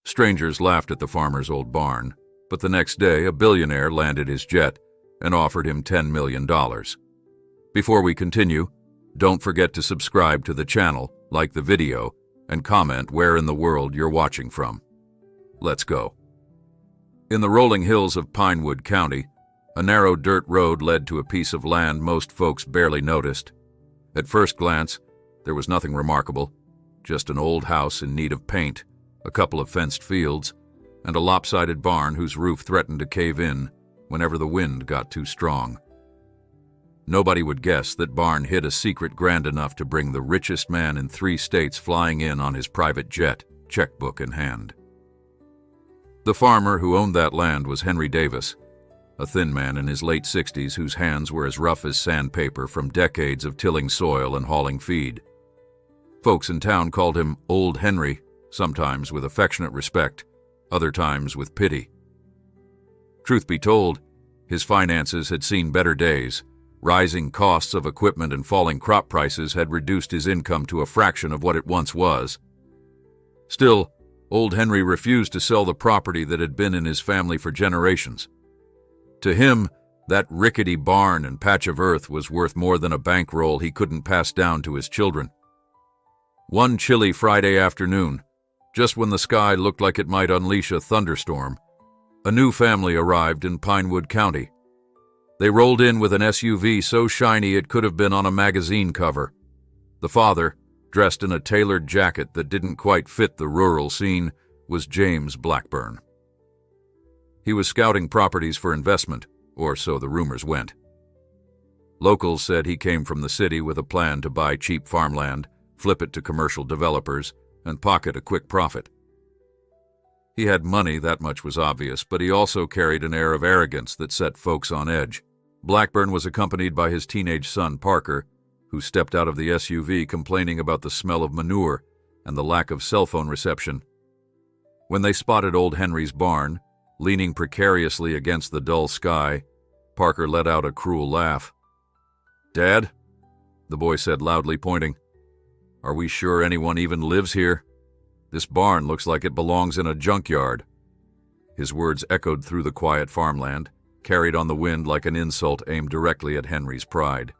Strangers laughed at the farmer's old barn, but the next day a billionaire landed his jet and offered him $10 million. Before we continue, don't forget to subscribe to the channel, like the video, and comment where in the world you're watching from. Let's go. In the rolling hills of Pinewood County, a narrow dirt road led to a piece of land most folks barely noticed. At first glance, there was nothing remarkable, just an old house in need of paint, a couple of fenced fields, and a lopsided barn whose roof threatened to cave in whenever the wind got too strong. Nobody would guess that barn hid a secret grand enough to bring the richest man in 3 states flying in on his private jet, checkbook in hand. The farmer who owned that land was Henry Davis, a thin man in his late 60s whose hands were as rough as sandpaper from decades of tilling soil and hauling feed. Folks in town called him Old Henry, sometimes with affectionate respect, other times with pity. Truth be told, his finances had seen better days. Rising costs of equipment and falling crop prices had reduced his income to a fraction of what it once was. Still, Old Henry refused to sell the property that had been in his family for generations. To him, that rickety barn and patch of earth was worth more than a bankroll he couldn't pass down to his children. One chilly Friday afternoon, just when the sky looked like it might unleash a thunderstorm, a new family arrived in Pinewood County. They rolled in with an SUV so shiny it could have been on a magazine cover. The father, dressed in a tailored jacket that didn't quite fit the rural scene, was James Blackburn. He was scouting properties for investment, or so the rumors went. Locals said he came from the city with a plan to buy cheap farmland, flip it to commercial developers, and pocket a quick profit. He had money, that much was obvious, but he also carried an air of arrogance that set folks on edge. Blackburn was accompanied by his teenage son, Parker, who stepped out of the SUV complaining about the smell of manure and the lack of cell phone reception. When they spotted Old Henry's barn, leaning precariously against the dull sky, Parker let out a cruel laugh. "Dad," the boy said loudly, pointing, "are we sure anyone even lives here? This barn looks like it belongs in a junkyard." His words echoed through the quiet farmland, carried on the wind like an insult aimed directly at Henry's pride.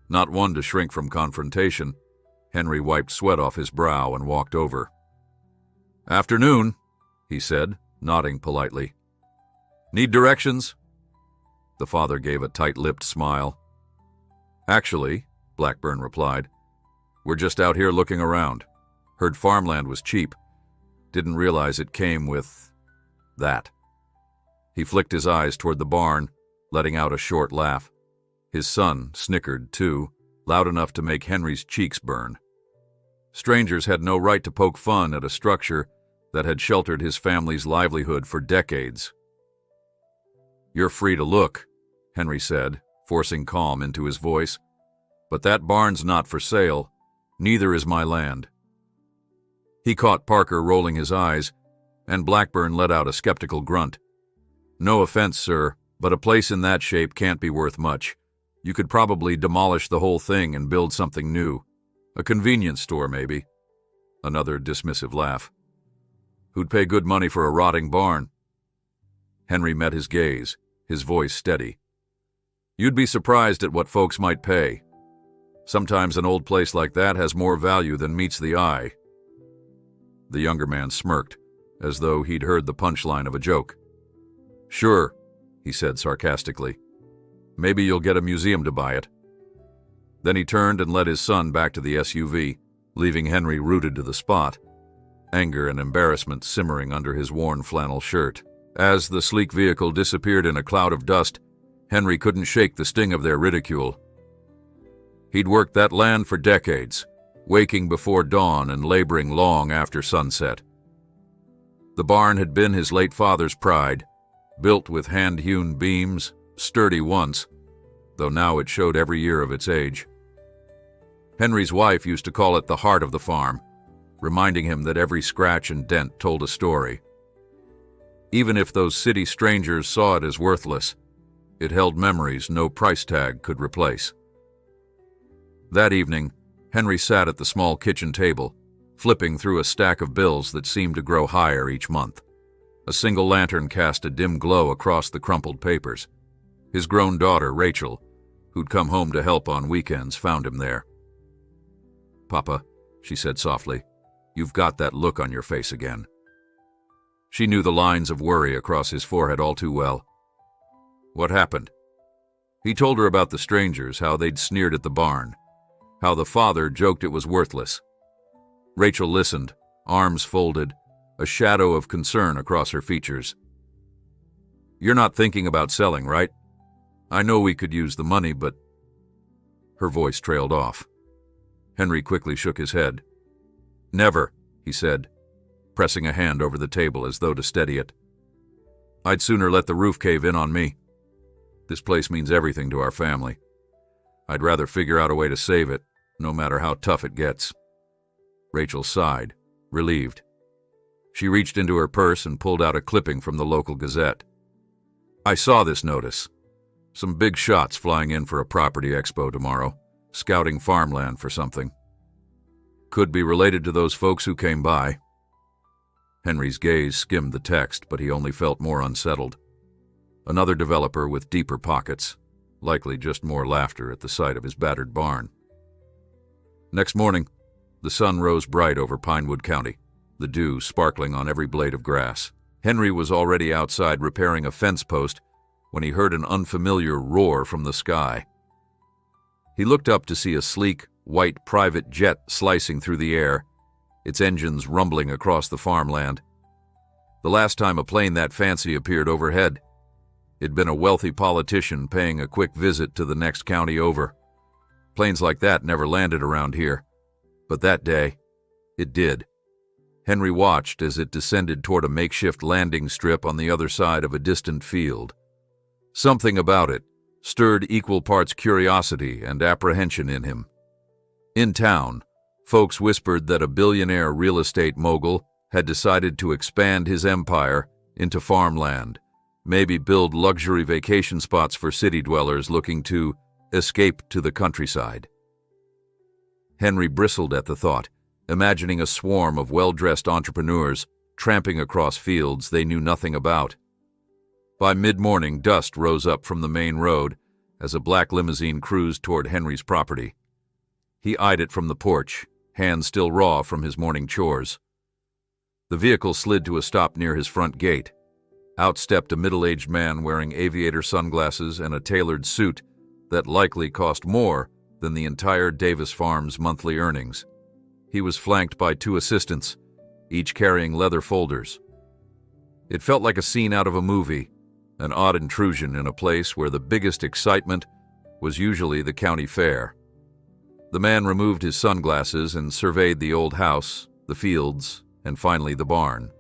Not one to shrink from confrontation, Henry wiped sweat off his brow and walked over. "Afternoon," he said, nodding politely. "Need directions?" The father gave a tight-lipped smile. "Actually," Blackburn replied, "we're just out here looking around. Heard farmland was cheap. Didn't realize it came with that." He flicked his eyes toward the barn, letting out a short laugh. His son snickered, too, loud enough to make Henry's cheeks burn. Strangers had no right to poke fun at a structure that had sheltered his family's livelihood for decades. "You're free to look," Henry said, forcing calm into his voice. "But that barn's not for sale. Neither is my land." He caught Parker rolling his eyes, and Blackburn let out a skeptical grunt. "No offense, sir, but a place in that shape can't be worth much. You could probably demolish the whole thing and build something new. A convenience store, maybe." Another dismissive laugh. "Who'd pay good money for a rotting barn?" Henry met his gaze, his voice steady. "You'd be surprised at what folks might pay. Sometimes an old place like that has more value than meets the eye." The younger man smirked, as though he'd heard the punchline of a joke. "Sure," he said sarcastically. "Maybe you'll get a museum to buy it." Then he turned and led his son back to the SUV, leaving Henry rooted to the spot, anger and embarrassment simmering under his worn flannel shirt. As the sleek vehicle disappeared in a cloud of dust, Henry couldn't shake the sting of their ridicule. He'd worked that land for decades, waking before dawn and laboring long after sunset. The barn had been his late father's pride, built with hand-hewn beams, sturdy once, though now it showed every year of its age. Henry's wife used to call it the heart of the farm, reminding him that every scratch and dent told a story. Even if those city strangers saw it as worthless, it held memories no price tag could replace. That evening, Henry sat at the small kitchen table, flipping through a stack of bills that seemed to grow higher each month. A single lantern cast a dim glow across the crumpled papers. His grown daughter, Rachel, who'd come home to help on weekends, found him there. "Papa," she said softly, "you've got that look on your face again." She knew the lines of worry across his forehead all too well. What happened? He told her about the strangers, how they'd sneered at the barn, how the father joked it was worthless. Rachel listened, arms folded, a shadow of concern across her features. "You're not thinking about selling, right? I know we could use the money, but—" Her voice trailed off. Henry quickly shook his head. "Never," he said, pressing a hand over the table as though to steady it. "I'd sooner let the roof cave in on me. This place means everything to our family. I'd rather figure out a way to save it, no matter how tough it gets." Rachel sighed, relieved. She reached into her purse and pulled out a clipping from the local Gazette. "I saw this notice. Some big shots flying in for a property expo tomorrow, scouting farmland for something. Could be related to those folks who came by." Henry's gaze skimmed the text, but he only felt more unsettled. Another developer with deeper pockets, likely just more laughter at the sight of his battered barn. Next morning, the sun rose bright over Pinewood County, the dew sparkling on every blade of grass. Henry was already outside repairing a fence post when he heard an unfamiliar roar from the sky. He looked up to see a sleek, white private jet slicing through the air, its engines rumbling across the farmland. The last time a plane that fancy appeared overhead, it'd been a wealthy politician paying a quick visit to the next county over. Planes like that never landed around here, but that day, it did. Henry watched as it descended toward a makeshift landing strip on the other side of a distant field. Something about it stirred equal parts curiosity and apprehension in him. In town, folks whispered that a billionaire real estate mogul had decided to expand his empire into farmland, maybe build luxury vacation spots for city dwellers looking to escape to the countryside. Henry bristled at the thought, imagining a swarm of well-dressed entrepreneurs tramping across fields they knew nothing about. By mid-morning, dust rose up from the main road as a black limousine cruised toward Henry's property. He eyed it from the porch, hands still raw from his morning chores. The vehicle slid to a stop near his front gate. Out stepped a middle-aged man wearing aviator sunglasses and a tailored suit that likely cost more than the entire Davis Farm's monthly earnings. He was flanked by two assistants, each carrying leather folders. It felt like a scene out of a movie, an odd intrusion in a place where the biggest excitement was usually the county fair. The man removed his sunglasses and surveyed the old house, the fields, and finally the barn.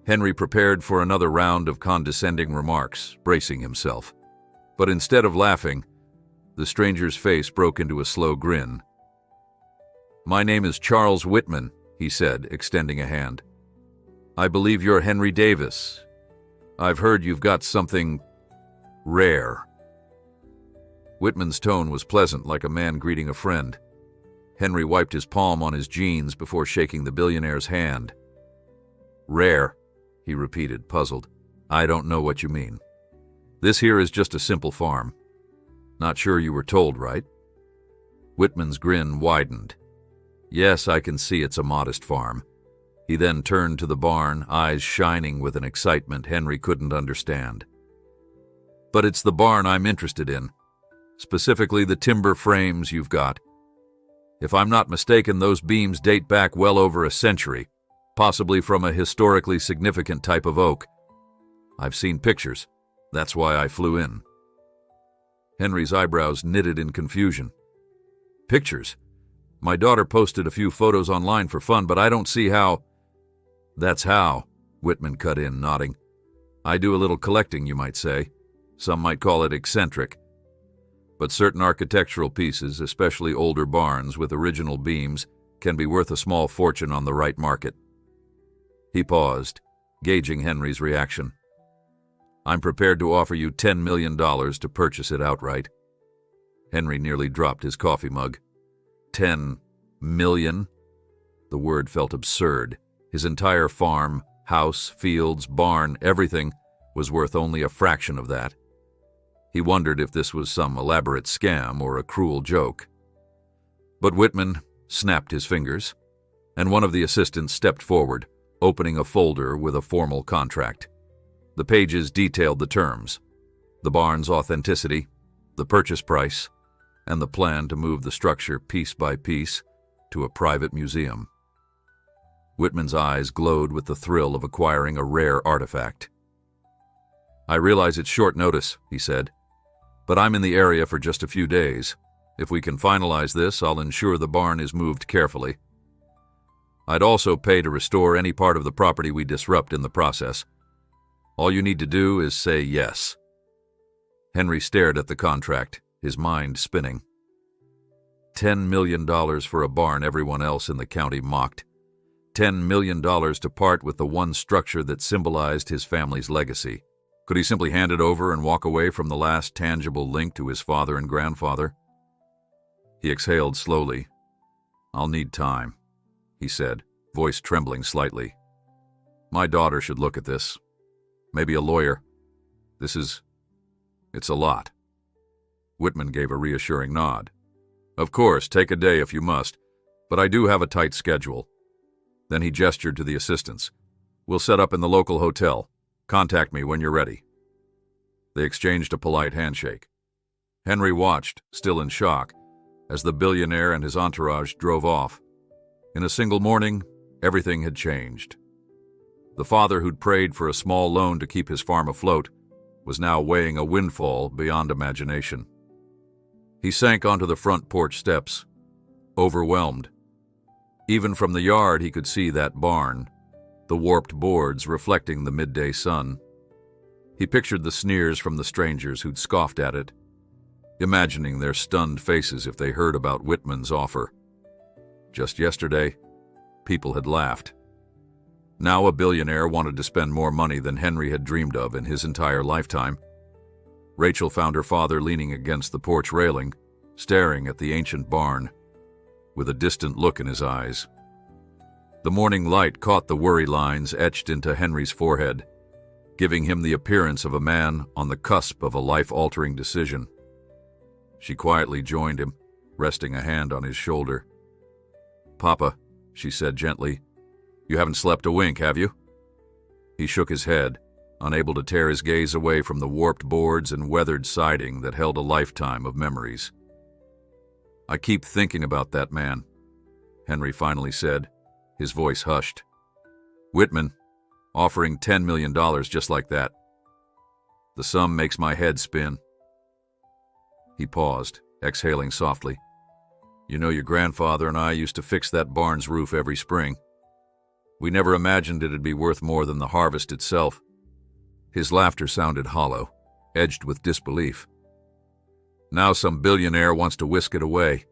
Henry prepared for another round of condescending remarks, bracing himself. But instead of laughing, the stranger's face broke into a slow grin. "My name is Charles Whitman," he said, extending a hand. "I believe you're Henry Davis. I've heard you've got something rare." Whitman's tone was pleasant, like a man greeting a friend. Henry wiped his palm on his jeans before shaking the billionaire's hand. "Rare," he repeated, puzzled. "I don't know what you mean. This here is just a simple farm. Not sure you were told, right?" Whitman's grin widened. "Yes, I can see it's a modest farm." He then turned to the barn, eyes shining with an excitement Henry couldn't understand. "But it's the barn I'm interested in, specifically the timber frames you've got. If I'm not mistaken, those beams date back well over a century, possibly from a historically significant type of oak. I've seen pictures. That's why I flew in." Henry's eyebrows knitted in confusion. "Pictures? My daughter posted a few photos online for fun, but I don't see how—" "That's how," Whitman cut in, nodding. "I do a little collecting, you might say. Some might call it eccentric. But certain architectural pieces, especially older barns with original beams, can be worth a small fortune on the right market." He paused, gauging Henry's reaction. "I'm prepared to offer you $10 million to purchase it outright." Henry nearly dropped his coffee mug. 10 million? The word felt absurd. His entire farm, house, fields, barn, everything was worth only a fraction of that. He wondered if this was some elaborate scam or a cruel joke. But Whitman snapped his fingers, and one of the assistants stepped forward, opening a folder with a formal contract. The pages detailed the terms, the barn's authenticity, the purchase price, and the plan to move the structure piece by piece to a private museum. Whitman's eyes glowed with the thrill of acquiring a rare artifact. "I realize it's short notice," he said, "but I'm in the area for just a few days. If we can finalize this, I'll ensure the barn is moved carefully. I'd also pay to restore any part of the property we disrupt in the process. All you need to do is say yes." Henry stared at the contract, his mind spinning. $10 million for a barn everyone else in the county mocked. $10 million to part with the one structure that symbolized his family's legacy. Could he simply hand it over and walk away from the last tangible link to his father and grandfather? He exhaled slowly. "I'll need time," he said, voice trembling slightly. "My daughter should look at this. Maybe a lawyer. It's a lot." Whitman gave a reassuring nod. "Of course, take a day if you must, but I do have a tight schedule." Then he gestured to the assistants. "We'll set up in the local hotel. Contact me when you're ready." They exchanged a polite handshake. Henry watched, still in shock, as the billionaire and his entourage drove off. In a single morning, everything had changed. The father who'd prayed for a small loan to keep his farm afloat was now weighing a windfall beyond imagination. He sank onto the front porch steps, overwhelmed. Even from the yard he could see that barn, the warped boards reflecting the midday sun. He pictured the sneers from the strangers who'd scoffed at it, imagining their stunned faces if they heard about Whitman's offer. Just yesterday, people had laughed. Now a billionaire wanted to spend more money than Henry had dreamed of in his entire lifetime. Rachel found her father leaning against the porch railing, staring at the ancient barn, with a distant look in his eyes. The morning light caught the worry lines etched into Henry's forehead, giving him the appearance of a man on the cusp of a life-altering decision. She quietly joined him, resting a hand on his shoulder. "Papa," she said gently, "you haven't slept a wink, have you?" He shook his head, unable to tear his gaze away from the warped boards and weathered siding that held a lifetime of memories. "I keep thinking about that man," Henry finally said, his voice hushed. "Whitman, offering $10 million just like that. The sum makes my head spin." He paused, exhaling softly. "You know, your grandfather and I used to fix that barn's roof every spring. We never imagined it'd be worth more than the harvest itself." His laughter sounded hollow, edged with disbelief. "Now some billionaire wants to whisk it away.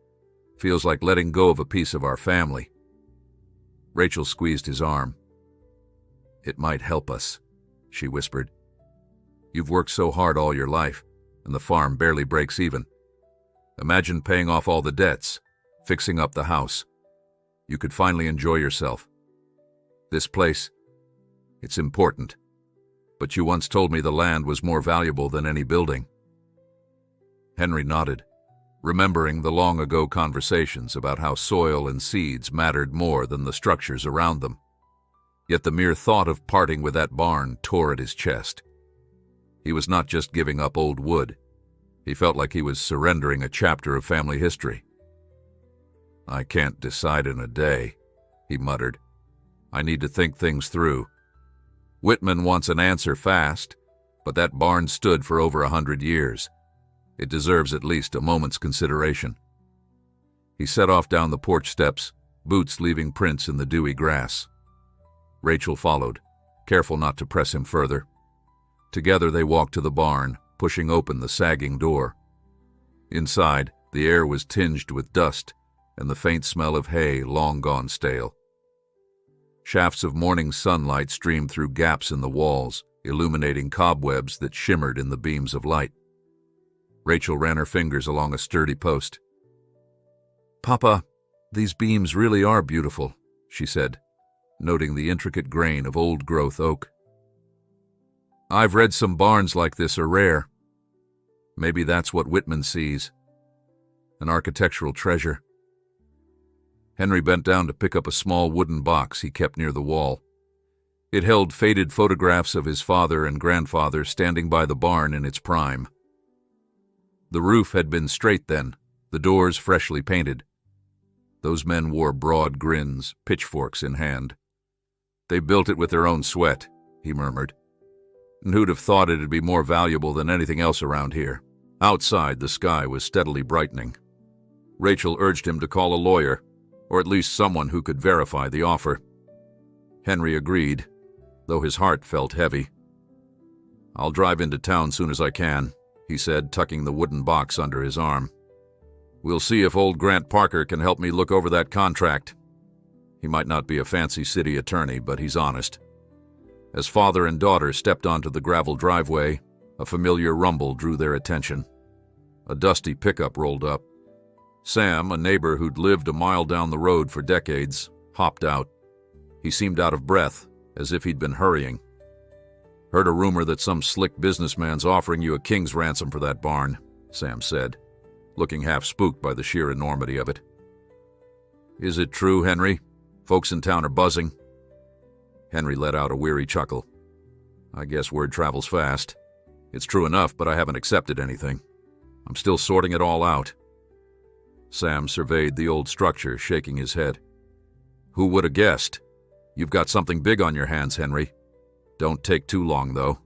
Feels like letting go of a piece of our family." Rachel squeezed his arm. "It might help us," she whispered. "You've worked so hard all your life, and the farm barely breaks even. Imagine paying off all the debts, fixing up the house. You could finally enjoy yourself. This place, it's important. But you once told me the land was more valuable than any building." Henry nodded, remembering the long-ago conversations about how soil and seeds mattered more than the structures around them. Yet the mere thought of parting with that barn tore at his chest. He was not just giving up old wood. He felt like he was surrendering a chapter of family history. "I can't decide in a day," he muttered. "I need to think things through. Whitman wants an answer fast, but that barn stood for over 100 years. It deserves at least a moment's consideration." He set off down the porch steps, boots leaving prints in the dewy grass. Rachel followed, careful not to press him further. Together they walked to the barn, pushing open the sagging door. Inside, the air was tinged with dust and the faint smell of hay long gone stale. Shafts of morning sunlight streamed through gaps in the walls, illuminating cobwebs that shimmered in the beams of light. Rachel ran her fingers along a sturdy post. "Papa, these beams really are beautiful. she said, noting the intricate grain of old-growth oak. "I've read some barns like this are rare. Maybe that's what Whitman sees. An architectural treasure." Henry bent down to pick up a small wooden box he kept near the wall. It held faded photographs of his father and grandfather standing by the barn in its prime. The roof had been straight then, the doors freshly painted. Those men wore broad grins, pitchforks in hand. "They built it with their own sweat," he murmured. "And who'd have thought it'd be more valuable than anything else around here?" Outside, the sky was steadily brightening. Rachel urged him to call a lawyer, or at least someone who could verify the offer. Henry agreed, though his heart felt heavy. "I'll drive into town soon as I can," he said, tucking the wooden box under his arm. "We'll see if old Grant Parker can help me look over that contract. He might not be a fancy city attorney, but he's honest." As father and daughter stepped onto the gravel driveway, a familiar rumble drew their attention. A dusty pickup rolled up. Sam, a neighbor who'd lived a mile down the road for decades, hopped out. He seemed out of breath, as if he'd been hurrying. "Heard a rumor that some slick businessman's offering you a king's ransom for that barn," Sam said, looking half spooked by the sheer enormity of it. "Is it true, Henry? Folks in town are buzzing." Henry let out a weary chuckle. "I guess word travels fast. It's true enough, but I haven't accepted anything. I'm still sorting it all out." Sam surveyed the old structure, shaking his head. "Who would have guessed? You've got something big on your hands, Henry. Don't take too long, though.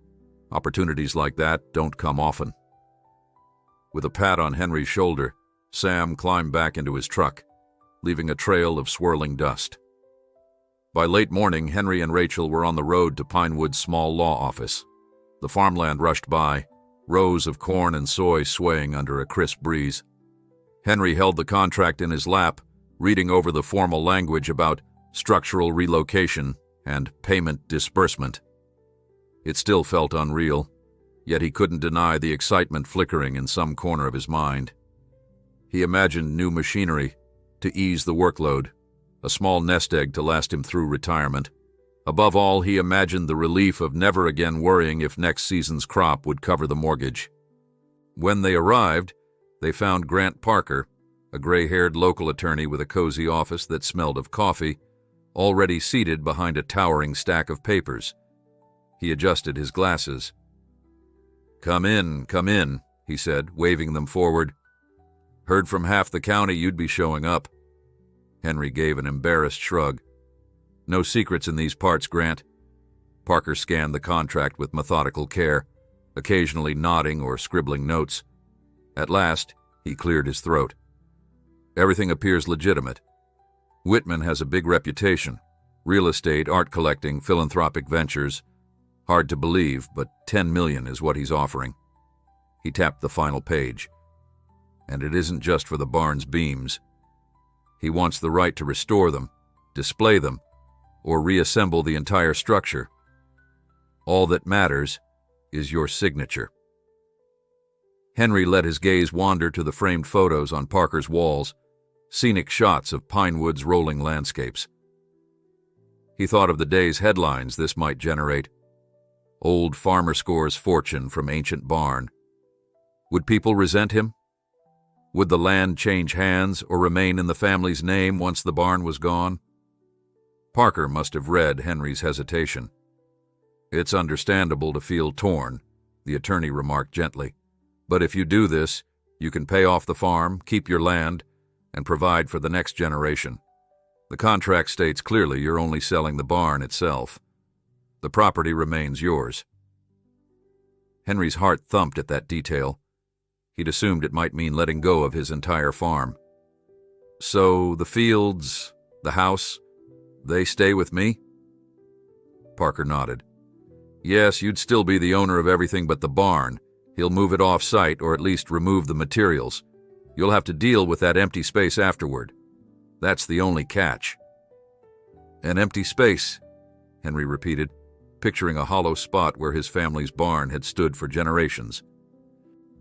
Opportunities like that don't come often." With a pat on Henry's shoulder, Sam climbed back into his truck, leaving a trail of swirling dust. By late morning, Henry and Rachel were on the road to Pinewood's small law office. The farmland rushed by, rows of corn and soy swaying under a crisp breeze. Henry held the contract in his lap, reading over the formal language about structural relocation and payment disbursement. It still felt unreal, yet he couldn't deny the excitement flickering in some corner of his mind. He imagined new machinery to ease the workload, a small nest egg to last him through retirement. Above all, he imagined the relief of never again worrying if next season's crop would cover the mortgage. When they arrived, they found Grant Parker, a gray-haired local attorney with a cozy office that smelled of coffee, already seated behind a towering stack of papers. He adjusted his glasses. Come in," he said, waving them forward. "Heard from half the county you'd be showing up." Henry gave an embarrassed shrug. "No secrets in these parts, Grant." Parker scanned the contract with methodical care, occasionally nodding or scribbling notes. At last, he cleared his throat. "Everything appears legitimate. Whitman has a big reputation. Real estate, art collecting, philanthropic ventures. Hard to believe, but $10 million is what he's offering." He tapped the final page. "And it isn't just for the barn's beams. He wants the right to restore them, display them, or reassemble the entire structure. All that matters is your signature." Henry let his gaze wander to the framed photos on Parker's walls, scenic shots of Pinewood's rolling landscapes. He thought of the day's headlines this might generate. Old farmer scores fortune from ancient barn. Would people resent him? Would the land change hands or remain in the family's name once the barn was gone? Parker must have read Henry's hesitation. "It's understandable to feel torn," the attorney remarked gently. "But if you do this, you can pay off the farm, keep your land, and provide for the next generation. The contract states clearly you're only selling the barn itself. The property remains yours." Henry's heart thumped at that detail. He'd assumed it might mean letting go of his entire farm. "So the fields, the house, they stay with me?" Parker nodded. "Yes, you'd still be the owner of everything but the barn. He'll move it off-site, or at least remove the materials. You'll have to deal with that empty space afterward. That's the only catch." "An empty space," Henry repeated, picturing a hollow spot where his family's barn had stood for generations.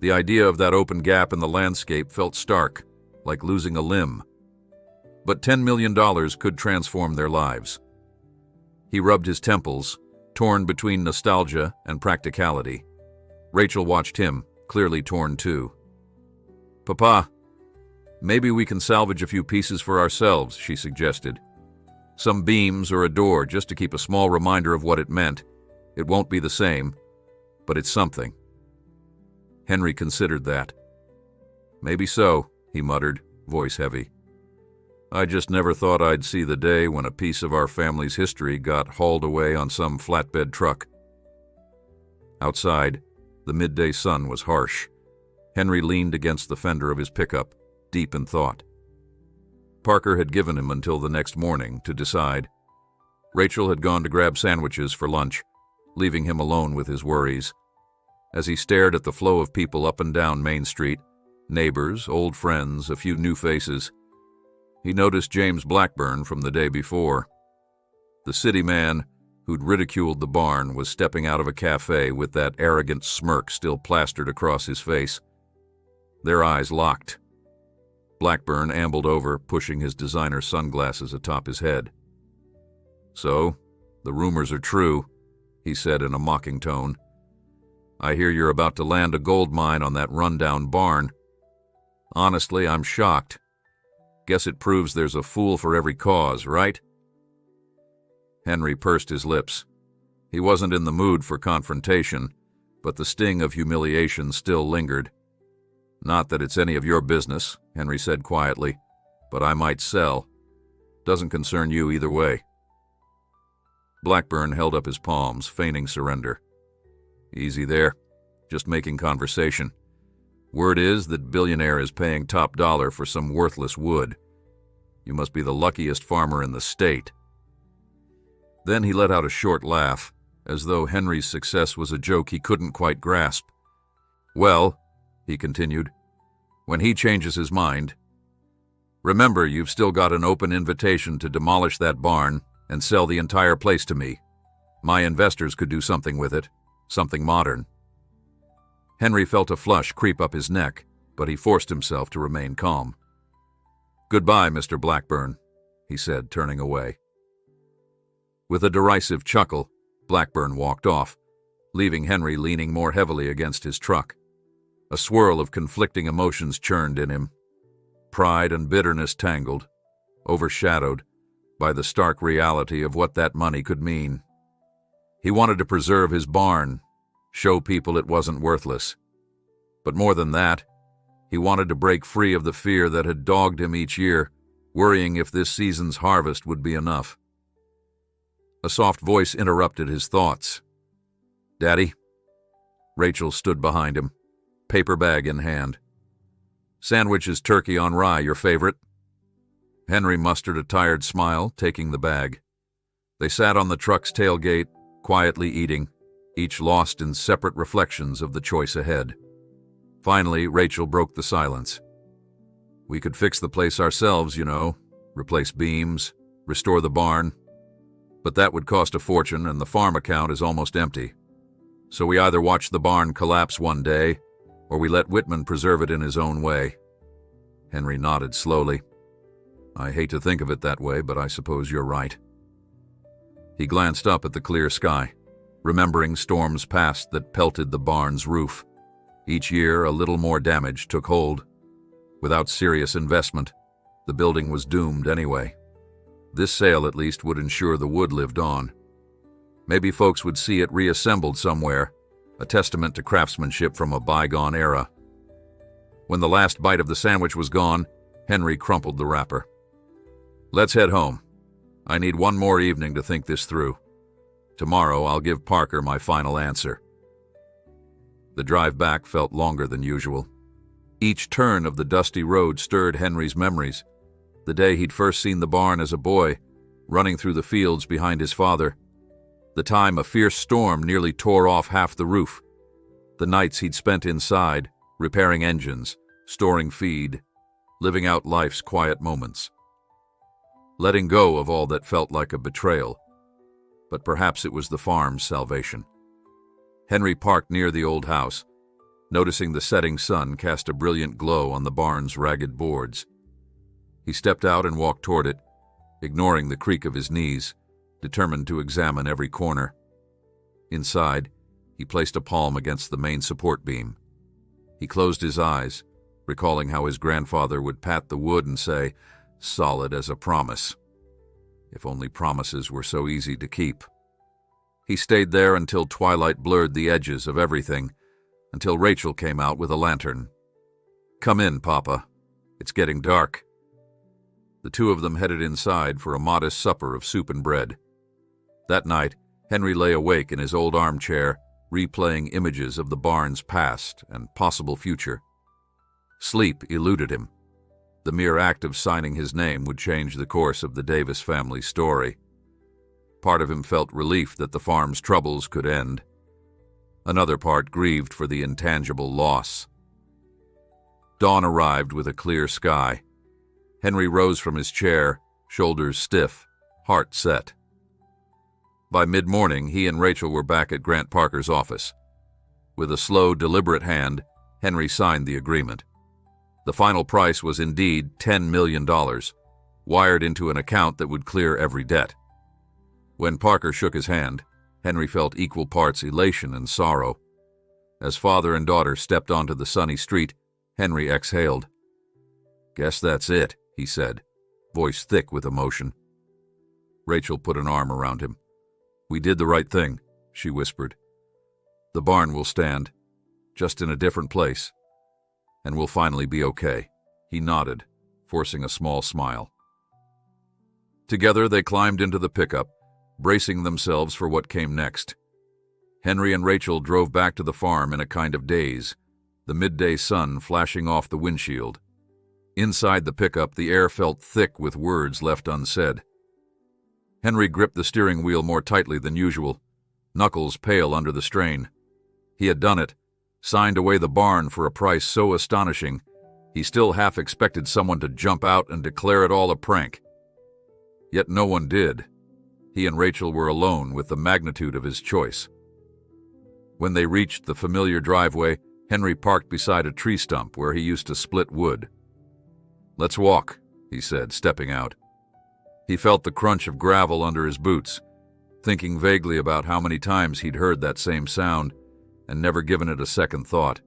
The idea of that open gap in the landscape felt stark, like losing a limb. but $10 million could transform their lives. He rubbed his temples, torn between nostalgia and practicality. Rachel watched him, clearly torn too. "Papa, maybe we can salvage a few pieces for ourselves," she suggested. "Some beams or a door, just to keep a small reminder of what it meant. It won't be the same, but it's something." Henry considered that. "Maybe so," he muttered, voice heavy. "I just never thought I'd see the day when a piece of our family's history got hauled away on some flatbed truck." Outside, the midday sun was harsh. Henry leaned against the fender of his pickup, deep in thought. Parker had given him until the next morning to decide. Rachel had gone to grab sandwiches for lunch, leaving him alone with his worries. As he stared at the flow of people up and down Main Street, neighbors, old friends, a few new faces, he noticed James Blackburn from the day before. The city man who'd ridiculed the barn was stepping out of a cafe with that arrogant smirk still plastered across his face. Their eyes locked. Blackburn ambled over, pushing his designer sunglasses atop his head. "So, the rumors are true," he said in a mocking tone. "I hear you're about to land a gold mine on that rundown barn. Honestly, I'm shocked. Guess it proves there's a fool for every cause, right?" Henry pursed his lips. He wasn't in the mood for confrontation, but the sting of humiliation still lingered. "Not that it's any of your business," Henry said quietly, "but I might sell. Doesn't concern you either way." Blackburn held up his palms, feigning surrender. "Easy there. Just making conversation. Word is that Billionaire is paying top dollar for some worthless wood. You must be the luckiest farmer in the state." Then he let out a short laugh, as though Henry's success was a joke he couldn't quite grasp. "Well," he continued, "when he changes his mind, remember you've still got an open invitation to demolish that barn and sell the entire place to me. My investors could do something with it, something modern." Henry felt a flush creep up his neck, but he forced himself to remain calm. "Goodbye, Mr. Blackburn," he said, turning away. With a derisive chuckle, Blackburn walked off, leaving Henry leaning more heavily against his truck. A swirl of conflicting emotions churned in him. Pride and bitterness tangled, overshadowed by the stark reality of what that money could mean. He wanted to preserve his barn, show people it wasn't worthless. But more than that, he wanted to break free of the fear that had dogged him each year, worrying if this season's harvest would be enough. A soft voice interrupted his thoughts. "Daddy?" Rachel stood behind him, paper bag in hand. "Sandwich is turkey on rye, your favorite?" Henry mustered a tired smile, taking the bag. They sat on the truck's tailgate, quietly eating, each lost in separate reflections of the choice ahead. Finally, Rachel broke the silence. "We could fix the place ourselves, you know, replace beams, restore the barn. But that would cost a fortune, and the farm account is almost empty. So we either watch the barn collapse one day, or we let Whitman preserve it in his own way." Henry nodded slowly. "I hate to think of it that way, but I suppose you're right." He glanced up at the clear sky, remembering storms past that pelted the barn's roof. Each year, a little more damage took hold. Without serious investment, the building was doomed anyway. This sale, at least, would ensure the wood lived on. Maybe folks would see it reassembled somewhere, a testament to craftsmanship from a bygone era. When the last bite of the sandwich was gone, Henry crumpled the wrapper. "Let's head home. I need one more evening to think this through. Tomorrow I'll give Parker my final answer." The drive back felt longer than usual. Each turn of the dusty road stirred Henry's memories. The day he'd first seen the barn as a boy, running through the fields behind his father. The time a fierce storm nearly tore off half the roof. The nights he'd spent inside, repairing engines, storing feed, living out life's quiet moments. Letting go of all that felt like a betrayal. But perhaps it was the farm's salvation. Henry parked near the old house, noticing the setting sun cast a brilliant glow on the barn's ragged boards. He stepped out and walked toward it, ignoring the creak of his knees, determined to examine every corner. Inside, he placed a palm against the main support beam. He closed his eyes, recalling how his grandfather would pat the wood and say, "Solid as a promise." If only promises were so easy to keep. He stayed there until twilight blurred the edges of everything, until Rachel came out with a lantern. "Come in, Papa. It's getting dark." The two of them headed inside for a modest supper of soup and bread. That night, Henry lay awake in his old armchair, replaying images of the barn's past and possible future. Sleep eluded him. The mere act of signing his name would change the course of the Davis family story. Part of him felt relief that the farm's troubles could end. Another part grieved for the intangible loss. Dawn arrived with a clear sky. Henry rose from his chair, shoulders stiff, heart set. By mid-morning, he and Rachel were back at Grant Parker's office. With a slow, deliberate hand, Henry signed the agreement. The final price was indeed $10 million, wired into an account that would clear every debt. When Parker shook his hand, Henry felt equal parts elation and sorrow. As father and daughter stepped onto the sunny street, Henry exhaled. "Guess that's it," he said, voice thick with emotion. Rachel put an arm around him. "We did the right thing," she whispered. "The barn will stand, just in a different place, and we'll finally be okay." He nodded, forcing a small smile. Together they climbed into the pickup, bracing themselves for what came next. Henry and Rachel drove back to the farm in a kind of daze, the midday sun flashing off the windshield. Inside the pickup, the air felt thick with words left unsaid. Henry gripped the steering wheel more tightly than usual, knuckles pale under the strain. He had done it, signed away the barn for a price so astonishing, he still half expected someone to jump out and declare it all a prank. Yet no one did. He and Rachel were alone with the magnitude of his choice. When they reached the familiar driveway, Henry parked beside a tree stump where he used to split wood. "Let's walk," he said, stepping out. He felt the crunch of gravel under his boots, thinking vaguely about how many times he'd heard that same sound and never given it a second thought.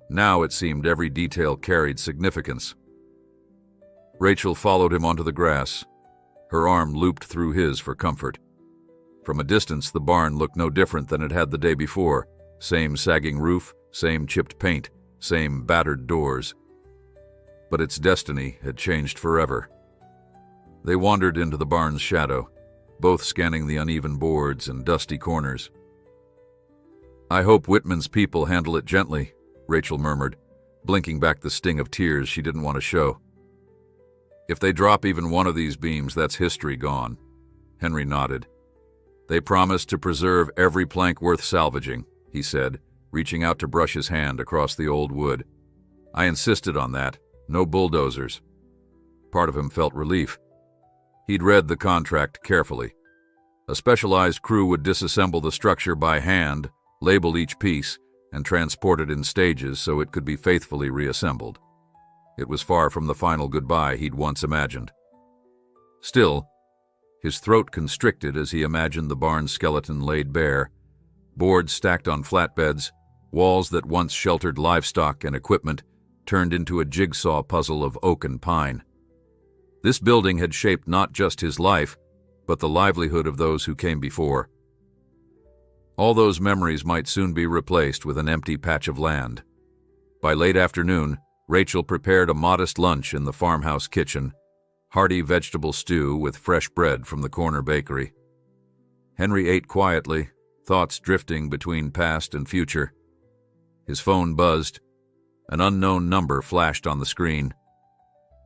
Now it seemed every detail carried significance. Rachel followed him onto the grass, her arm looped through his for comfort. From a distance, the barn looked no different than it had the day before. Same sagging roof, same chipped paint, same battered doors. But its destiny had changed forever. They wandered into the barn's shadow, both scanning the uneven boards and dusty corners. "I hope Whitman's people handle it gently," Rachel murmured, blinking back the sting of tears she didn't want to show. "If they drop even one of these beams, that's history gone." Henry nodded. "They promised to preserve every plank worth salvaging," he said, reaching out to brush his hand across the old wood. "I insisted on that. No bulldozers." Part of him felt relief. He'd read the contract carefully. A specialized crew would disassemble the structure by hand, label each piece, and transport it in stages so it could be faithfully reassembled. It was far from the final goodbye he'd once imagined. Still, his throat constricted as he imagined the barn skeleton laid bare, boards stacked on flatbeds, walls that once sheltered livestock and equipment turned into a jigsaw puzzle of oak and pine. This building had shaped not just his life, but the livelihood of those who came before. All those memories might soon be replaced with an empty patch of land. By late afternoon, Rachel prepared a modest lunch in the farmhouse kitchen, hearty vegetable stew with fresh bread from the corner bakery. Henry ate quietly, thoughts drifting between past and future. His phone buzzed. An unknown number flashed on the screen.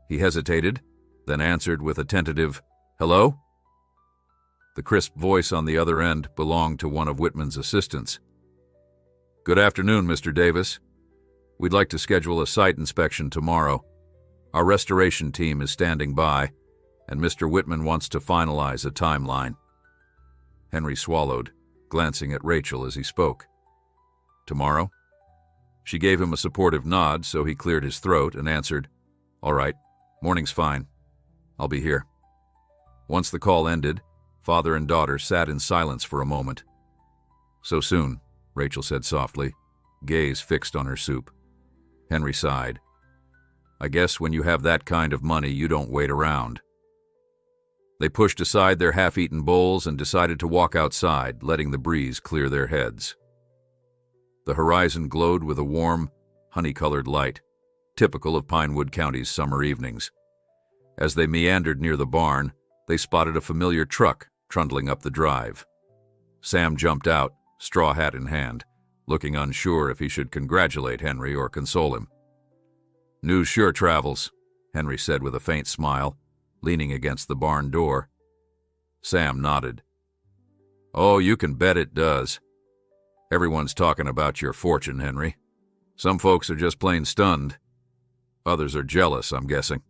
He hesitated, then answered with a tentative, "Hello?" The crisp voice on the other end belonged to one of Whitman's assistants. "Good afternoon, Mr. Davis. We'd like to schedule a site inspection tomorrow. Our restoration team is standing by, and Mr. Whitman wants to finalize a timeline." Henry swallowed, glancing at Rachel as he spoke. "Tomorrow?" She gave him a supportive nod, so he cleared his throat and answered, "All right, Morning's fine. I'll be here." Once the call ended, father and daughter sat in silence for a moment. "So soon," Rachel said softly, gaze fixed on her soup. Henry sighed. "I guess when you have that kind of money, you don't wait around." They pushed aside their half-eaten bowls and decided to walk outside, letting the breeze clear their heads. The horizon glowed with a warm, honey-colored light, typical of Pinewood County's summer evenings. As they meandered near the barn, they spotted a familiar truck trundling up the drive. Sam jumped out, straw hat in hand, looking unsure if he should congratulate Henry or console him. "News sure travels," Henry said with a faint smile, leaning against the barn door. Sam nodded. "Oh, you can bet it does. Everyone's talking about your fortune, Henry. Some folks are just plain stunned. Others are jealous, I'm guessing."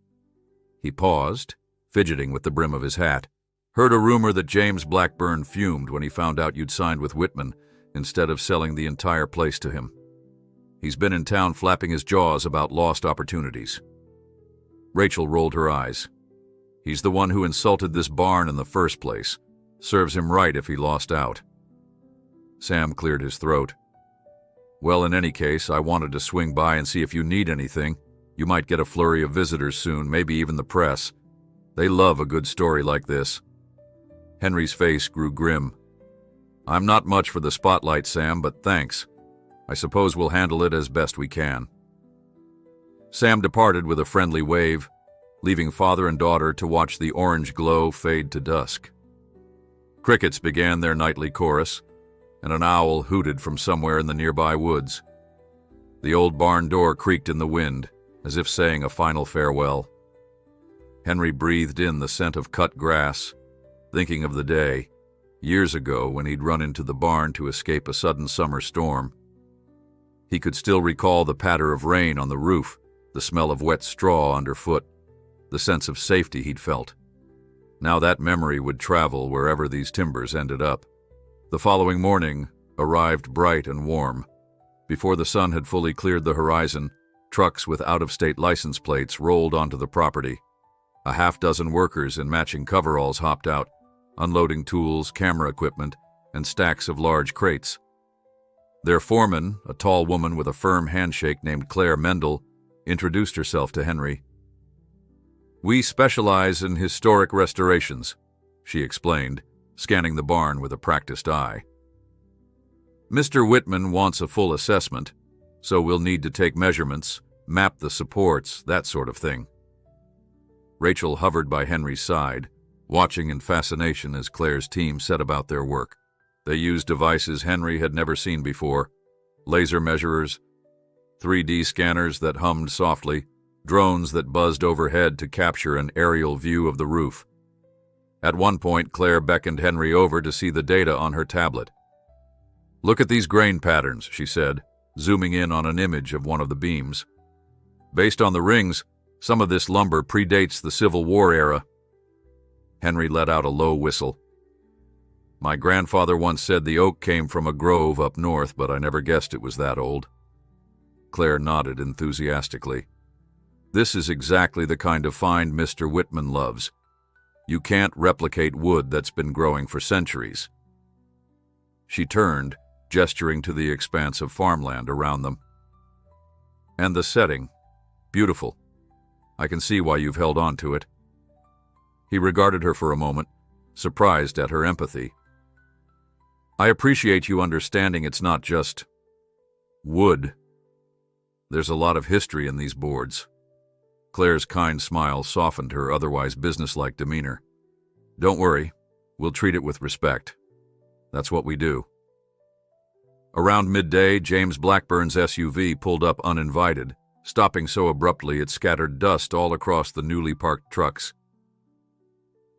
He paused, fidgeting with the brim of his hat. "Heard a rumor that James Blackburn fumed when he found out you'd signed with Whitman instead of selling the entire place to him. He's been in town flapping his jaws about lost opportunities." Rachel rolled her eyes. "He's the one who insulted this barn in the first place. Serves him right if he lost out." Sam cleared his throat. "Well, in any case, I wanted to swing by and see if you need anything. You might get a flurry of visitors soon, maybe even the press. They love a good story like this." Henry's face grew grim. "I'm not much for the spotlight, Sam, but thanks. I suppose we'll handle it as best we can." Sam departed with a friendly wave, leaving father and daughter to watch the orange glow fade to dusk. Crickets began their nightly chorus, and an owl hooted from somewhere in the nearby woods. The old barn door creaked in the wind, as if saying a final farewell. Henry breathed in the scent of cut grass, thinking of the day, years ago, when he'd run into the barn to escape a sudden summer storm. He could still recall the patter of rain on the roof, the smell of wet straw underfoot, the sense of safety he'd felt. Now that memory would travel wherever these timbers ended up. The following morning arrived bright and warm. Before the sun had fully cleared the horizon, trucks with out-of-state license plates rolled onto the property. A half-dozen workers in matching coveralls hopped out, unloading tools, camera equipment, and stacks of large crates. Their foreman, a tall woman with a firm handshake named Claire Mendel, introduced herself to Henry. "We specialize in historic restorations," she explained, scanning the barn with a practiced eye. "Mr. Whitman wants a full assessment, so we'll need to take measurements, map the supports, that sort of thing." Rachel hovered by Henry's side, watching in fascination as Claire's team set about their work. They used devices Henry had never seen before: laser measurers, 3D scanners that hummed softly, drones that buzzed overhead to capture an aerial view of the roof. At one point, Claire beckoned Henry over to see the data on her tablet. "Look at these grain patterns," she said, zooming in on an image of one of the beams. "Based on the rings, some of this lumber predates the Civil War era." Henry let out a low whistle. "My grandfather once said the oak came from a grove up north, but I never guessed it was that old." Claire nodded enthusiastically. "This is exactly the kind of find Mr. Whitman loves. You can't replicate wood that's been growing for centuries." She turned, gesturing to the expanse of farmland around them. "And the setting. Beautiful. I can see why you've held on to it." He regarded her for a moment, surprised at her empathy. "I appreciate you understanding it's not just wood. There's a lot of history in these boards." Claire's kind smile softened her otherwise businesslike demeanor. "Don't worry, we'll treat it with respect. That's what we do." Around midday, James Blackburn's SUV pulled up uninvited, stopping so abruptly it scattered dust all across the newly parked trucks.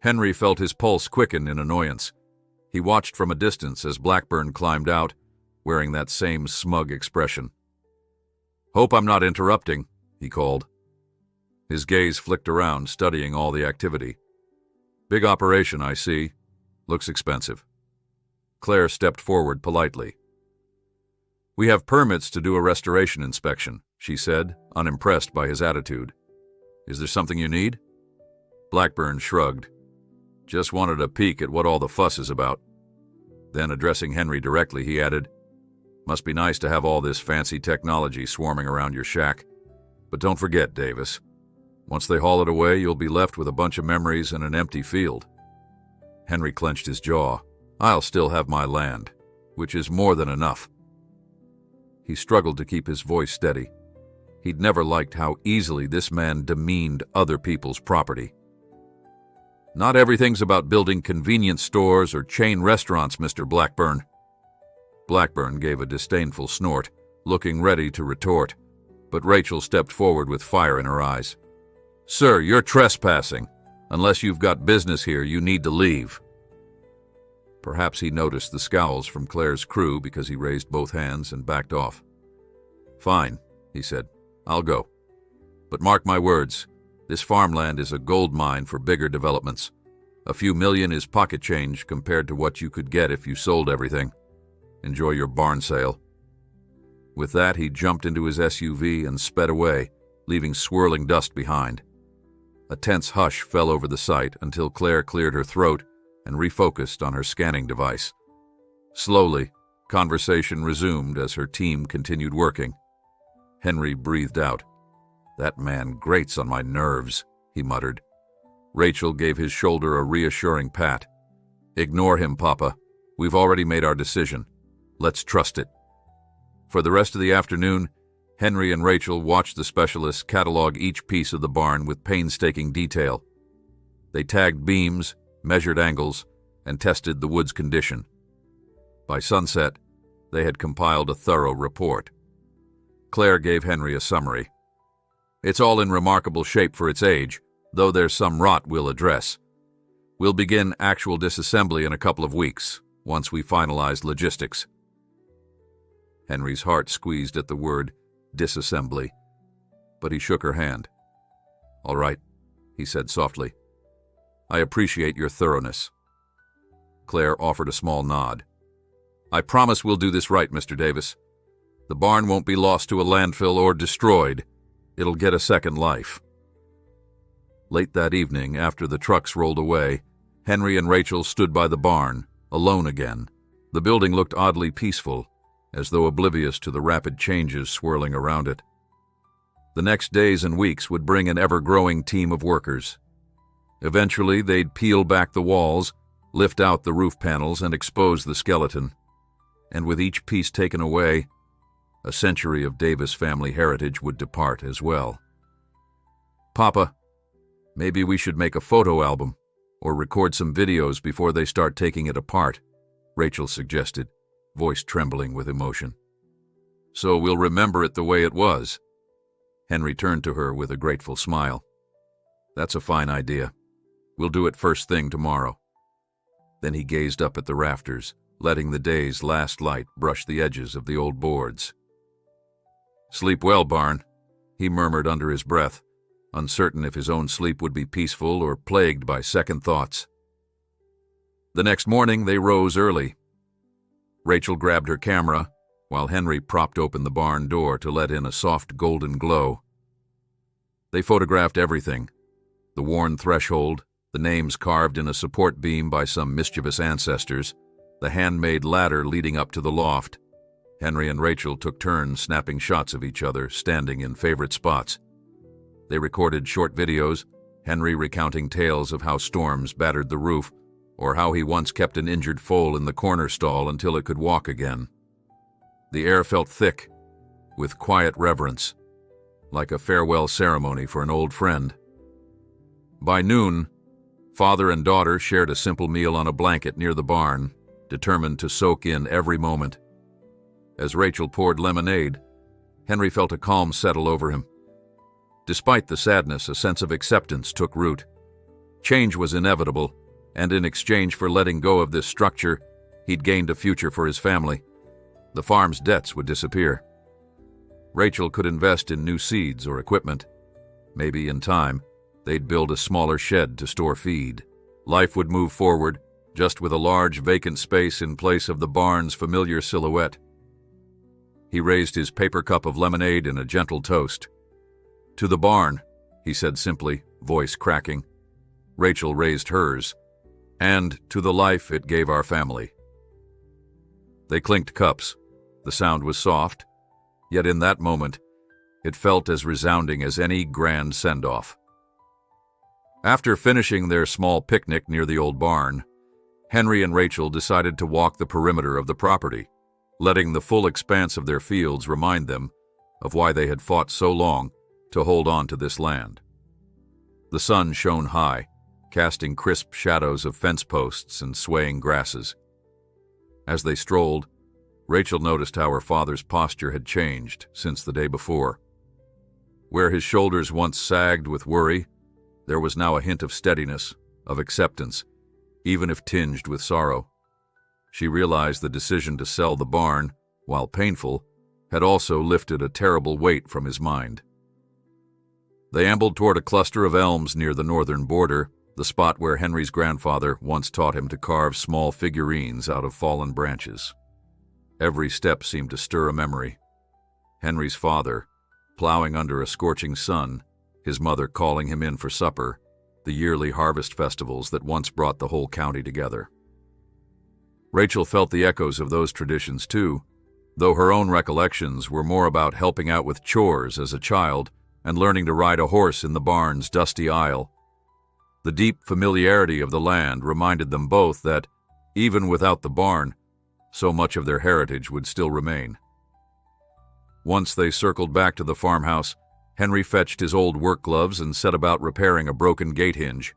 Henry felt his pulse quicken in annoyance. He watched from a distance as Blackburn climbed out, wearing that same smug expression. "Hope I'm not interrupting," he called. His gaze flicked around, studying all the activity. "Big operation, I see. Looks expensive." Claire stepped forward politely. "We have permits to do a restoration inspection," she said, unimpressed by his attitude. Is there something you need? Blackburn shrugged. Just wanted a peek at what all the fuss is about. Then, addressing Henry directly, he added, Must be nice to have all this fancy technology swarming around your shack. But don't forget, Davis. Once they haul it away, you'll be left with a bunch of memories and an empty field. Henry clenched his jaw. I'll still have my land, which is more than enough. He struggled to keep his voice steady. He'd never liked how easily this man demeaned other people's property. Not everything's about building convenience stores or chain restaurants, Mr. Blackburn. Blackburn gave a disdainful snort, looking ready to retort, but Rachel stepped forward with fire in her eyes. Sir, you're trespassing. Unless you've got business here, you need to leave. Perhaps he noticed the scowls from Claire's crew because he raised both hands and backed off. Fine, he said. I'll go. But mark my words, this farmland is a gold mine for bigger developments. A few million is pocket change compared to what you could get if you sold everything. Enjoy your barn sale. With that, he jumped into his SUV and sped away, leaving swirling dust behind. A tense hush fell over the site until Claire cleared her throat and refocused on her scanning device. Slowly, conversation resumed as her team continued working. Henry breathed out. That man grates on my nerves, he muttered. Rachel gave his shoulder a reassuring pat. Ignore him, Papa. We've already made our decision. Let's trust it. For the rest of the afternoon, Henry and Rachel watched the specialists catalog each piece of the barn with painstaking detail. They tagged beams, measured angles, and tested the wood's condition. By sunset, they had compiled a thorough report. Claire gave Henry a summary. It's all in remarkable shape for its age, though there's some rot we'll address. We'll begin actual disassembly in a couple of weeks, once we finalize logistics. Henry's heart squeezed at the word disassembly, but he shook her hand. All right, he said softly. I appreciate your thoroughness. Claire offered a small nod. I promise we'll do this right, Mr. Davis. The barn won't be lost to a landfill or destroyed. It'll get a second life. Late that evening, after the trucks rolled away, Henry and Rachel stood by the barn, alone again. The building looked oddly peaceful, as though oblivious to the rapid changes swirling around it. The next days and weeks would bring an ever-growing team of workers. Eventually, they'd peel back the walls, lift out the roof panels, and expose the skeleton. And with each piece taken away, a century of Davis family heritage would depart as well. Papa, maybe we should make a photo album, or record some videos before they start taking it apart, Rachel suggested, voice trembling with emotion. So we'll remember it the way it was. Henry turned to her with a grateful smile. That's a fine idea. We'll do it first thing tomorrow. Then he gazed up at the rafters, letting the day's last light brush the edges of the old boards. Sleep well, Barn, he murmured under his breath, uncertain if his own sleep would be peaceful or plagued by second thoughts. The next morning they rose early. Rachel grabbed her camera, while Henry propped open the barn door to let in a soft golden glow. They photographed everything: the worn threshold, the names carved in a support beam by some mischievous ancestors, the handmade ladder leading up to the loft. Henry and Rachel took turns snapping shots of each other, standing in favorite spots. They recorded short videos, Henry recounting tales of how storms battered the roof, or how he once kept an injured foal in the corner stall until it could walk again. The air felt thick, with quiet reverence, like a farewell ceremony for an old friend. By noon, father and daughter shared a simple meal on a blanket near the barn, determined to soak in every moment. As Rachel poured lemonade, Henry felt a calm settle over him. Despite the sadness, a sense of acceptance took root. Change was inevitable, and in exchange for letting go of this structure, he'd gained a future for his family. The farm's debts would disappear. Rachel could invest in new seeds or equipment. Maybe in time, they'd build a smaller shed to store feed. Life would move forward, just with a large vacant space in place of the barn's familiar silhouette. He raised his paper cup of lemonade in a gentle toast. To the barn, he said simply, voice cracking. Rachel raised hers. "And to the life it gave our family." They clinked cups. The sound was soft, yet in that moment, it felt as resounding as any grand send-off. After finishing their small picnic near the old barn, Henry and Rachel decided to walk the perimeter of the property, letting the full expanse of their fields remind them of why they had fought so long to hold on to this land. The sun shone high, casting crisp shadows of fence posts and swaying grasses. As they strolled, Rachel noticed how her father's posture had changed since the day before. Where his shoulders once sagged with worry, there was now a hint of steadiness, of acceptance, even if tinged with sorrow. She realized the decision to sell the barn, while painful, had also lifted a terrible weight from his mind. They ambled toward a cluster of elms near the northern border, the spot where Henry's grandfather once taught him to carve small figurines out of fallen branches. Every step seemed to stir a memory. Henry's father, plowing under a scorching sun, his mother calling him in for supper, the yearly harvest festivals that once brought the whole county together. Rachel felt the echoes of those traditions too, though her own recollections were more about helping out with chores as a child and learning to ride a horse in the barn's dusty aisle. The deep familiarity of the land reminded them both that, even without the barn, so much of their heritage would still remain. Once they circled back to the farmhouse, Henry fetched his old work gloves and set about repairing a broken gate hinge.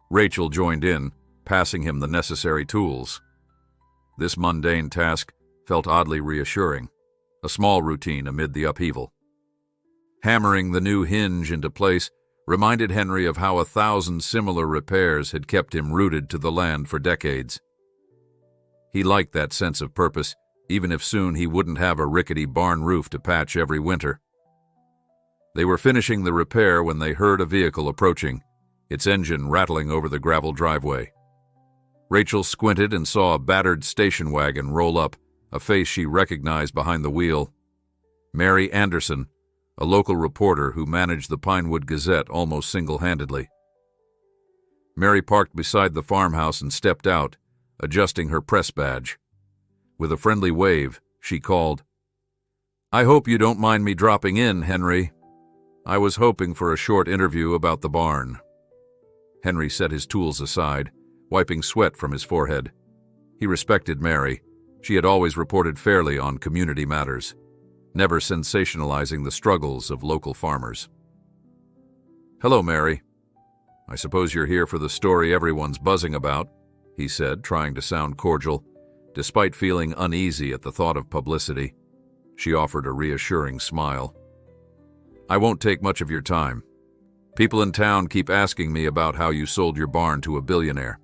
Rachel joined in, passing him the necessary tools. This mundane task felt oddly reassuring, a small routine amid the upheaval. Hammering the new hinge into place reminded Henry of how 1,000 similar repairs had kept him rooted to the land for decades. He liked that sense of purpose, even if soon he wouldn't have a rickety barn roof to patch every winter. They were finishing the repair when they heard a vehicle approaching, its engine rattling over the gravel driveway. Rachel squinted and saw a battered station wagon roll up, a face she recognized behind the wheel. Mary Anderson, a local reporter who managed the Pinewood Gazette almost single-handedly. Mary parked beside the farmhouse and stepped out, adjusting her press badge. With a friendly wave, she called, "I hope you don't mind me dropping in, Henry. I was hoping for a short interview about the barn." Henry set his tools aside, wiping sweat from his forehead. He respected Mary. She had always reported fairly on community matters, never sensationalizing the struggles of local farmers. "Hello, Mary. I suppose you're here for the story everyone's buzzing about," he said, trying to sound cordial. Despite feeling uneasy at the thought of publicity, she offered a reassuring smile. "I won't take much of your time. People in town keep asking me about how you sold your barn to a billionaire.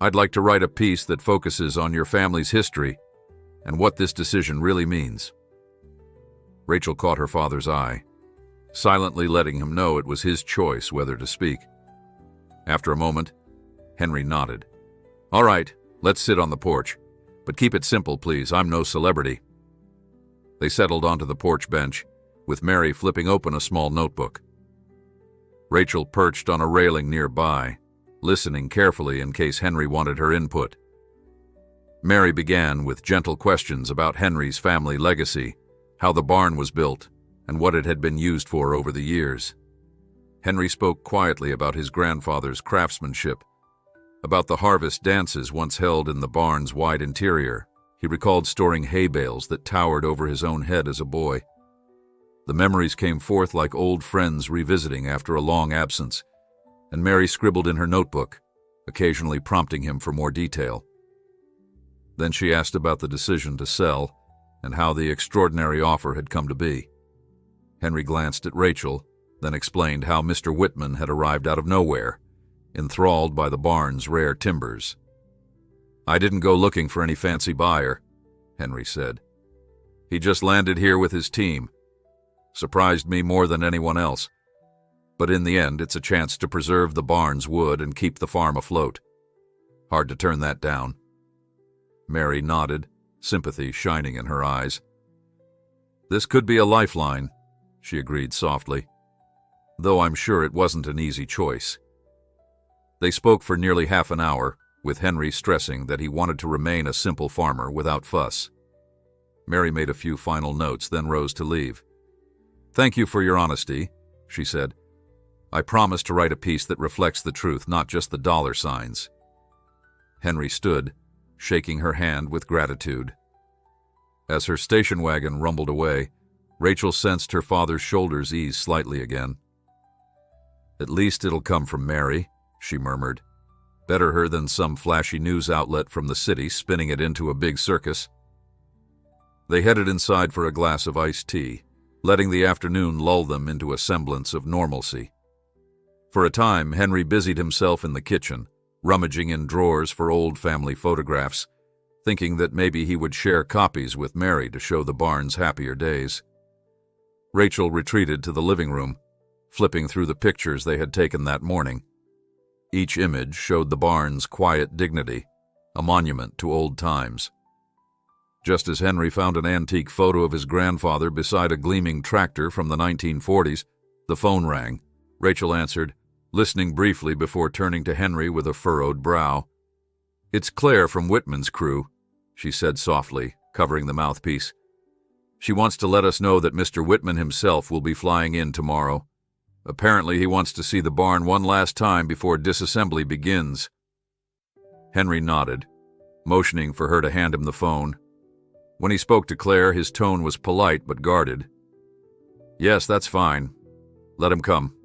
I'd like to write a piece that focuses on your family's history and what this decision really means." Rachel caught her father's eye, silently letting him know it was his choice whether to speak. After a moment, Henry nodded. "All right, let's sit on the porch. But keep it simple, please. I'm no celebrity." They settled onto the porch bench, with Mary flipping open a small notebook. Rachel perched on a railing nearby, listening carefully in case Henry wanted her input. Mary began with gentle questions about Henry's family legacy, how the barn was built, and what it had been used for over the years. Henry spoke quietly about his grandfather's craftsmanship, about the harvest dances once held in the barn's wide interior. He recalled storing hay bales that towered over his own head as a boy. The memories came forth like old friends revisiting after a long absence, and Mary scribbled in her notebook, occasionally prompting him for more detail. Then she asked about the decision to sell and how the extraordinary offer had come to be. Henry glanced at Rachel, then explained how Mr. Whitman had arrived out of nowhere, enthralled by the barn's rare timbers. "I didn't go looking for any fancy buyer," Henry said. "He just landed here with his team. Surprised me more than anyone else. But in the end, it's a chance to preserve the barn's wood and keep the farm afloat. Hard to turn that down." Mary nodded, sympathy shining in her eyes. "This could be a lifeline," she agreed softly. though I'm sure it wasn't an easy choice. They spoke for nearly half an hour, with Henry stressing that he wanted to remain a simple farmer without fuss. Mary made a few final notes, then rose to leave. "Thank you for your honesty," she said. "I promise to write a piece that reflects the truth, not just the dollar signs." Henry stood, shaking her hand with gratitude. As her station wagon rumbled away, Rachel sensed her father's shoulders ease slightly again. "At least it'll come from Mary," she murmured. "Better her than some flashy news outlet from the city spinning it into a big circus." They headed inside for a glass of iced tea, letting the afternoon lull them into a semblance of normalcy. For a time, Henry busied himself in the kitchen, rummaging in drawers for old family photographs, thinking that maybe he would share copies with Mary to show the barn's happier days. Rachel retreated to the living room, flipping through the pictures they had taken that morning. Each image showed the barn's quiet dignity, a monument to old times. Just as Henry found an antique photo of his grandfather beside a gleaming tractor from the 1940s, the phone rang. Rachel answered, listening briefly before turning to Henry with a furrowed brow. "It's Claire from Whitman's crew," she said softly, covering the mouthpiece. "She wants to let us know that Mr. Whitman himself will be flying in tomorrow. Apparently he wants to see the barn one last time before disassembly begins." Henry nodded, motioning for her to hand him the phone. When he spoke to Claire, his tone was polite but guarded. "Yes, that's fine. Let him come.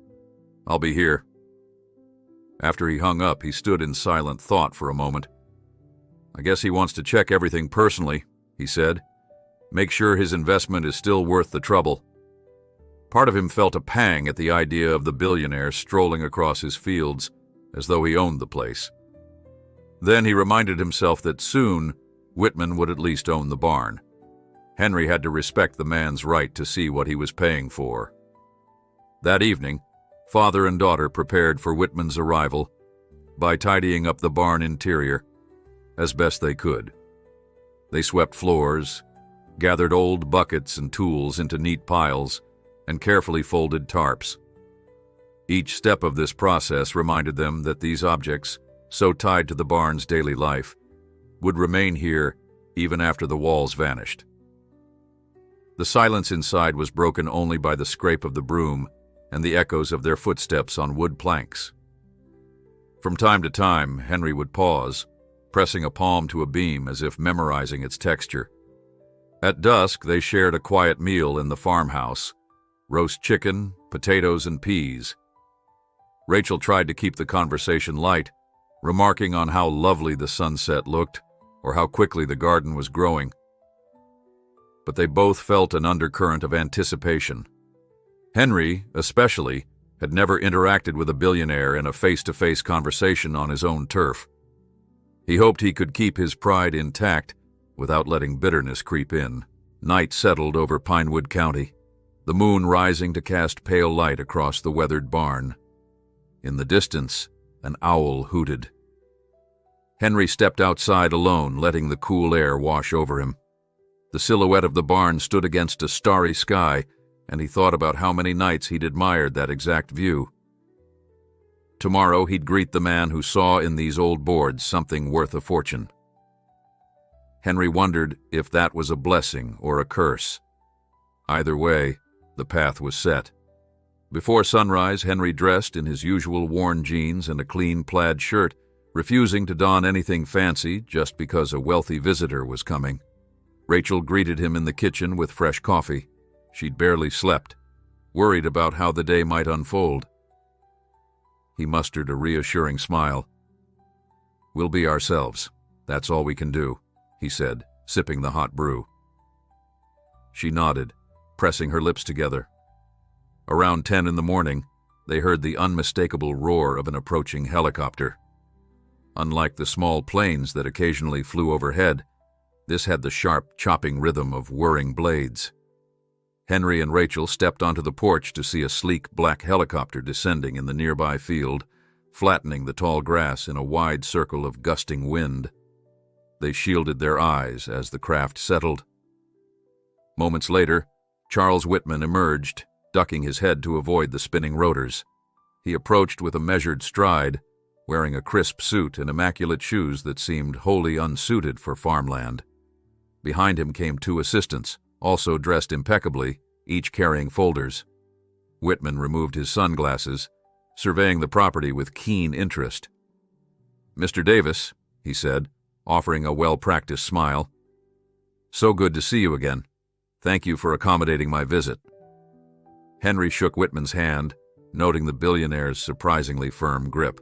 I'll be here." After he hung up, he stood in silent thought for a moment. "I guess he wants to check everything personally," he said. "Make sure his investment is still worth the trouble." Part of him felt a pang at the idea of the billionaire strolling across his fields, as though he owned the place. Then he reminded himself that soon Whitman would at least own the barn. Henry had to respect the man's right to see what he was paying for. That evening, father and daughter prepared for Whitman's arrival by tidying up the barn interior as best they could. They swept floors, gathered old buckets and tools into neat piles, and carefully folded tarps. Each step of this process reminded them that these objects, so tied to the barn's daily life, would remain here even after the walls vanished. The silence inside was broken only by the scrape of the broom and the echoes of their footsteps on wood planks. From time to time, Henry would pause, pressing a palm to a beam as if memorizing its texture. At dusk, they shared a quiet meal in the farmhouse: roast chicken, potatoes, and peas. Rachel tried to keep the conversation light, remarking on how lovely the sunset looked or how quickly the garden was growing. But they both felt an undercurrent of anticipation. Henry, especially, had never interacted with a billionaire in a face-to-face conversation on his own turf. He hoped he could keep his pride intact without letting bitterness creep in. Night settled over Pinewood County, the moon rising to cast pale light across the weathered barn. In the distance, an owl hooted. Henry stepped outside alone, letting the cool air wash over him. The silhouette of the barn stood against a starry sky, and he thought about how many nights he'd admired that exact view. Tomorrow he'd greet the man who saw in these old boards something worth a fortune. Henry wondered if that was a blessing or a curse. Either way, the path was set. Before sunrise, Henry dressed in his usual worn jeans and a clean plaid shirt, refusing to don anything fancy just because a wealthy visitor was coming. Rachel greeted him in the kitchen with fresh coffee. She'd barely slept, worried about how the day might unfold. He mustered a reassuring smile. "We'll be ourselves. That's all we can do," he said, sipping the hot brew. She nodded, pressing her lips together. Around 10 in the morning, they heard the unmistakable roar of an approaching helicopter. Unlike the small planes that occasionally flew overhead, this had the sharp, chopping rhythm of whirring blades. Henry and Rachel stepped onto the porch to see a sleek black helicopter descending in the nearby field, flattening the tall grass in a wide circle of gusting wind. They shielded their eyes as the craft settled. Moments later, Charles Whitman emerged, ducking his head to avoid the spinning rotors. He approached with a measured stride, wearing a crisp suit and immaculate shoes that seemed wholly unsuited for farmland. Behind him came two assistants, also dressed impeccably, each carrying folders. Whitman removed his sunglasses, surveying the property with keen interest. "Mr. Davis," he said, offering a well-practiced smile. "So good to see you again. Thank you for accommodating my visit." Henry shook Whitman's hand, noting the billionaire's surprisingly firm grip.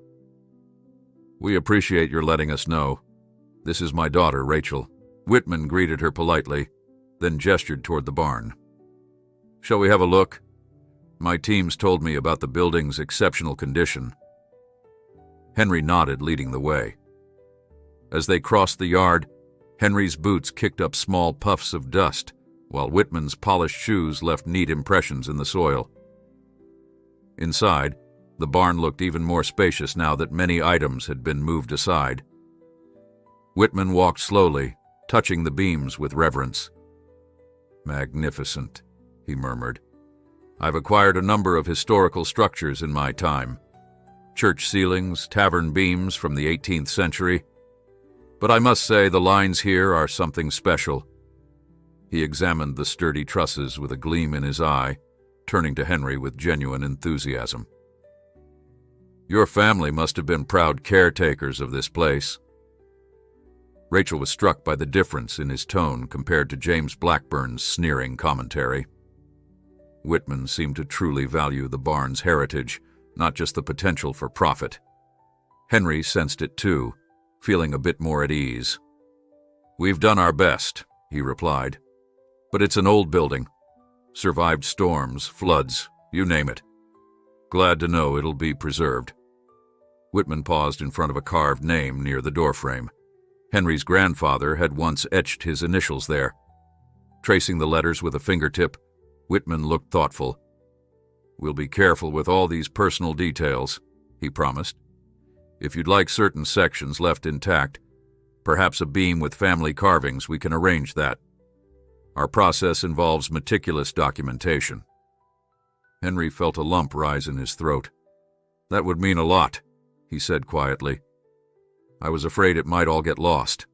"We appreciate your letting us know. This is my daughter, Rachel." Whitman greeted her politely, then gestured toward the barn. "Shall we have a look? My team's told me about the building's exceptional condition." Henry nodded, leading the way. As they crossed the yard, Henry's boots kicked up small puffs of dust, while Whitman's polished shoes left neat impressions in the soil. Inside, the barn looked even more spacious now that many items had been moved aside. Whitman walked slowly, touching the beams with reverence. "Magnificent," he murmured. "I've acquired a number of historical structures in my time. Church ceilings, tavern beams from the 18th century. But I must say the lines here are something special." He examined the sturdy trusses with a gleam in his eye, turning to Henry with genuine enthusiasm. "Your family must have been proud caretakers of this place." Rachel was struck by the difference in his tone compared to James Blackburn's sneering commentary. Whitman seemed to truly value the barn's heritage, not just the potential for profit. Henry sensed it too, feeling a bit more at ease. "We've done our best," he replied. "But it's an old building. Survived storms, floods, you name it. Glad to know it'll be preserved." Whitman paused in front of a carved name near the doorframe. Henry's grandfather had once etched his initials there. Tracing the letters with a fingertip, Whitman looked thoughtful. "We'll be careful with all these personal details," he promised. "If you'd like certain sections left intact, perhaps a beam with family carvings, we can arrange that. Our process involves meticulous documentation." Henry felt a lump rise in his throat. "That would mean a lot," he said quietly. "I was afraid it might all get lost."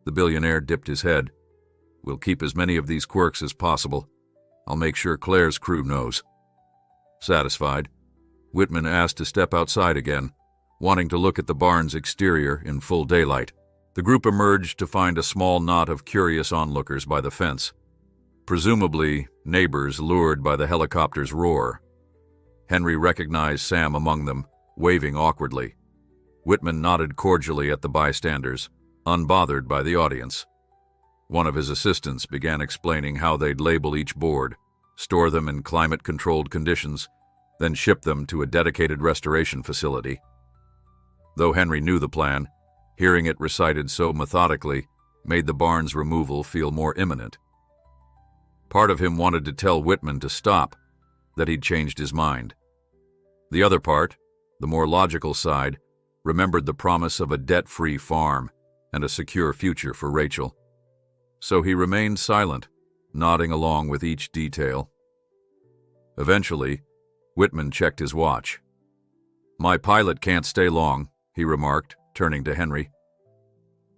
The billionaire dipped his head. "We'll keep as many of these quirks as possible. I'll make sure Claire's crew knows." Satisfied, Whitman asked to step outside again, wanting to look at the barn's exterior in full daylight. The group emerged to find a small knot of curious onlookers by the fence, presumably neighbors lured by the helicopter's roar. Henry recognized Sam among them, waving awkwardly. Whitman nodded cordially at the bystanders, unbothered by the audience. One of his assistants began explaining how they'd label each board, store them in climate-controlled conditions, then ship them to a dedicated restoration facility. Though Henry knew the plan, hearing it recited so methodically made the barn's removal feel more imminent. Part of him wanted to tell Whitman to stop, that he'd changed his mind. The other part, the more logical side, remembered the promise of a debt-free farm and a secure future for Rachel. So he remained silent, nodding along with each detail. Eventually, Whitman checked his watch. "My pilot can't stay long," he remarked, turning to Henry.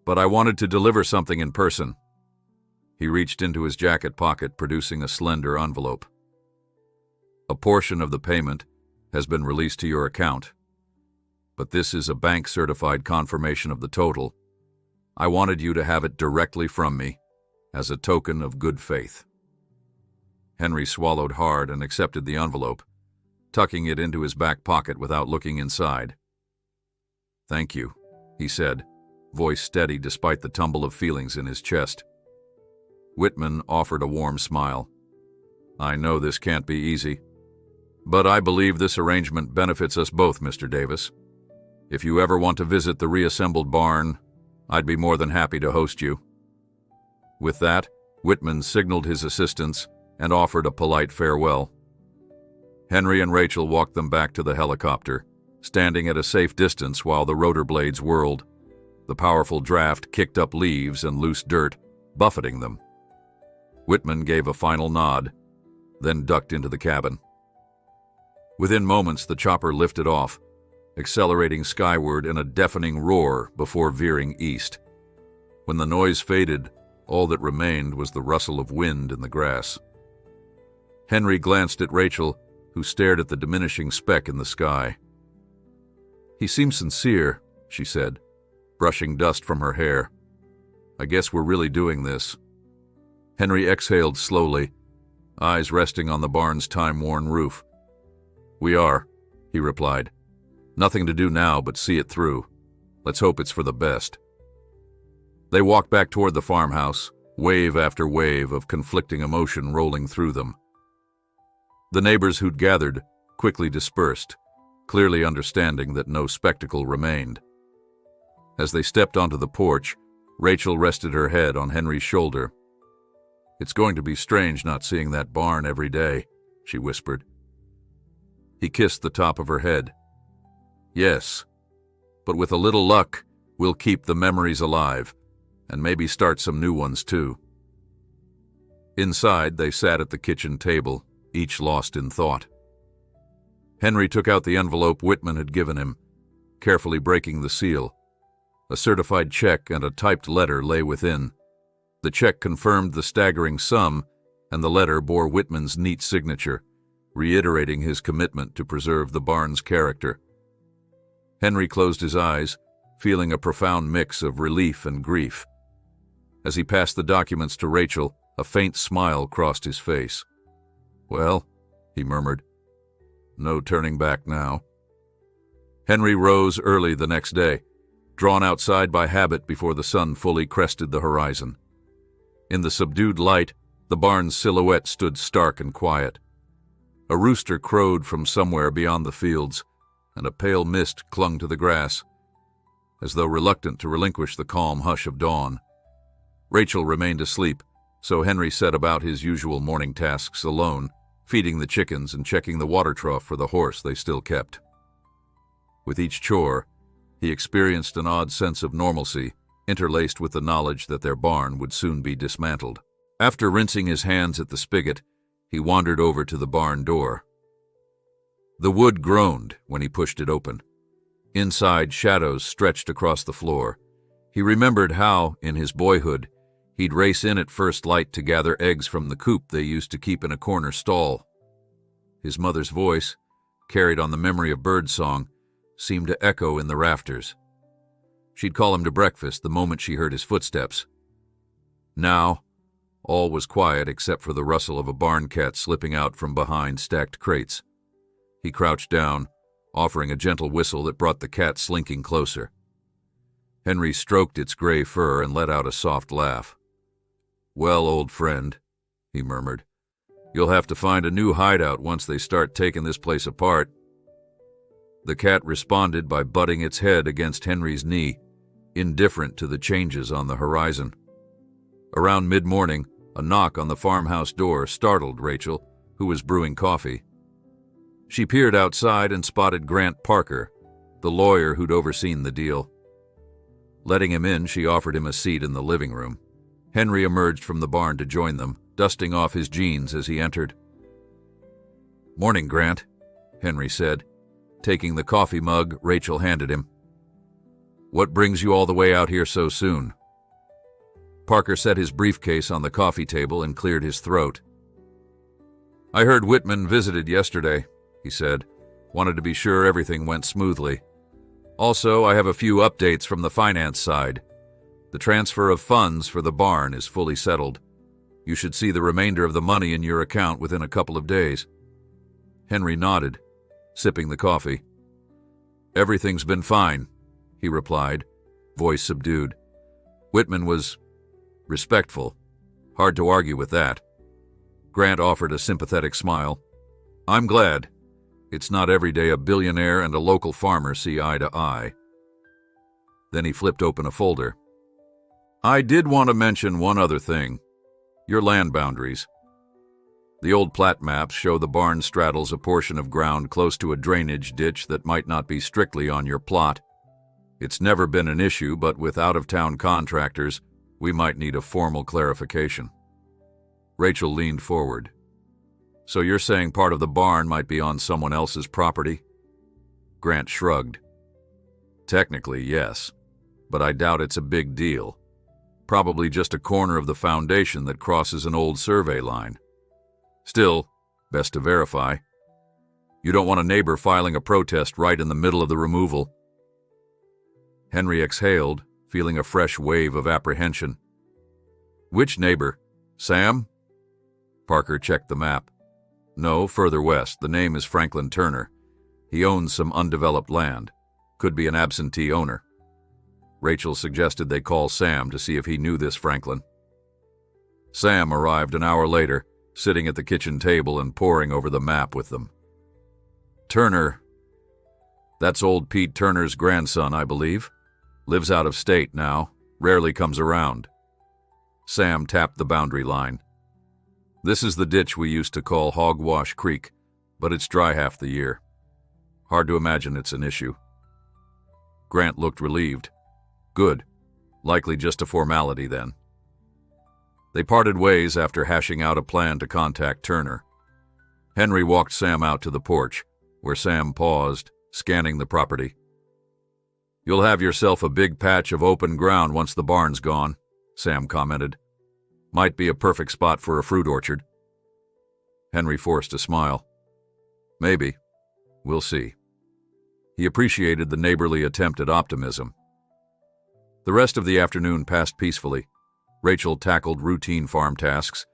"But I wanted to deliver something in person." He reached into his jacket pocket, producing a slender envelope. "A portion of the payment has been released to your account, but this is a bank-certified confirmation of the total. I wanted you to have it directly from me, as a token of good faith." Henry swallowed hard and accepted the envelope, tucking it into his back pocket without looking inside. "Thank you," he said, voice steady despite the tumble of feelings in his chest. Whitman offered a warm smile. "I know this can't be easy, but I believe this arrangement benefits us both, Mr. Davis. If you ever want to visit the reassembled barn, I'd be more than happy to host you." With that, Whitman signaled his assistants and offered a polite farewell. Henry and Rachel walked them back to the helicopter, standing at a safe distance while the rotor blades whirled. The powerful draft kicked up leaves and loose dirt, buffeting them. Whitman gave a final nod. then ducked into the cabin. Within moments, the chopper lifted off, accelerating skyward in a deafening roar before veering east. When the noise faded, all that remained was the rustle of wind in the grass. Henry glanced at Rachel, who stared at the diminishing speck in the sky. "He seems sincere," she said, brushing dust from her hair. "I guess we're really doing this." Henry exhaled slowly, eyes resting on the barn's time-worn roof. "We are," he replied. "Nothing to do now but see it through. Let's hope it's for the best." They walked back toward the farmhouse, wave after wave of conflicting emotion rolling through them. The neighbors who'd gathered quickly dispersed, clearly understanding that no spectacle remained. As they stepped onto the porch, Rachel rested her head on Henry's shoulder. "It's going to be strange not seeing that barn every day," she whispered. He kissed the top of her head. "Yes, but with a little luck, we'll keep the memories alive, and maybe start some new ones too." Inside, they sat at the kitchen table, each lost in thought. Henry took out the envelope Whitman had given him, carefully breaking the seal. A certified check and a typed letter lay within. The check confirmed the staggering sum, and the letter bore Whitman's neat signature, reiterating his commitment to preserve the barn's character. Henry closed his eyes, feeling a profound mix of relief and grief. As he passed the documents to Rachel, a faint smile crossed his face. "Well," he murmured, "no turning back now." Henry rose early the next day, drawn outside by habit before the sun fully crested the horizon. In the subdued light, the barn's silhouette stood stark and quiet. A rooster crowed from somewhere beyond the fields, and a pale mist clung to the grass, as though reluctant to relinquish the calm hush of dawn. Rachel remained asleep, so Henry set about his usual morning tasks alone, feeding the chickens and checking the water trough for the horse they still kept. With each chore, he experienced an odd sense of normalcy, interlaced with the knowledge that their barn would soon be dismantled. After rinsing his hands at the spigot, he wandered over to the barn door. The wood groaned when he pushed it open. Inside, shadows stretched across the floor. He remembered how, in his boyhood, he'd race in at first light to gather eggs from the coop they used to keep in a corner stall. His mother's voice, carried on the memory of birdsong, seemed to echo in the rafters. She'd call him to breakfast the moment she heard his footsteps. Now, all was quiet except for the rustle of a barn cat slipping out from behind stacked crates. He crouched down, offering a gentle whistle that brought the cat slinking closer. Henry stroked its gray fur and let out a soft laugh. "Well, old friend," he murmured, "you'll have to find a new hideout once they start taking this place apart." The cat responded by butting its head against Henry's knee, indifferent to the changes on the horizon. Around mid-morning, a knock on the farmhouse door startled Rachel, who was brewing coffee. She peered outside and spotted Grant Parker, the lawyer who'd overseen the deal. Letting him in, she offered him a seat in the living room. Henry emerged from the barn to join them, dusting off his jeans as he entered. "Morning, Grant," Henry said, taking the coffee mug Rachel handed him. "What brings you all the way out here so soon?" Parker set his briefcase on the coffee table and cleared his throat. "I heard Whitman visited yesterday," he said. "Wanted to be sure everything went smoothly. Also, I have a few updates from the finance side. The transfer of funds for the barn is fully settled. You should see the remainder of the money in your account within a couple of days." Henry nodded, sipping the coffee. "Everything's been fine," he replied, voice subdued. "Whitman was respectful. Hard to argue with that." Grant offered a sympathetic smile. "I'm glad. It's not every day a billionaire and a local farmer see eye to eye." Then he flipped open a folder. "I did want to mention one other thing. Your land boundaries. The old plat maps show the barn straddles a portion of ground close to a drainage ditch that might not be strictly on your plot. It's never been an issue, but with out-of-town contractors, we might need a formal clarification." Rachel leaned forward. So you're saying part of the barn might be on someone else's property? Grant shrugged. Technically, yes, but I doubt it's a big deal. Probably just a corner of the foundation that crosses an old survey line. Still, best to verify. You don't want a neighbor filing a protest right in the middle of the removal. Henry exhaled, feeling a fresh wave of apprehension. Which neighbor? Sam? Parker checked the map. No, further west. The name is Franklin Turner. He owns some undeveloped land. Could be an absentee owner. Rachel suggested they call Sam to see if he knew this Franklin. Sam arrived an hour later, sitting at the kitchen table and poring over the map with them. Turner. That's old Pete Turner's grandson, I believe. Lives out of state now. Rarely comes around. Sam tapped the boundary line. This is the ditch we used to call Hogwash Creek, but it's dry half the year. Hard to imagine it's an issue. Grant looked relieved. Good. Likely just a formality then. They parted ways after hashing out a plan to contact Turner. Henry walked Sam out to the porch, where Sam paused, scanning the property. You'll have yourself a big patch of open ground once the barn's gone, Sam commented. Might be a perfect spot for a fruit orchard. Henry forced a smile. Maybe. We'll see. He appreciated the neighborly attempt at optimism. The rest of the afternoon passed peacefully. Rachel tackled routine farm tasks,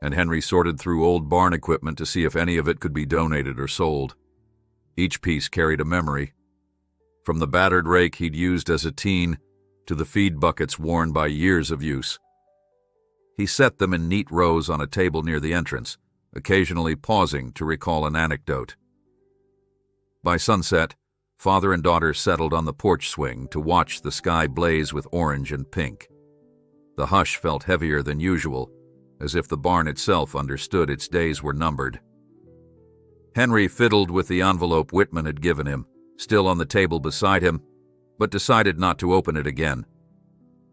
and Henry sorted through old barn equipment to see if any of it could be donated or sold. Each piece carried a memory. From the battered rake he'd used as a teen to the feed buckets worn by years of use. He set them in neat rows on a table near the entrance, occasionally pausing to recall an anecdote. By sunset, father and daughter settled on the porch swing to watch the sky blaze with orange and pink. The hush felt heavier than usual, as if the barn itself understood its days were numbered. Henry fiddled with the envelope Whitman had given him, still on the table beside him, but decided not to open it again.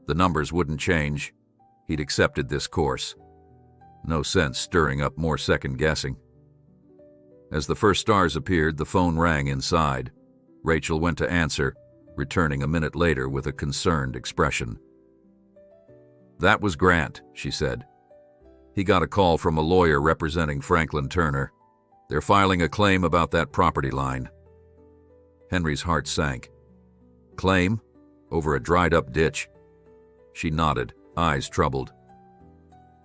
The numbers wouldn't change. He'd accepted this course. No sense stirring up more second-guessing. As the first stars appeared, the phone rang inside. Rachel went to answer, returning a minute later with a concerned expression. That was Grant, she said. He got a call from a lawyer representing Franklin Turner. They're filing a claim about that property line. Henry's heart sank. Claim? Over a dried-up ditch? She nodded, eyes troubled.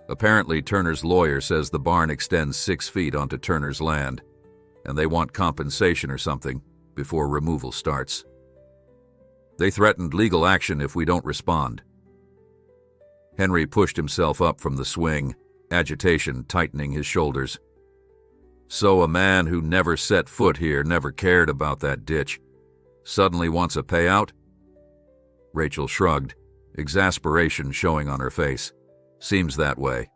Apparently, Turner's lawyer says the barn extends 6 feet onto Turner's land, and they want compensation or something before removal starts. They threatened legal action if we don't respond. Henry pushed himself up from the swing, agitation tightening his shoulders. So a man who never set foot here, never cared about that ditch, suddenly wants a payout? Rachel shrugged, exasperation showing on her face. Seems that way.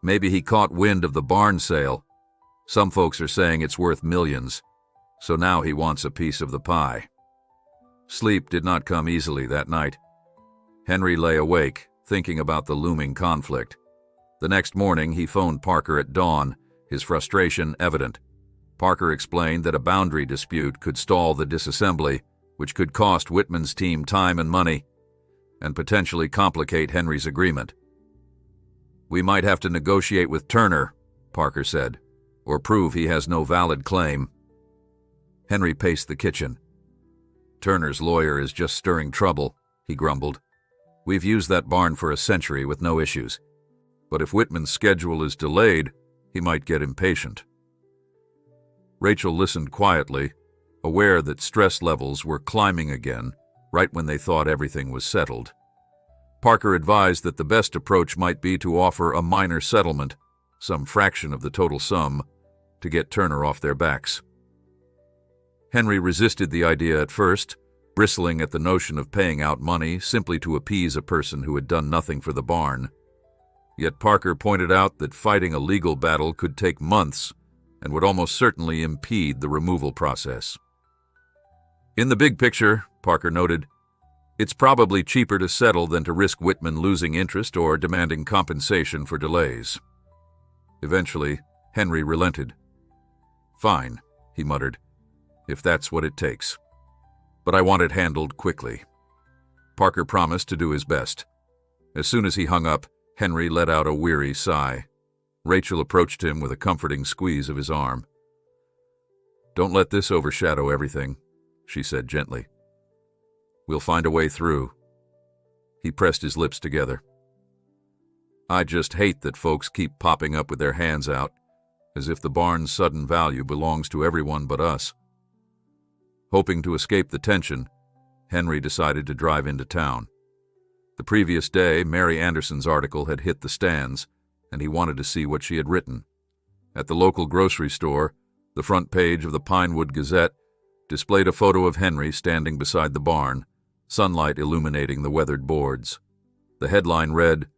Maybe he caught wind of the barn sale. Some folks are saying it's worth millions, so now he wants a piece of the pie. Sleep did not come easily that night. Henry lay awake, thinking about the looming conflict. The next morning, he phoned Parker at dawn, his frustration evident. Parker explained that a boundary dispute could stall the disassembly, which could cost Whitman's team time and money, and potentially complicate Henry's agreement. We might have to negotiate with Turner, Parker said, or prove he has no valid claim. Henry paced the kitchen. Turner's lawyer is just stirring trouble, he grumbled. We've used that barn for a century with no issues. But if Whitman's schedule is delayed, he might get impatient. Rachel listened quietly, aware that stress levels were climbing again, right when they thought everything was settled. Parker advised that the best approach might be to offer a minor settlement, some fraction of the total sum, to get Turner off their backs. Henry resisted the idea at first, bristling at the notion of paying out money simply to appease a person who had done nothing for the barn. Yet Parker pointed out that fighting a legal battle could take months and would almost certainly impede the removal process. In the big picture, Parker noted, it's probably cheaper to settle than to risk Whitman losing interest or demanding compensation for delays. Eventually, Henry relented. "Fine," he muttered, "if that's what it takes. But I want it handled quickly." Parker promised to do his best. As soon as he hung up, Henry let out a weary sigh. Rachel approached him with a comforting squeeze of his arm. "Don't let this overshadow everything," she said gently. "We'll find a way through." He pressed his lips together. "I just hate that folks keep popping up with their hands out, as if the barn's sudden value belongs to everyone but us." Hoping to escape the tension, Henry decided to drive into town. The previous day, Mary Anderson's article had hit the stands, and he wanted to see what she had written. At the local grocery store, the front page of the Pinewood Gazette displayed a photo of Henry standing beside the barn, sunlight illuminating the weathered boards. The headline read,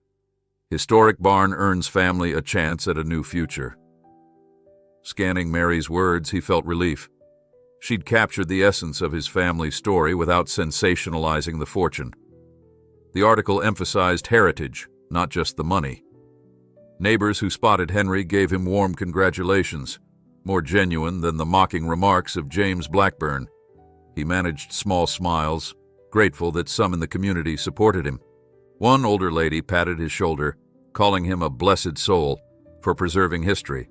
"Historic Barn Earns Family a Chance at a New Future." Scanning Mary's words, he felt relief. She'd captured the essence of his family's story without sensationalizing the fortune. The article emphasized heritage, not just the money. Neighbors who spotted Henry gave him warm congratulations, more genuine than the mocking remarks of James Blackburn. He managed small smiles, grateful that some in the community supported him. One older lady patted his shoulder, calling him a blessed soul for preserving history.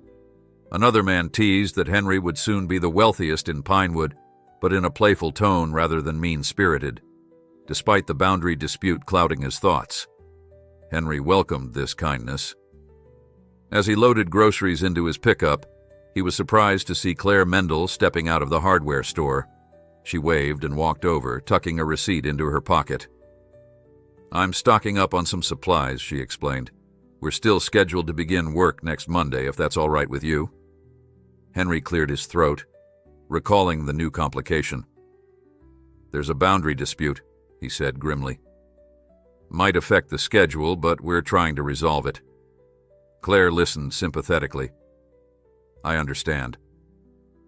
Another man teased that Henry would soon be the wealthiest in Pinewood, but in a playful tone rather than mean-spirited, despite the boundary dispute clouding his thoughts. Henry welcomed this kindness. As he loaded groceries into his pickup, he was surprised to see Claire Mendel stepping out of the hardware store. She waved and walked over, tucking a receipt into her pocket. "I'm stocking up on some supplies," she explained. "We're still scheduled to begin work next Monday, if that's all right with you." Henry cleared his throat, recalling the new complication. "There's a boundary dispute," he said grimly. "Might affect the schedule, but we're trying to resolve it." Claire listened sympathetically. "I understand.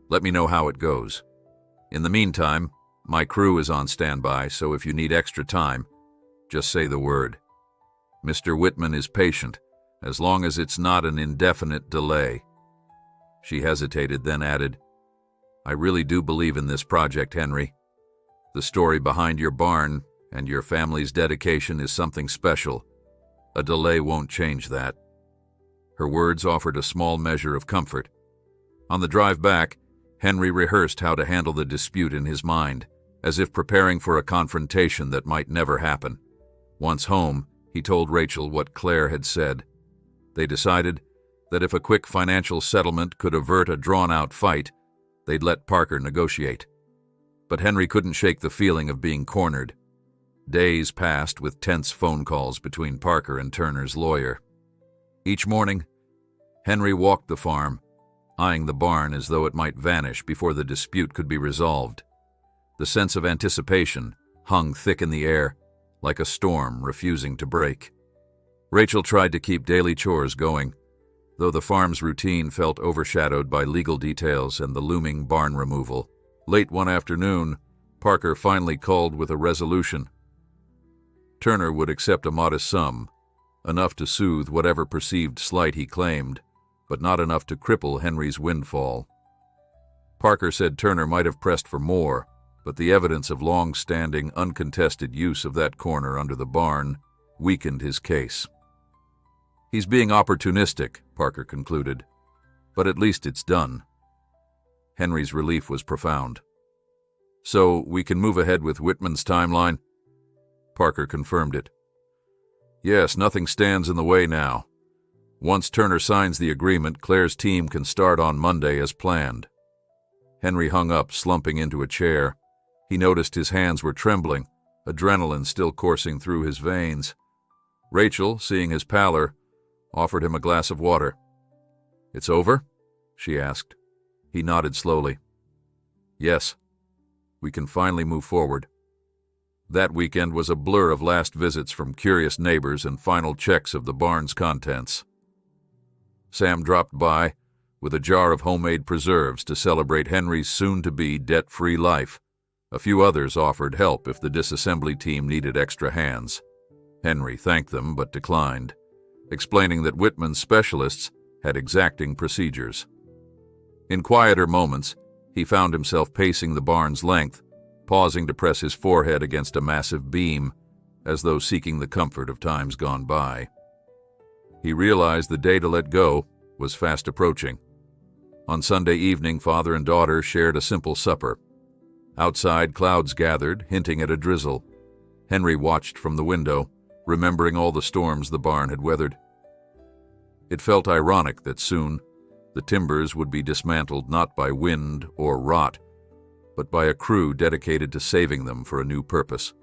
Let me know how it goes. In the meantime, my crew is on standby, so if you need extra time, just say the word. Mr. Whitman is patient, as long as it's not an indefinite delay." She hesitated, then added, "I really do believe in this project, Henry. The story behind your barn and your family's dedication is something special. A delay won't change that." Her words offered a small measure of comfort. On the drive back, Henry rehearsed how to handle the dispute in his mind, as if preparing for a confrontation that might never happen. Once home, he told Rachel what Claire had said. They decided that if a quick financial settlement could avert a drawn-out fight, they'd let Parker negotiate. But Henry couldn't shake the feeling of being cornered. Days passed with tense phone calls between Parker and Turner's lawyer. Each morning, Henry walked the farm, eyeing the barn as though it might vanish before the dispute could be resolved. The sense of anticipation hung thick in the air, like a storm refusing to break. Rachel tried to keep daily chores going, though the farm's routine felt overshadowed by legal details and the looming barn removal. Late one afternoon, Parker finally called with a resolution. Turner would accept a modest sum, enough to soothe whatever perceived slight he claimed, but not enough to cripple Henry's windfall. Parker said Turner might have pressed for more, but the evidence of long-standing, uncontested use of that corner under the barn weakened his case. "He's being opportunistic," Parker concluded, "but at least it's done." Henry's relief was profound. "So we can move ahead with Whitman's timeline?" Parker confirmed it. "Yes, nothing stands in the way now. Once Turner signs the agreement, Claire's team can start on Monday as planned." Henry hung up, slumping into a chair. He noticed his hands were trembling, adrenaline still coursing through his veins. Rachel, seeing his pallor, offered him a glass of water. "It's over?" she asked. He nodded slowly. "Yes. We can finally move forward." That weekend was a blur of last visits from curious neighbors and final checks of the barn's contents. Sam dropped by with a jar of homemade preserves to celebrate Henry's soon-to-be debt-free life. A few others offered help if the disassembly team needed extra hands. Henry thanked them but declined, explaining that Whitman's specialists had exacting procedures. In quieter moments, he found himself pacing the barn's length, pausing to press his forehead against a massive beam, as though seeking the comfort of times gone by. He realized the day to let go was fast approaching. On Sunday evening, father and daughter shared a simple supper. Outside, clouds gathered, hinting at a drizzle. Henry watched from the window, remembering all the storms the barn had weathered. It felt ironic that soon the timbers would be dismantled not by wind or rot, but by a crew dedicated to saving them for a new purpose.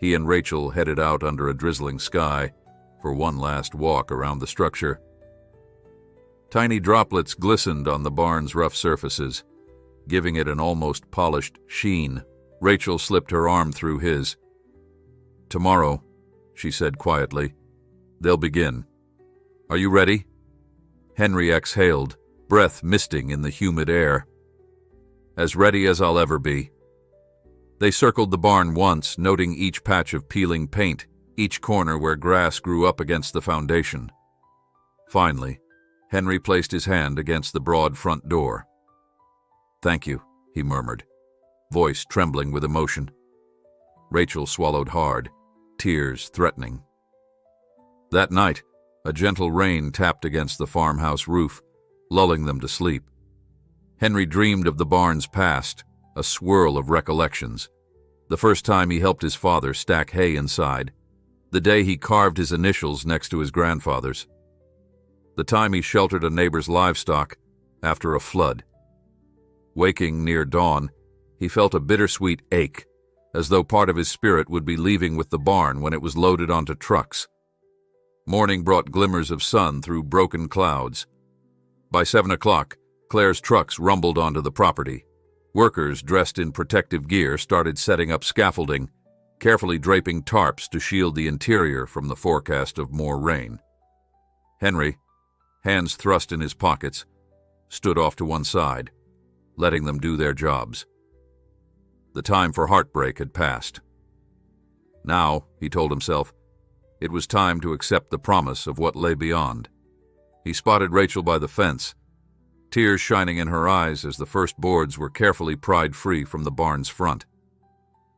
He and Rachel headed out under a drizzling sky for one last walk around the structure. Tiny droplets glistened on the barn's rough surfaces, giving it an almost polished sheen. Rachel slipped her arm through his. "Tomorrow," she said quietly, "they'll begin. Are you ready?" Henry exhaled, breath misting in the humid air. "As ready as I'll ever be." They circled the barn once, noting each patch of peeling paint, each corner where grass grew up against the foundation. Finally, Henry placed his hand against the broad front door. "Thank you," he murmured, voice trembling with emotion. Rachel swallowed hard, tears threatening. That night, a gentle rain tapped against the farmhouse roof, lulling them to sleep. Henry dreamed of the barn's past, a swirl of recollections. The first time he helped his father stack hay inside, the day he carved his initials next to his grandfather's, the time he sheltered a neighbor's livestock after a flood. Waking near dawn, he felt a bittersweet ache, as though part of his spirit would be leaving with the barn when it was loaded onto trucks. Morning brought glimmers of sun through broken clouds. By 7 o'clock, Claire's trucks rumbled onto the property. Workers dressed in protective gear started setting up scaffolding, carefully draping tarps to shield the interior from the forecast of more rain. Henry, hands thrust in his pockets, stood off to one side, letting them do their jobs. The time for heartbreak had passed. Now, he told himself, it was time to accept the promise of what lay beyond. He spotted Rachel by the fence, tears shining in her eyes as the first boards were carefully pried free from the barn's front.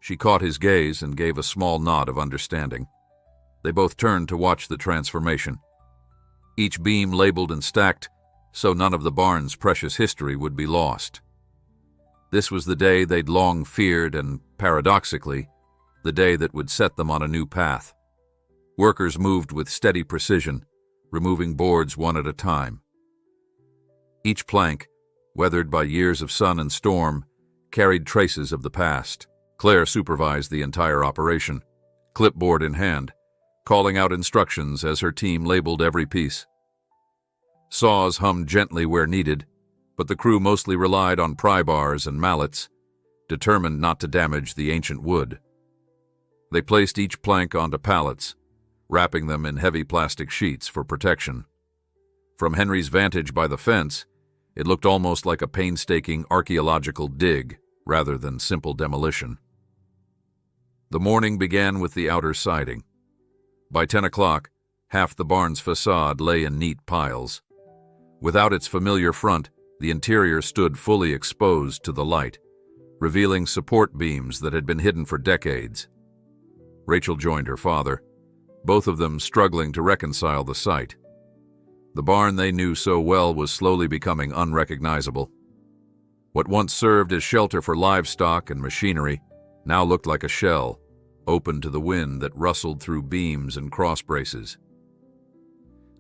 She caught his gaze and gave a small nod of understanding. They both turned to watch the transformation. Each beam labeled and stacked, so none of the barn's precious history would be lost. This was the day they'd long feared and, paradoxically, the day that would set them on a new path. Workers moved with steady precision, removing boards one at a time. Each plank, weathered by years of sun and storm, carried traces of the past. Claire supervised the entire operation, clipboard in hand, calling out instructions as her team labeled every piece. Saws hummed gently where needed, but the crew mostly relied on pry bars and mallets, determined not to damage the ancient wood. They placed each plank onto pallets, wrapping them in heavy plastic sheets for protection. From Henry's vantage by the fence, it looked almost like a painstaking archaeological dig rather than simple demolition. The morning began with the outer siding. By 10 o'clock, half the barn's facade lay in neat piles. Without its familiar front, the interior stood fully exposed to the light, revealing support beams that had been hidden for decades. Rachel joined her father, both of them struggling to reconcile the sight. The barn they knew so well was slowly becoming unrecognizable. What once served as shelter for livestock and machinery now looked like a shell, open to the wind that rustled through beams and cross braces.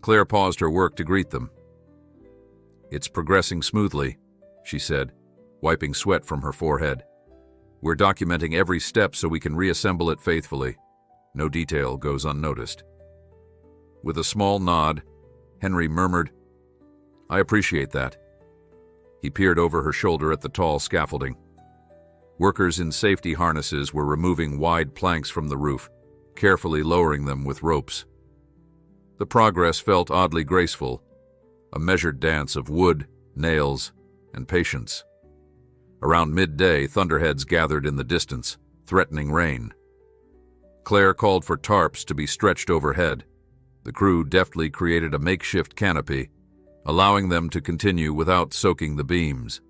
Claire paused her work to greet them. "It's progressing smoothly," she said, wiping sweat from her forehead. "We're documenting every step so we can reassemble it faithfully. No detail goes unnoticed." With a small nod, Henry murmured, "I appreciate that." He peered over her shoulder at the tall scaffolding. Workers in safety harnesses were removing wide planks from the roof, carefully lowering them with ropes. The progress felt oddly graceful, a measured dance of wood, nails, and patience. Around midday, thunderheads gathered in the distance, threatening rain. Claire called for tarps to be stretched overhead. The crew deftly created a makeshift canopy, allowing them to continue without soaking the beams.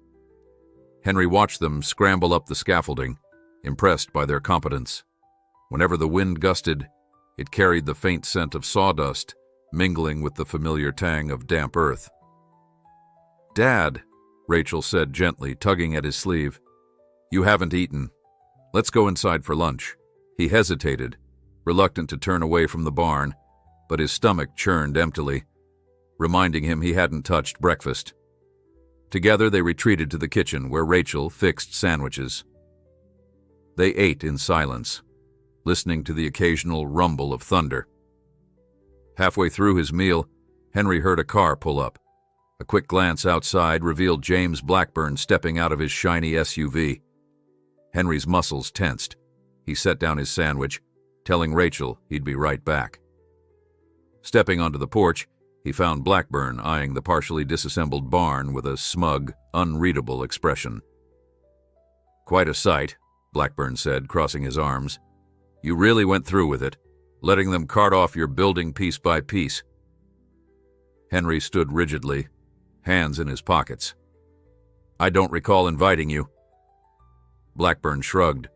Henry watched them scramble up the scaffolding, impressed by their competence. Whenever the wind gusted, it carried the faint scent of sawdust, mingling with the familiar tang of damp earth. "Dad," Rachel said gently, tugging at his sleeve, "you haven't eaten. Let's go inside for lunch." He hesitated, reluctant to turn away from the barn, but his stomach churned emptily, reminding him he hadn't touched breakfast. Together they retreated to the kitchen where Rachel fixed sandwiches. They ate in silence, listening to the occasional rumble of thunder. Halfway through his meal, Henry heard a car pull up. A quick glance outside revealed James Blackburn stepping out of his shiny SUV. Henry's muscles tensed. He set down his sandwich, telling Rachel he'd be right back. Stepping onto the porch, he found Blackburn eyeing the partially disassembled barn with a smug, unreadable expression. "Quite a sight," Blackburn said, crossing his arms. "You really went through with it, letting them cart off your building piece by piece." Henry stood rigidly, hands in his pockets. "I don't recall inviting you." Blackburn shrugged.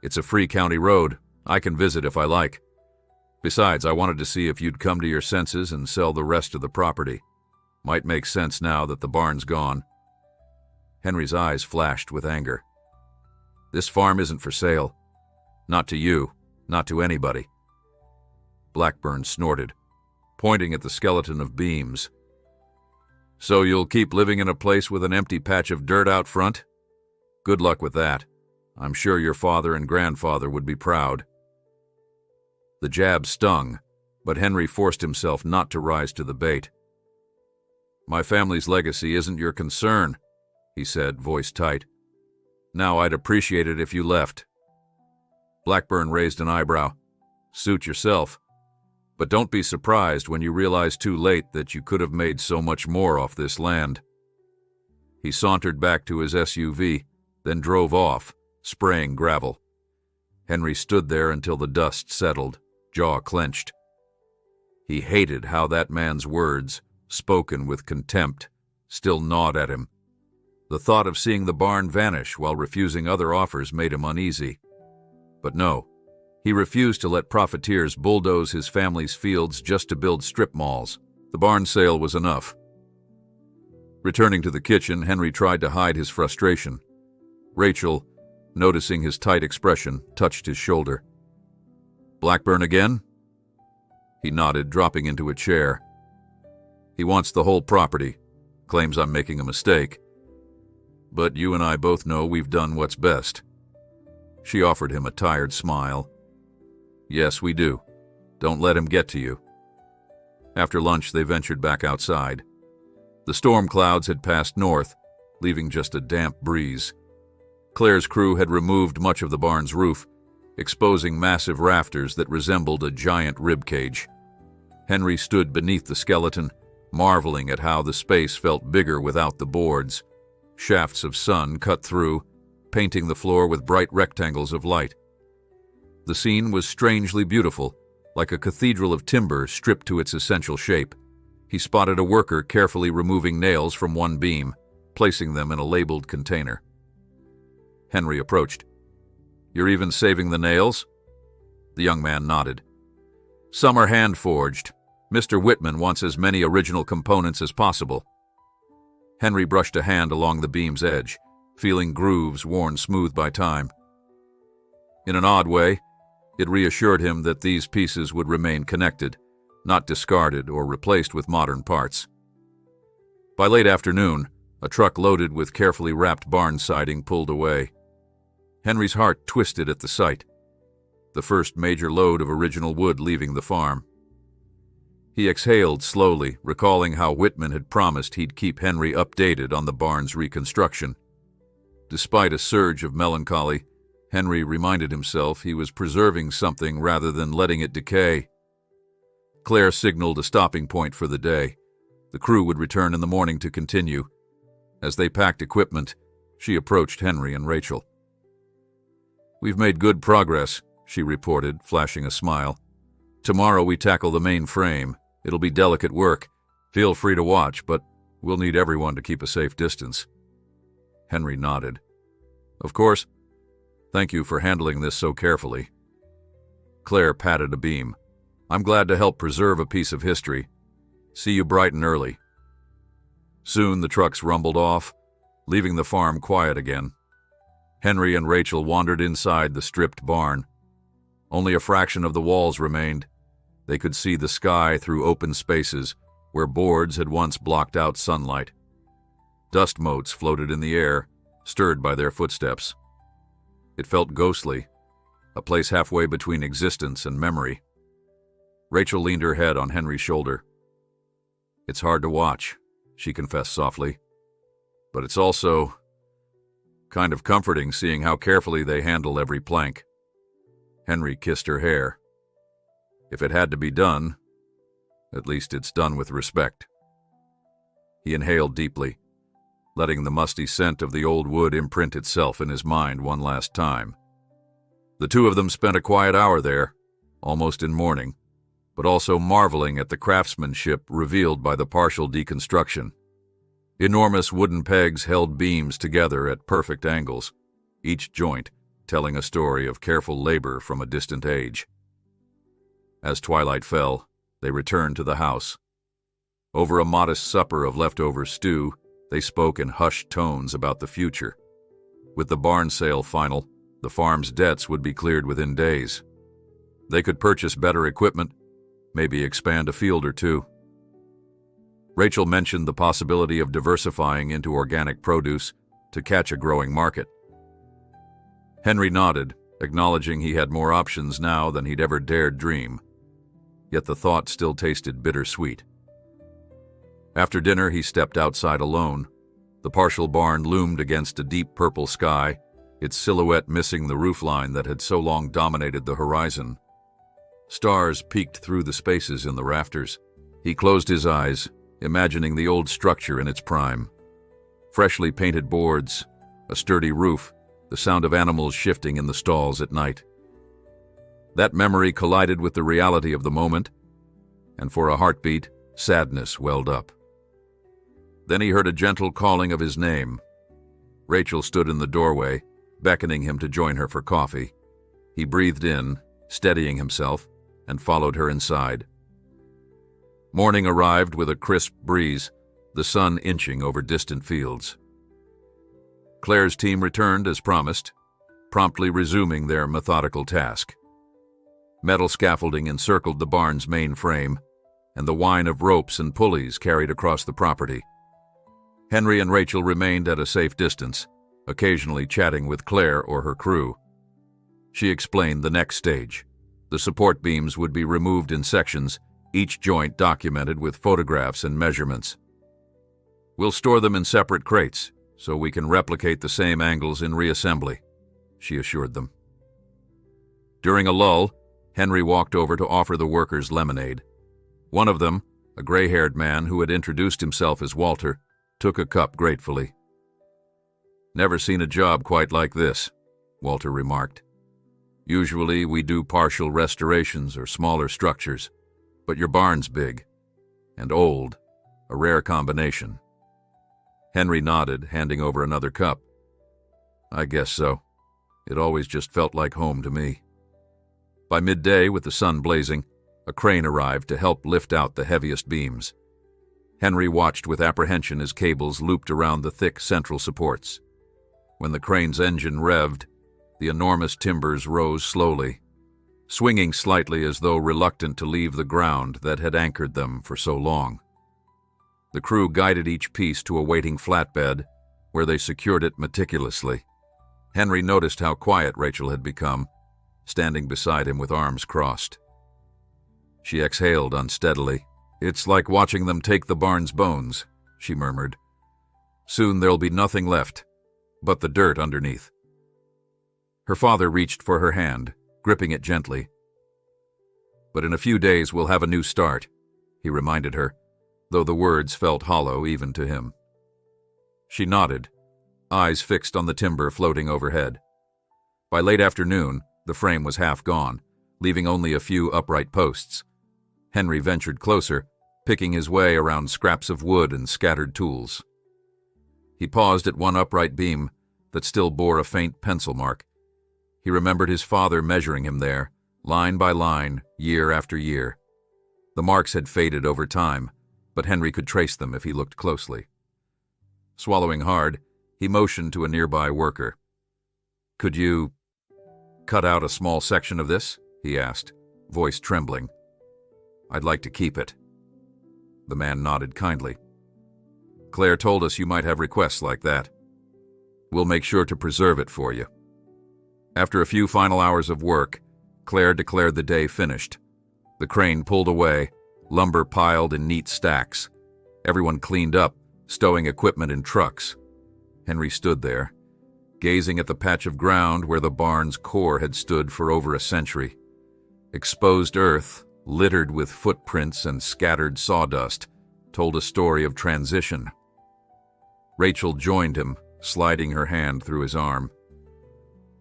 "It's a free county road. I can visit if I like. Besides, I wanted to see if you'd come to your senses and sell the rest of the property. Might make sense now that the barn's gone." Henry's eyes flashed with anger. "This farm isn't for sale. Not to you, not to anybody." Blackburn snorted, pointing at the skeleton of beams. "So you'll keep living in a place with an empty patch of dirt out front? Good luck with that. I'm sure your father and grandfather would be proud." The jab stung, but Henry forced himself not to rise to the bait. "My family's legacy isn't your concern," he said, voice tight. "Now I'd appreciate it if you left." Blackburn raised an eyebrow. "Suit yourself. But don't be surprised when you realize too late that you could have made so much more off this land." He sauntered back to his SUV, then drove off, spraying gravel. Henry stood there until the dust settled, jaw clenched. He hated how that man's words, spoken with contempt, still gnawed at him. The thought of seeing the barn vanish while refusing other offers made him uneasy. But no, he refused to let profiteers bulldoze his family's fields just to build strip malls. The barn sale was enough. Returning to the kitchen, Henry tried to hide his frustration. Rachel, noticing his tight expression, touched his shoulder. "Blackburn again?" He nodded, dropping into a chair. "He wants the whole property, claims I'm making a mistake. But you and I both know we've done what's best." She offered him a tired smile. "Yes, we do. Don't let him get to you." After lunch, they ventured back outside. The storm clouds had passed north, leaving just a damp breeze. Claire's crew had removed much of the barn's roof, exposing massive rafters that resembled a giant rib cage. Henry stood beneath the skeleton, marveling at how the space felt bigger without the boards. Shafts of sun cut through, painting the floor with bright rectangles of light. The scene was strangely beautiful, like a cathedral of timber stripped to its essential shape. He spotted a worker carefully removing nails from one beam, placing them in a labeled container. Henry approached. "You're even saving the nails?" The young man nodded. "Some are hand-forged. Mr. Whitman wants as many original components as possible." Henry brushed a hand along the beam's edge, feeling grooves worn smooth by time. In an odd way, it reassured him that these pieces would remain connected, not discarded or replaced with modern parts. By late afternoon, a truck loaded with carefully wrapped barn siding pulled away. Henry's heart twisted at the sight. The first major load of original wood leaving the farm. He exhaled slowly, recalling how Whitman had promised he'd keep Henry updated on the barn's reconstruction. Despite a surge of melancholy, Henry reminded himself he was preserving something rather than letting it decay. Claire signaled a stopping point for the day. The crew would return in the morning to continue. As they packed equipment, she approached Henry and Rachel. "We've made good progress," she reported, flashing a smile. "Tomorrow we tackle the main frame. It'll be delicate work, Feel free to watch, but we'll need everyone to keep a safe distance. Henry nodded. Of course. Thank you for handling this so carefully. Claire patted a beam. I'm glad to help preserve a piece of history. See you bright and early. Soon the trucks rumbled off, leaving the farm quiet again. Henry and Rachel wandered inside the stripped barn. Only a fraction of the walls remained. They could see the sky through open spaces where boards had once blocked out sunlight. Dust motes floated in the air, stirred by their footsteps. It felt ghostly, a place halfway between existence and memory. Rachel leaned her head on Henry's shoulder. It's hard to watch, she confessed softly. But it's also kind of comforting seeing how carefully they handle every plank. Henry kissed her hair. If it had to be done, at least it's done with respect. He inhaled deeply, letting the musty scent of the old wood imprint itself in his mind one last time. The two of them spent a quiet hour there, almost in mourning, but also marveling at the craftsmanship revealed by the partial deconstruction. Enormous wooden pegs held beams together at perfect angles, each joint telling a story of careful labor from a distant age. As twilight fell, they returned to the house. Over a modest supper of leftover stew, they spoke in hushed tones about the future. With the barn sale final, the farm's debts would be cleared within days. They could purchase better equipment, maybe expand a field or two. Rachel mentioned the possibility of diversifying into organic produce to catch a growing market. Henry nodded, acknowledging he had more options now than he'd ever dared dream. Yet the thought still tasted bittersweet. After dinner, he stepped outside alone. The partial barn loomed against a deep purple sky, its silhouette missing the roofline that had so long dominated the horizon. Stars peeked through the spaces in the rafters. He closed his eyes, imagining the old structure in its prime. Freshly painted boards, a sturdy roof, the sound of animals shifting in the stalls at night. That memory collided with the reality of the moment, and for a heartbeat, sadness welled up. Then he heard a gentle calling of his name. Rachel stood in the doorway, beckoning him to join her for coffee. He breathed in, steadying himself, and followed her inside. Morning arrived with a crisp breeze, the sun inching over distant fields. Claire's team returned as promised, promptly resuming their methodical task. Metal scaffolding encircled the barn's main frame, and the whine of ropes and pulleys carried across the property. Henry and Rachel remained at a safe distance, occasionally chatting with Claire or her crew. She explained the next stage. The support beams would be removed in sections, each joint documented with photographs and measurements. We'll store them in separate crates, so we can replicate the same angles in reassembly, she assured them. During a lull, Henry walked over to offer the workers lemonade. One of them, a gray-haired man who had introduced himself as Walter, took a cup gratefully. Never seen a job quite like this, Walter remarked. Usually we do partial restorations or smaller structures, but your barn's big and old, a rare combination. Henry nodded, handing over another cup. I guess so. It always just felt like home to me. By midday, with the sun blazing, a crane arrived to help lift out the heaviest beams. Henry watched with apprehension as cables looped around the thick central supports. When the crane's engine revved, the enormous timbers rose slowly, swinging slightly as though reluctant to leave the ground that had anchored them for so long. The crew guided each piece to a waiting flatbed, where they secured it meticulously. Henry noticed how quiet Rachel had become, standing beside him with arms crossed. She exhaled unsteadily. It's like watching them take the barn's bones, she murmured. Soon there'll be nothing left, but the dirt underneath. Her father reached for her hand, gripping it gently. But in a few days we'll have a new start, he reminded her, though the words felt hollow even to him. She nodded, eyes fixed on the timber floating overhead. By late afternoon, the frame was half gone, leaving only a few upright posts. Henry ventured closer, picking his way around scraps of wood and scattered tools. He paused at one upright beam that still bore a faint pencil mark. He remembered his father measuring him there, line by line, year after year. The marks had faded over time, but Henry could trace them if he looked closely. Swallowing hard, he motioned to a nearby worker. "Could you cut out a small section of this?" he asked, voice trembling. "I'd like to keep it." The man nodded kindly. "Claire told us you might have requests like that. We'll make sure to preserve it for you." After a few final hours of work, Claire declared the day finished. The crane pulled away, lumber piled in neat stacks. Everyone cleaned up, stowing equipment in trucks. Henry stood there, gazing at the patch of ground where the barn's core had stood for over a century. Exposed earth, littered with footprints and scattered sawdust, told a story of transition. Rachel joined him, sliding her hand through his arm.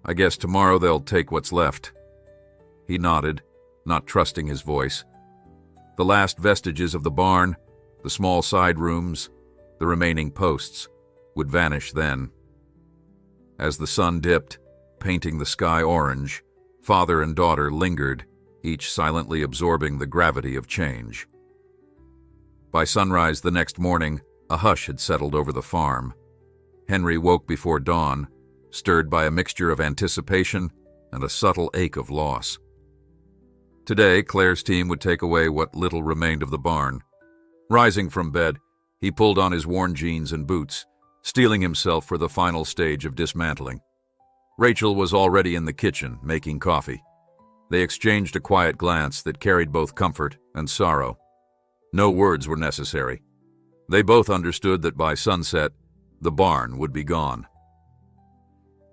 "I guess tomorrow they'll take what's left." He nodded, not trusting his voice. The last vestiges of the barn, the small side rooms, the remaining posts, would vanish then. As the sun dipped, painting the sky orange, father and daughter lingered, each silently absorbing the gravity of change. By sunrise the next morning, a hush had settled over the farm. Henry woke before dawn, stirred by a mixture of anticipation and a subtle ache of loss. Today, Claire's team would take away what little remained of the barn. Rising from bed, he pulled on his worn jeans and boots, steeling himself for the final stage of dismantling. Rachel was already in the kitchen, making coffee. They exchanged a quiet glance that carried both comfort and sorrow. No words were necessary. They both understood that by sunset, the barn would be gone.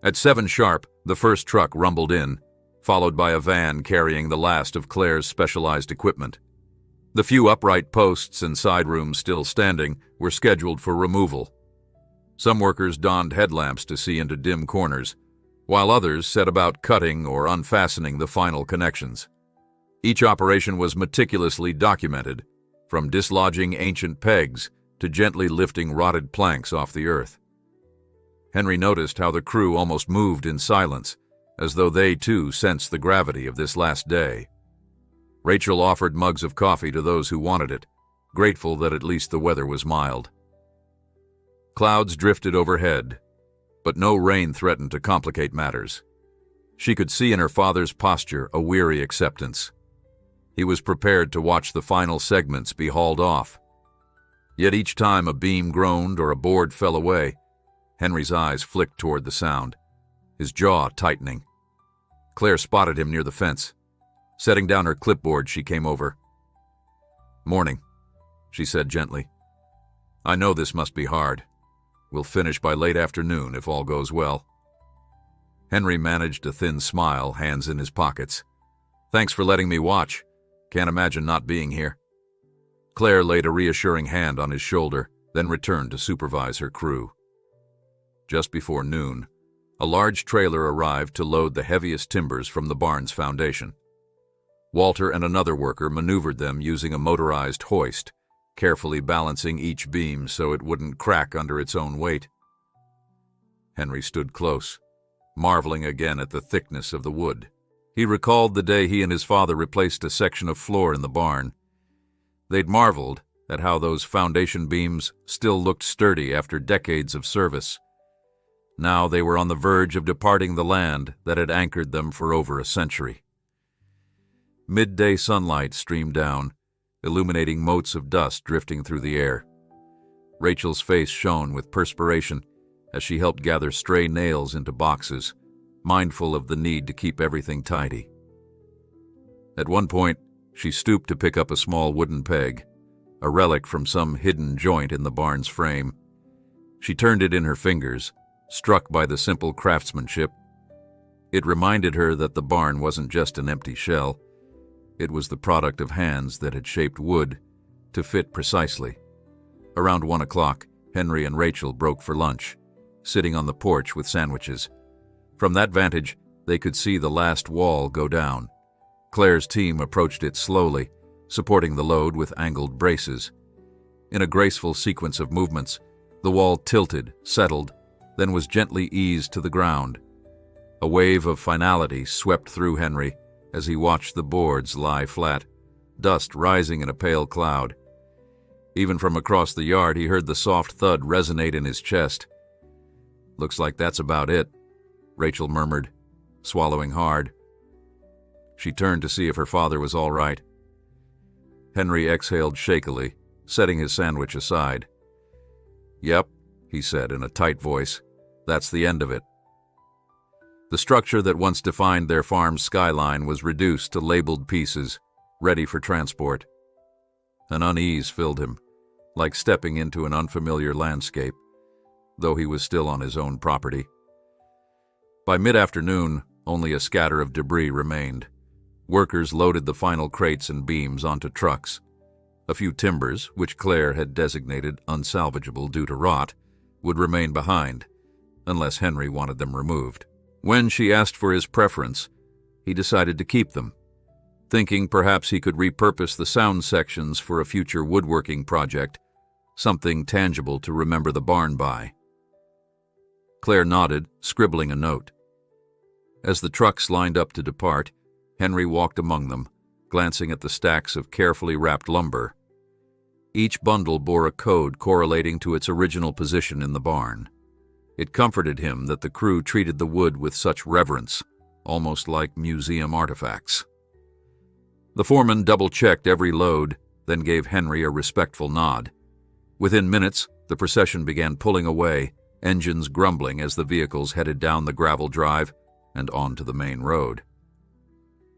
At 7 sharp, the first truck rumbled in, followed by a van carrying the last of Claire's specialized equipment. The few upright posts and side rooms still standing were scheduled for removal. Some workers donned headlamps to see into dim corners, while others set about cutting or unfastening the final connections. Each operation was meticulously documented, from dislodging ancient pegs to gently lifting rotted planks off the earth. Henry noticed how the crew almost moved in silence, as though they too sensed the gravity of this last day. Rachel offered mugs of coffee to those who wanted it, grateful that at least the weather was mild. Clouds drifted overhead, but no rain threatened to complicate matters. She could see in her father's posture a weary acceptance. He was prepared to watch the final segments be hauled off. Yet each time a beam groaned or a board fell away, Henry's eyes flicked toward the sound, his jaw tightening. Claire spotted him near the fence. Setting down her clipboard, she came over. "Morning," she said gently. "I know this must be hard. We'll finish by late afternoon if all goes well." Henry managed a thin smile, hands in his pockets. "Thanks for letting me watch. Can't imagine not being here." Claire laid a reassuring hand on his shoulder, then returned to supervise her crew. Just before noon, a large trailer arrived to load the heaviest timbers from the barn's foundation. Walter and another worker maneuvered them using a motorized hoist, carefully balancing each beam so it wouldn't crack under its own weight. Henry stood close, marveling again at the thickness of the wood. He recalled the day he and his father replaced a section of floor in the barn. They'd marveled at how those foundation beams still looked sturdy after decades of service. Now they were on the verge of departing the land that had anchored them for over a century. Midday sunlight streamed down, illuminating motes of dust drifting through the air. Rachel's face shone with perspiration as she helped gather stray nails into boxes, mindful of the need to keep everything tidy. At one point, she stooped to pick up a small wooden peg, a relic from some hidden joint in the barn's frame. She turned it in her fingers, struck by the simple craftsmanship. It reminded her that the barn wasn't just an empty shell. It was the product of hands that had shaped wood to fit precisely. Around 1 o'clock, Henry and Rachel broke for lunch, sitting on the porch with sandwiches. From that vantage, they could see the last wall go down. Claire's team approached it slowly, supporting the load with angled braces. In a graceful sequence of movements, the wall tilted, settled, then was gently eased to the ground. A wave of finality swept through Henry as he watched the boards lie flat, dust rising in a pale cloud. Even from across the yard, he heard the soft thud resonate in his chest. "Looks like that's about it," Rachel murmured, swallowing hard. She turned to see if her father was all right. Henry exhaled shakily, setting his sandwich aside. "Yep," he said in a tight voice. "That's the end of it." The structure that once defined their farm's skyline was reduced to labeled pieces, ready for transport. An unease filled him, like stepping into an unfamiliar landscape, though he was still on his own property. By mid-afternoon, only a scatter of debris remained. Workers loaded the final crates and beams onto trucks. A few timbers, which Claire had designated unsalvageable due to rot, would remain behind, unless Henry wanted them removed. When she asked for his preference, he decided to keep them, thinking perhaps he could repurpose the sound sections for a future woodworking project, something tangible to remember the barn by. Claire nodded, scribbling a note. As the trucks lined up to depart, Henry walked among them, glancing at the stacks of carefully wrapped lumber. Each bundle bore a code correlating to its original position in the barn. It comforted him that the crew treated the wood with such reverence, almost like museum artifacts. The foreman double-checked every load, then gave Henry a respectful nod. Within minutes, the procession began pulling away, engines grumbling as the vehicles headed down the gravel drive and onto the main road.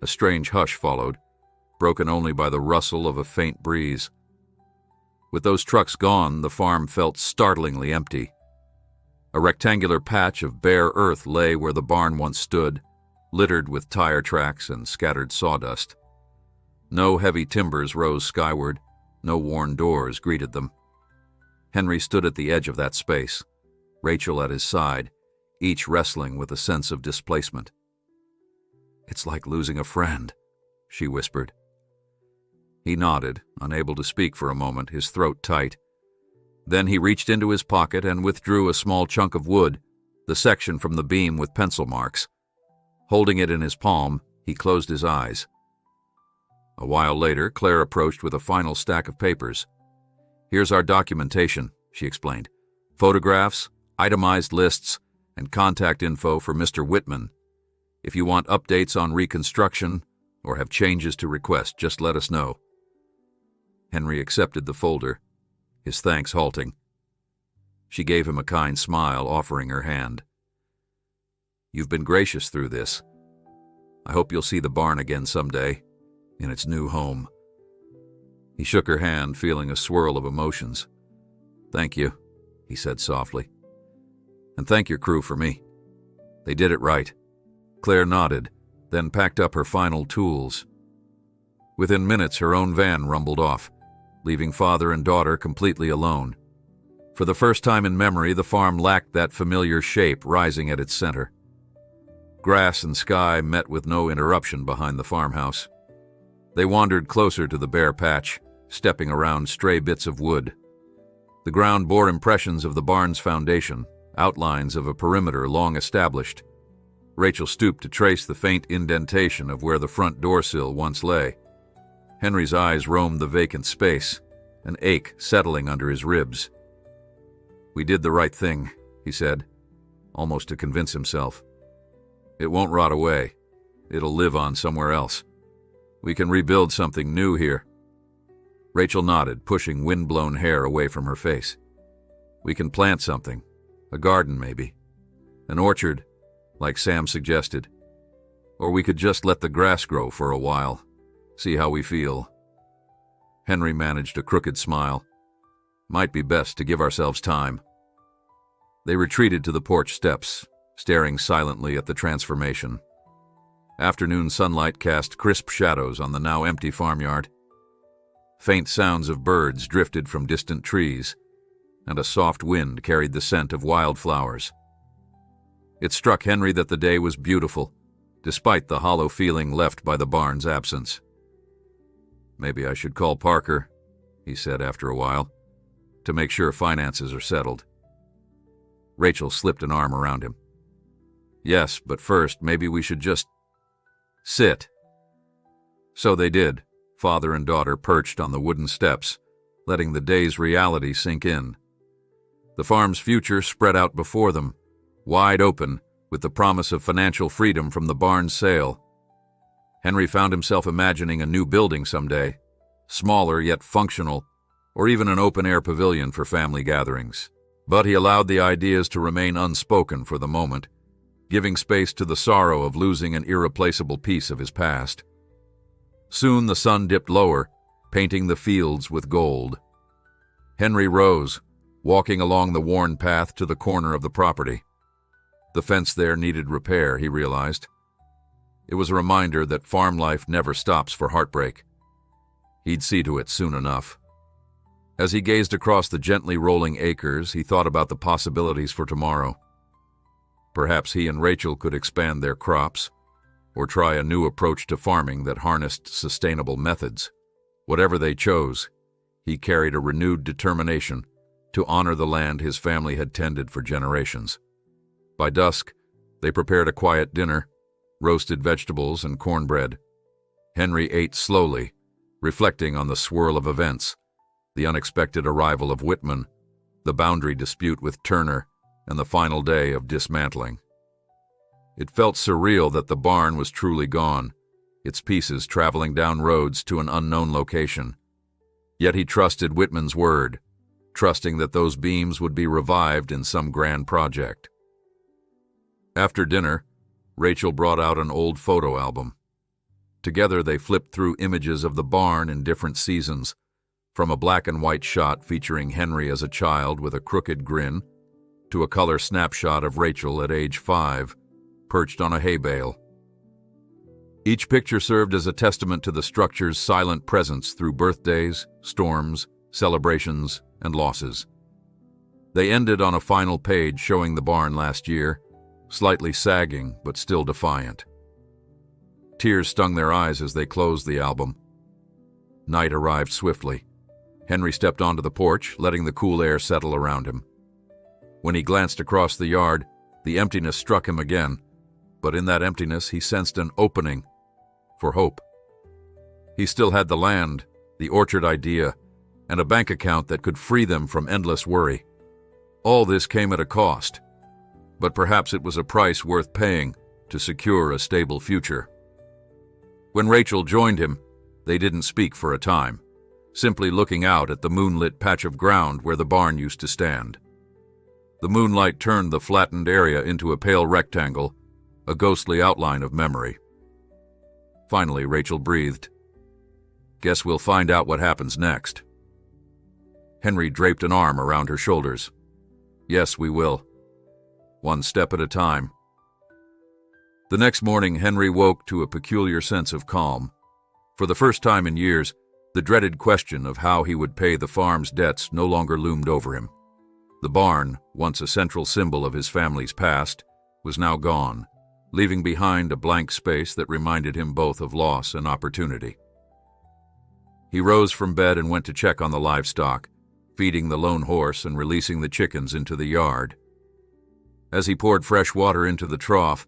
A strange hush followed, broken only by the rustle of a faint breeze. With those trucks gone, the farm felt startlingly empty. A rectangular patch of bare earth lay where the barn once stood, littered with tire tracks and scattered sawdust. No heavy timbers rose skyward, no worn doors greeted them. Henry stood at the edge of that space, Rachel at his side, each wrestling with a sense of displacement. "It's like losing a friend," she whispered. He nodded, unable to speak for a moment, his throat tight. Then he reached into his pocket and withdrew a small chunk of wood, the section from the beam with pencil marks. Holding it in his palm, he closed his eyes. A while later, Claire approached with a final stack of papers. "Here's our documentation," she explained. "Photographs, itemized lists, and contact info for Mr. Whitman. If you want updates on reconstruction or have changes to request, just let us know." Henry accepted the folder, his thanks halting. She gave him a kind smile, offering her hand. "You've been gracious through this. I hope you'll see the barn again someday, in its new home." He shook her hand, feeling a swirl of emotions. "Thank you," he said softly. "And thank your crew for me. They did it right." Claire nodded, then packed up her final tools. Within minutes, her own van rumbled off, leaving father and daughter completely alone. For the first time in memory, the farm lacked that familiar shape rising at its center. Grass and sky met with no interruption behind the farmhouse. They wandered closer to the bare patch, stepping around stray bits of wood. The ground bore impressions of the barn's foundation, outlines of a perimeter long established. Rachel stooped to trace the faint indentation of where the front door sill once lay. Henry's eyes roamed the vacant space, an ache settling under his ribs. "We did the right thing," he said, almost to convince himself. "It won't rot away. It'll live on somewhere else. We can rebuild something new here." Rachel nodded, pushing wind-blown hair away from her face. "We can plant something. A garden, maybe. An orchard, like Sam suggested. Or we could just let the grass grow for a while. See how we feel." Henry managed a crooked smile. "Might be best to give ourselves time." They retreated to the porch steps, staring silently at the transformation. Afternoon sunlight cast crisp shadows on the now empty farmyard. Faint sounds of birds drifted from distant trees, and a soft wind carried the scent of wildflowers. It struck Henry that the day was beautiful, despite the hollow feeling left by the barn's absence. Maybe I should call Parker, he said after a while, to make sure finances are settled. Rachel slipped an arm around him. Yes, but first, maybe we should just sit. So they did, father and daughter perched on the wooden steps, letting the day's reality sink in. The farm's future spread out before them, wide open, with the promise of financial freedom from the barn's sale. Henry found himself imagining a new building someday, smaller yet functional, or even an open-air pavilion for family gatherings. But he allowed the ideas to remain unspoken for the moment, giving space to the sorrow of losing an irreplaceable piece of his past. Soon the sun dipped lower, painting the fields with gold. Henry rose, walking along the worn path to the corner of the property. The fence there needed repair, he realized. It was a reminder that farm life never stops for heartbreak. He'd see to it soon enough. As he gazed across the gently rolling acres, he thought about the possibilities for tomorrow. Perhaps he and Rachel could expand their crops, or try a new approach to farming that harnessed sustainable methods. Whatever they chose, he carried a renewed determination to honor the land his family had tended for generations. By dusk, they prepared a quiet dinner, roasted vegetables and cornbread. Henry ate slowly, reflecting on the swirl of events, the unexpected arrival of Whitman, the boundary dispute with Turner, and the final day of dismantling. It felt surreal that the barn was truly gone, its pieces traveling down roads to an unknown location. Yet he trusted Whitman's word, trusting that those beams would be revived in some grand project. After dinner, Rachel brought out an old photo album. Together they flipped through images of the barn in different seasons, from a black and white shot featuring Henry as a child with a crooked grin, to a color snapshot of Rachel at age 5, perched on a hay bale. Each picture served as a testament to the structure's silent presence through birthdays, storms, celebrations, and losses. They ended on a final page showing the barn last year, slightly sagging but still defiant. Tears stung their eyes as they closed the album. Night arrived swiftly. Henry stepped onto the porch, letting the cool air settle around him. When he glanced across the yard, the emptiness struck him again, but in that emptiness he sensed an opening for hope. He still had the land, the orchard idea, and a bank account that could free them from endless worry. All this came at a cost, but perhaps it was a price worth paying to secure a stable future. When Rachel joined him, they didn't speak for a time, simply looking out at the moonlit patch of ground where the barn used to stand. The moonlight turned the flattened area into a pale rectangle, a ghostly outline of memory. Finally, Rachel breathed. "Guess we'll find out what happens next." Henry draped an arm around her shoulders. "Yes, we will. One step at a time." The next morning, Henry woke to a peculiar sense of calm. For the first time in years, the dreaded question of how he would pay the farm's debts no longer loomed over him. The barn, once a central symbol of his family's past, was now gone, leaving behind a blank space that reminded him both of loss and opportunity. He rose from bed and went to check on the livestock, feeding the lone horse and releasing the chickens into the yard. As he poured fresh water into the trough,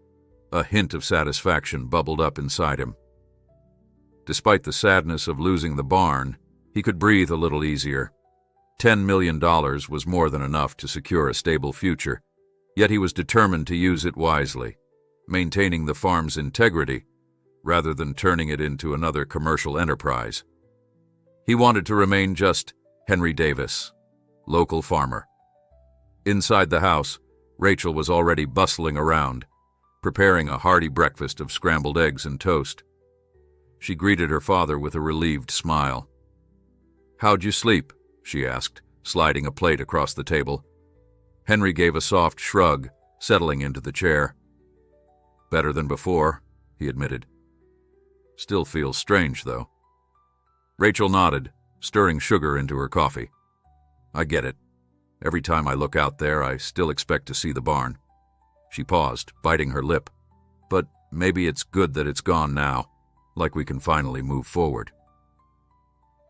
a hint of satisfaction bubbled up inside him. Despite the sadness of losing the barn, he could breathe a little easier. $10 million was more than enough to secure a stable future, yet he was determined to use it wisely, maintaining the farm's integrity rather than turning it into another commercial enterprise. He wanted to remain just Henry Davis, local farmer. Inside the house, Rachel was already bustling around, preparing a hearty breakfast of scrambled eggs and toast. She greeted her father with a relieved smile. "How'd you sleep?" she asked, sliding a plate across the table. Henry gave a soft shrug, settling into the chair. "Better than before," he admitted. "Still feels strange, though." Rachel nodded, stirring sugar into her coffee. "I get it. Every time I look out there, I still expect to see the barn." She paused, biting her lip. "But maybe it's good that it's gone now, like we can finally move forward."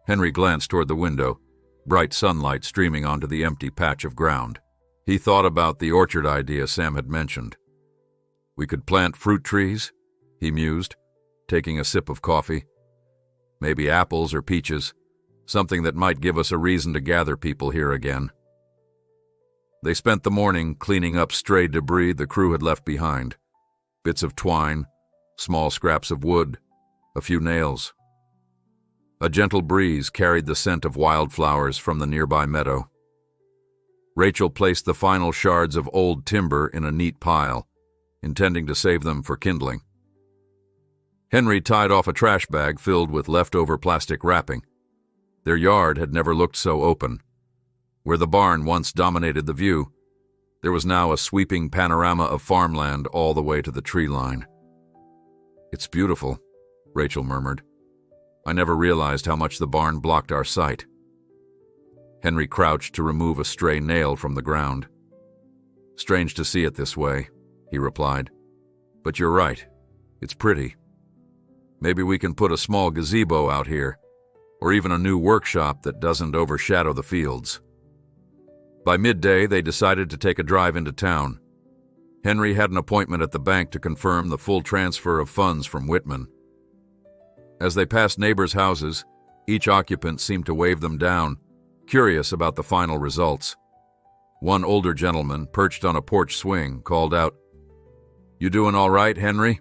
Henry glanced toward the window, bright sunlight streaming onto the empty patch of ground. He thought about the orchard idea Sam had mentioned. We could plant fruit trees, he mused, taking a sip of coffee. Maybe apples or peaches, something that might give us a reason to gather people here again. They spent the morning cleaning up stray debris the crew had left behind. Bits of twine, small scraps of wood, a few nails. A gentle breeze carried the scent of wildflowers from the nearby meadow. Rachel placed the final shards of old timber in a neat pile, intending to save them for kindling. Henry tied off a trash bag filled with leftover plastic wrapping. Their yard had never looked so open. Where the barn once dominated the view, there was now a sweeping panorama of farmland all the way to the tree line. "It's beautiful," Rachel murmured. "I never realized how much the barn blocked our sight." Henry crouched to remove a stray nail from the ground. "Strange to see it this way," he replied. "But you're right. It's pretty. Maybe we can put a small gazebo out here, or even a new workshop that doesn't overshadow the fields." By midday, they decided to take a drive into town. Henry had an appointment at the bank to confirm the full transfer of funds from Whitman. As they passed neighbors' houses, each occupant seemed to wave them down, curious about the final results. One older gentleman, perched on a porch swing, called out, "You doing all right, Henry?"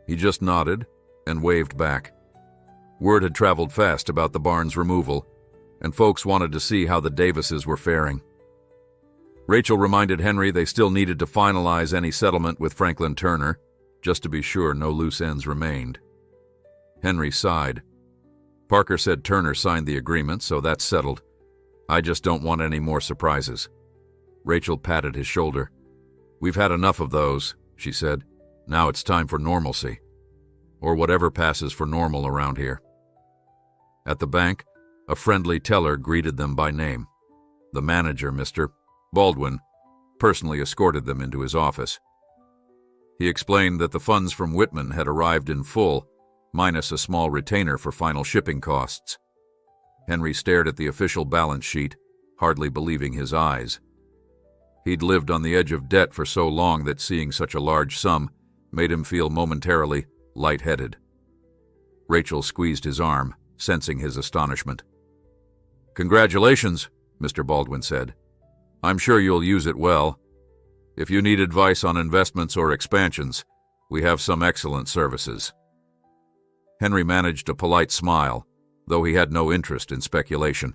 He just nodded and waved back. Word had traveled fast about the barn's removal, and folks wanted to see how the Davises were faring. Rachel reminded Henry they still needed to finalize any settlement with Franklin Turner, just to be sure no loose ends remained. Henry sighed. "Parker said Turner signed the agreement, so that's settled. I just don't want any more surprises." Rachel patted his shoulder. "We've had enough of those," she said. "Now it's time for normalcy. Or whatever passes for normal around here." At the bank, a friendly teller greeted them by name. The manager, Mr. Baldwin, personally escorted them into his office. He explained that the funds from Whitman had arrived in full, minus a small retainer for final shipping costs. Henry stared at the official balance sheet, hardly believing his eyes. He'd lived on the edge of debt for so long that seeing such a large sum made him feel momentarily lightheaded. Rachel squeezed his arm, sensing his astonishment. "Congratulations," Mr. Baldwin said. "I'm sure you'll use it well. If you need advice on investments or expansions, we have some excellent services." Henry managed a polite smile, though he had no interest in speculation.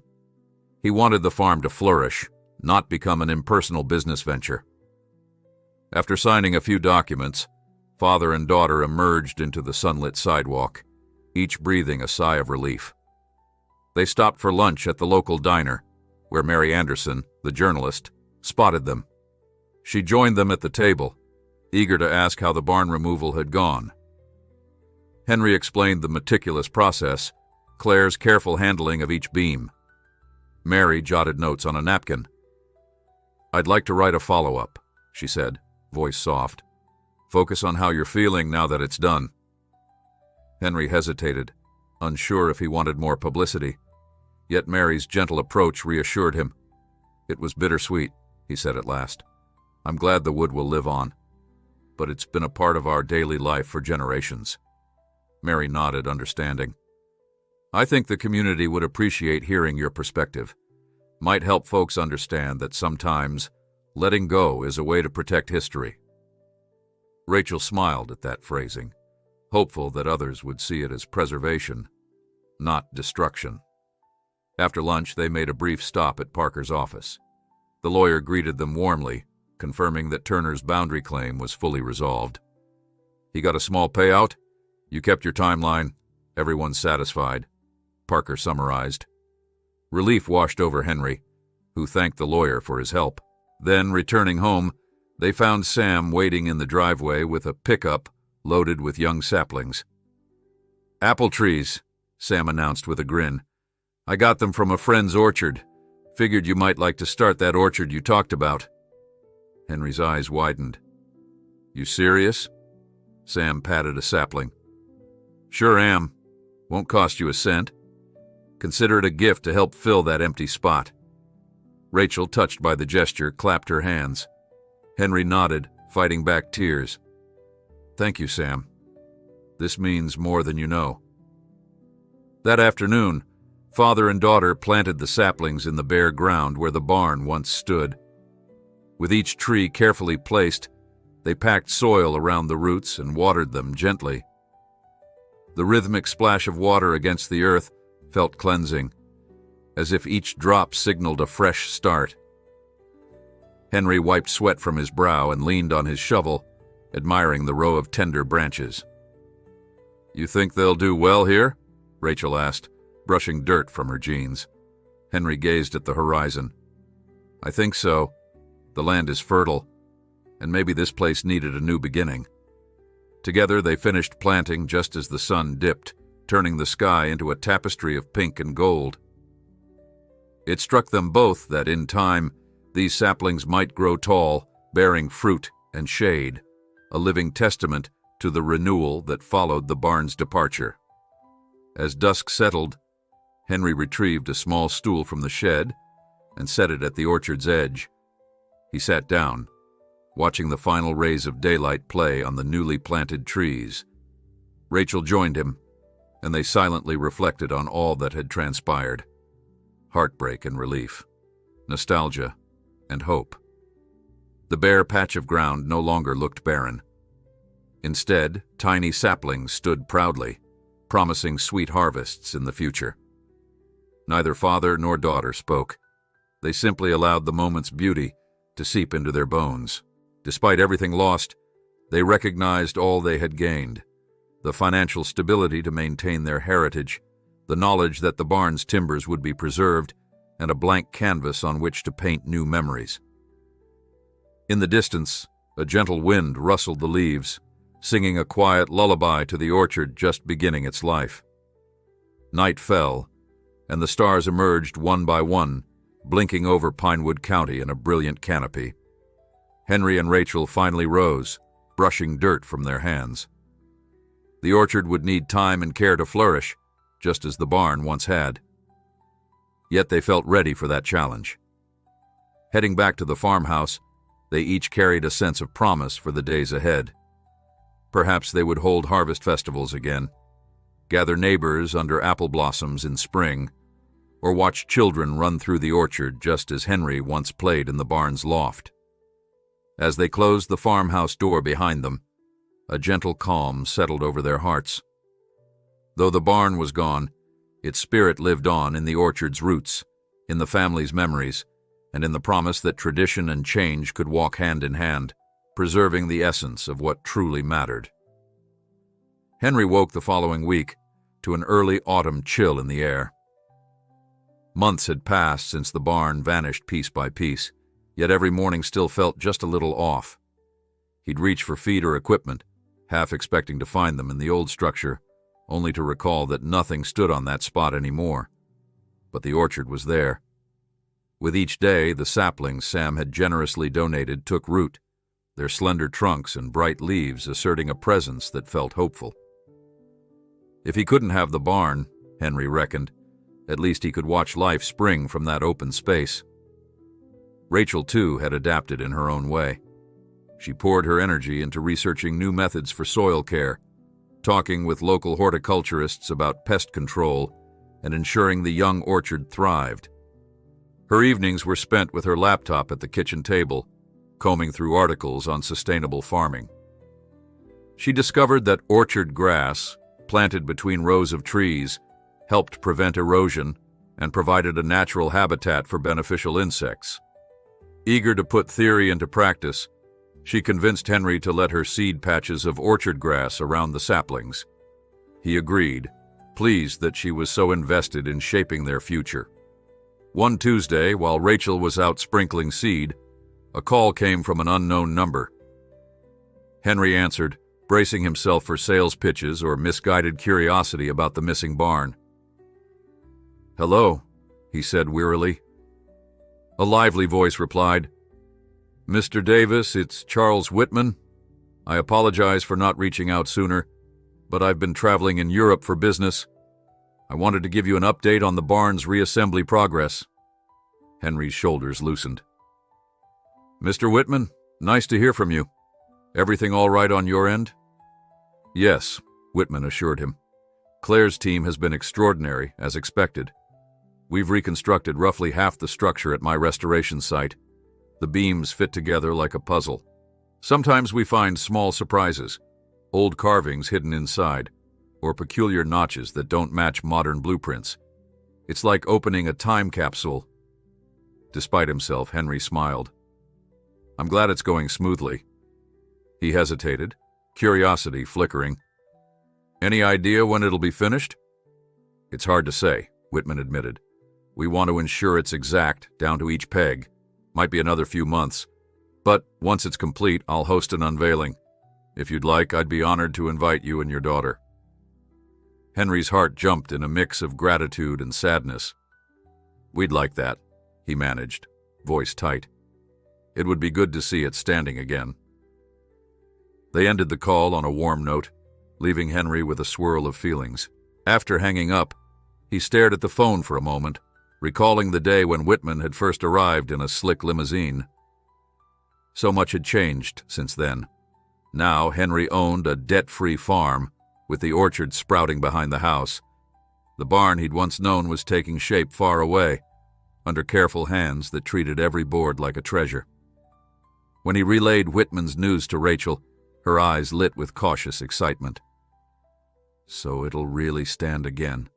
He wanted the farm to flourish, not become an impersonal business venture. After signing a few documents, father and daughter emerged into the sunlit sidewalk, each breathing a sigh of relief. They stopped for lunch at the local diner, where Mary Anderson, the journalist, spotted them. She joined them at the table, eager to ask how the barn removal had gone. Henry explained the meticulous process, Claire's careful handling of each beam. Mary jotted notes on a napkin. "I'd like to write a follow-up," she said, voice soft. "Focus on how you're feeling now that it's done." Henry hesitated, unsure if he wanted more publicity. Yet Mary's gentle approach reassured him. "It was bittersweet," he said at last. "I'm glad the wood will live on. But it's been a part of our daily life for generations." Mary nodded, understanding. "I think the community would appreciate hearing your perspective. Might help folks understand that sometimes letting go is a way to protect history." Rachel smiled at that phrasing, hopeful that others would see it as preservation, not destruction. After lunch, they made a brief stop at Parker's office. The lawyer greeted them warmly, confirming that Turner's boundary claim was fully resolved. "He got a small payout? You kept your timeline. Everyone's satisfied," Parker summarized. Relief washed over Henry, who thanked the lawyer for his help. Then, returning home, they found Sam waiting in the driveway with a pickup loaded with young saplings. "Apple trees," Sam announced with a grin. "I got them from a friend's orchard. Figured you might like to start that orchard you talked about." Henry's eyes widened. "You serious?" Sam patted a sapling. "Sure am. Won't cost you a cent. Consider it a gift to help fill that empty spot." Rachel, touched by the gesture, clapped her hands. Henry nodded, fighting back tears. "Thank you, Sam. This means more than you know." That afternoon, father and daughter planted the saplings in the bare ground where the barn once stood. With each tree carefully placed, they packed soil around the roots and watered them gently. The rhythmic splash of water against the earth felt cleansing, as if each drop signaled a fresh start. Henry wiped sweat from his brow and leaned on his shovel, admiring the row of tender branches. "You think they'll do well here?" Rachel asked, brushing dirt from her jeans. Henry gazed at the horizon. "I think so. The land is fertile, and maybe this place needed a new beginning." Together they finished planting just as the sun dipped, turning the sky into a tapestry of pink and gold. It struck them both that in time, these saplings might grow tall, bearing fruit and shade, a living testament to the renewal that followed the barn's departure. As dusk settled, Henry retrieved a small stool from the shed and set it at the orchard's edge. He sat down, watching the final rays of daylight play on the newly planted trees. Rachel joined him, and they silently reflected on all that had transpired. Heartbreak and relief, nostalgia and hope. The bare patch of ground no longer looked barren. Instead, tiny saplings stood proudly, promising sweet harvests in the future. Neither father nor daughter spoke. They simply allowed the moment's beauty to seep into their bones. Despite everything lost, they recognized all they had gained: the financial stability to maintain their heritage, the knowledge that the barn's timbers would be preserved, and a blank canvas on which to paint new memories. In the distance, a gentle wind rustled the leaves, singing a quiet lullaby to the orchard just beginning its life. Night fell, and the stars emerged one by one, blinking over Pinewood County in a brilliant canopy. Henry and Rachel finally rose, brushing dirt from their hands. The orchard would need time and care to flourish, just as the barn once had. Yet they felt ready for that challenge. Heading back to the farmhouse, they each carried a sense of promise for the days ahead. Perhaps they would hold harvest festivals again, gather neighbors under apple blossoms in spring, or watch children run through the orchard just as Henry once played in the barn's loft. As they closed the farmhouse door behind them, a gentle calm settled over their hearts. Though the barn was gone, its spirit lived on in the orchard's roots, in the family's memories, and in the promise that tradition and change could walk hand in hand, preserving the essence of what truly mattered. Henry woke the following week to an early autumn chill in the air. Months had passed since the barn vanished piece by piece, yet every morning still felt just a little off. He'd reach for feed or equipment, half expecting to find them in the old structure, only to recall that nothing stood on that spot anymore. But the orchard was there. With each day, the saplings Sam had generously donated took root, their slender trunks and bright leaves asserting a presence that felt hopeful. If he couldn't have the barn, Henry reckoned, at least he could watch life spring from that open space. Rachel, too, had adapted in her own way. She poured her energy into researching new methods for soil care, talking with local horticulturists about pest control, and ensuring the young orchard thrived. Her evenings were spent with her laptop at the kitchen table, combing through articles on sustainable farming. She discovered that orchard grass, planted between rows of trees, helped prevent erosion and provided a natural habitat for beneficial insects. Eager to put theory into practice, she convinced Henry to let her seed patches of orchard grass around the saplings. He agreed, pleased that she was so invested in shaping their future. One Tuesday, while Rachel was out sprinkling seed, a call came from an unknown number. Henry answered, bracing himself for sales pitches or misguided curiosity about the missing barn. "Hello," he said wearily. A lively voice replied, "Mr. Davis, it's Charles Whitman. I apologize for not reaching out sooner, but I've been traveling in Europe for business. I wanted to give you an update on the barn's reassembly progress. Henry's shoulders loosened. Mr. Whitman, nice to hear from you. Everything all right on your end? Yes, Whitman assured him. Claire's team has been extraordinary, as expected. We've reconstructed roughly half the structure at my restoration site. The beams fit together like a puzzle. Sometimes we find small surprises, old carvings hidden inside, or peculiar notches that don't match modern blueprints. It's like opening a time capsule. Despite himself, Henry smiled. I'm glad it's going smoothly. He hesitated, curiosity flickering. Any idea when it'll be finished? It's hard to say, Whitman admitted. We want to ensure it's exact, down to each peg. Might be another few months. But once it's complete, I'll host an unveiling. If you'd like, I'd be honored to invite you and your daughter. Henry's heart jumped in a mix of gratitude and sadness. We'd like that, he managed, voice tight. It would be good to see it standing again. They ended the call on a warm note, leaving Henry with a swirl of feelings. After hanging up, he stared at the phone for a moment, recalling the day when Whitman had first arrived in a slick limousine. So much had changed since then. Now Henry owned a debt-free farm, with the orchard sprouting behind the house. The barn he'd once known was taking shape far away, under careful hands that treated every board like a treasure. When he relayed Whitman's news to Rachel, her eyes lit with cautious excitement. So it'll really stand again,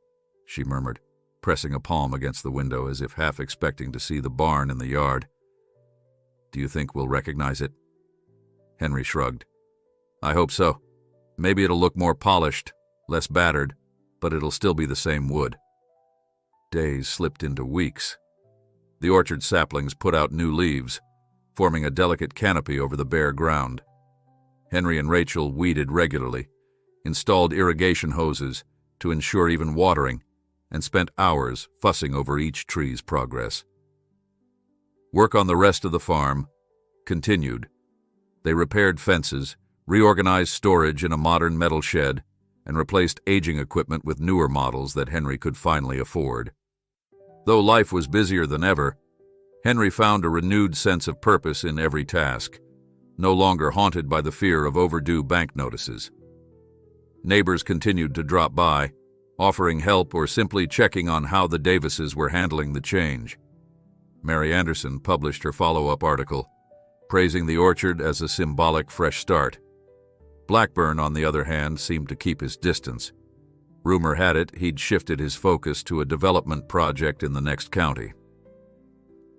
she murmured, pressing a palm against the window as if half expecting to see the barn in the yard. Do you think we'll recognize it? Henry shrugged. I hope so. Maybe it'll look more polished, less battered, but it'll still be the same wood. Days slipped into weeks. The orchard saplings put out new leaves, forming a delicate canopy over the bare ground. Henry and Rachel weeded regularly, installed irrigation hoses to ensure even watering, and spent hours fussing over each tree's progress. Work on the rest of the farm continued. They repaired fences, reorganized storage in a modern metal shed, and replaced aging equipment with newer models that Henry could finally afford. Though life was busier than ever, Henry found a renewed sense of purpose in every task, no longer haunted by the fear of overdue bank notices. Neighbors continued to drop by, offering help or simply checking on how the Davises were handling the change. Mary Anderson published her follow-up article, praising the orchard as a symbolic fresh start. Blackburn, on the other hand, seemed to keep his distance. Rumor had it he'd shifted his focus to a development project in the next county.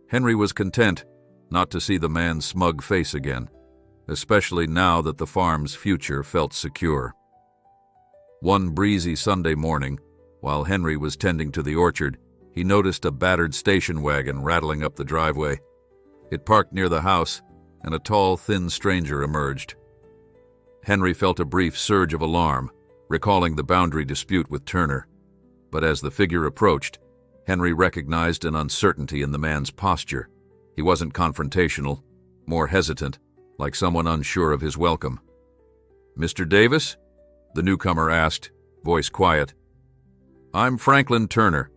Henry was content not to see the man's smug face again, especially now that the farm's future felt secure. One breezy Sunday morning, while Henry was tending to the orchard, he noticed a battered station wagon rattling up the driveway. It parked near the house, and a tall, thin stranger emerged. Henry felt a brief surge of alarm, recalling the boundary dispute with Turner. But as the figure approached, Henry recognized an uncertainty in the man's posture. He wasn't confrontational, more hesitant, like someone unsure of his welcome. "Mr. Davis?" the newcomer asked, voice quiet. "I'm Franklin Turner."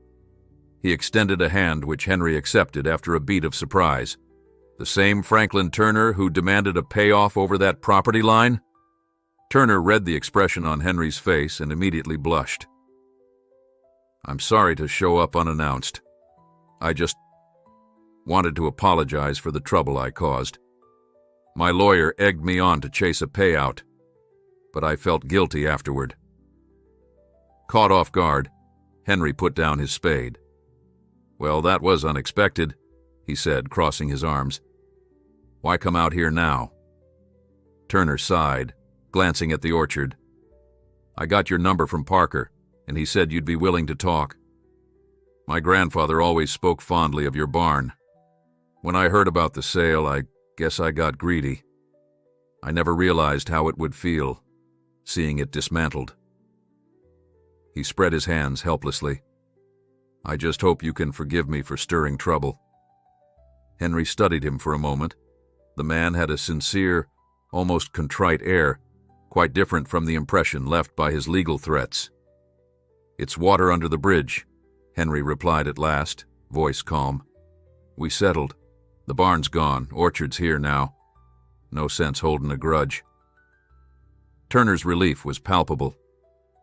He extended a hand which Henry accepted after a beat of surprise. The same Franklin Turner who demanded a payoff over that property line? Turner read the expression on Henry's face and immediately blushed. "I'm sorry to show up unannounced. I just wanted to apologize for the trouble I caused. My lawyer egged me on to chase a payout, but I felt guilty afterward." Caught off guard, Henry put down his spade. "Well, that was unexpected," he said, crossing his arms. "Why come out here now?" Turner sighed, glancing at the orchard. "I got your number from Parker, and he said you'd be willing to talk. My grandfather always spoke fondly of your barn. When I heard about the sale, I guess I got greedy. I never realized how it would feel, seeing it dismantled." He spread his hands helplessly. "I just hope you can forgive me for stirring trouble." Henry studied him for a moment. The man had a sincere, almost contrite air, quite different from the impression left by his legal threats. "It's water under the bridge," Henry replied at last, voice calm. "We settled. The barn's gone, orchard's here now. No sense holding a grudge." Turner's relief was palpable.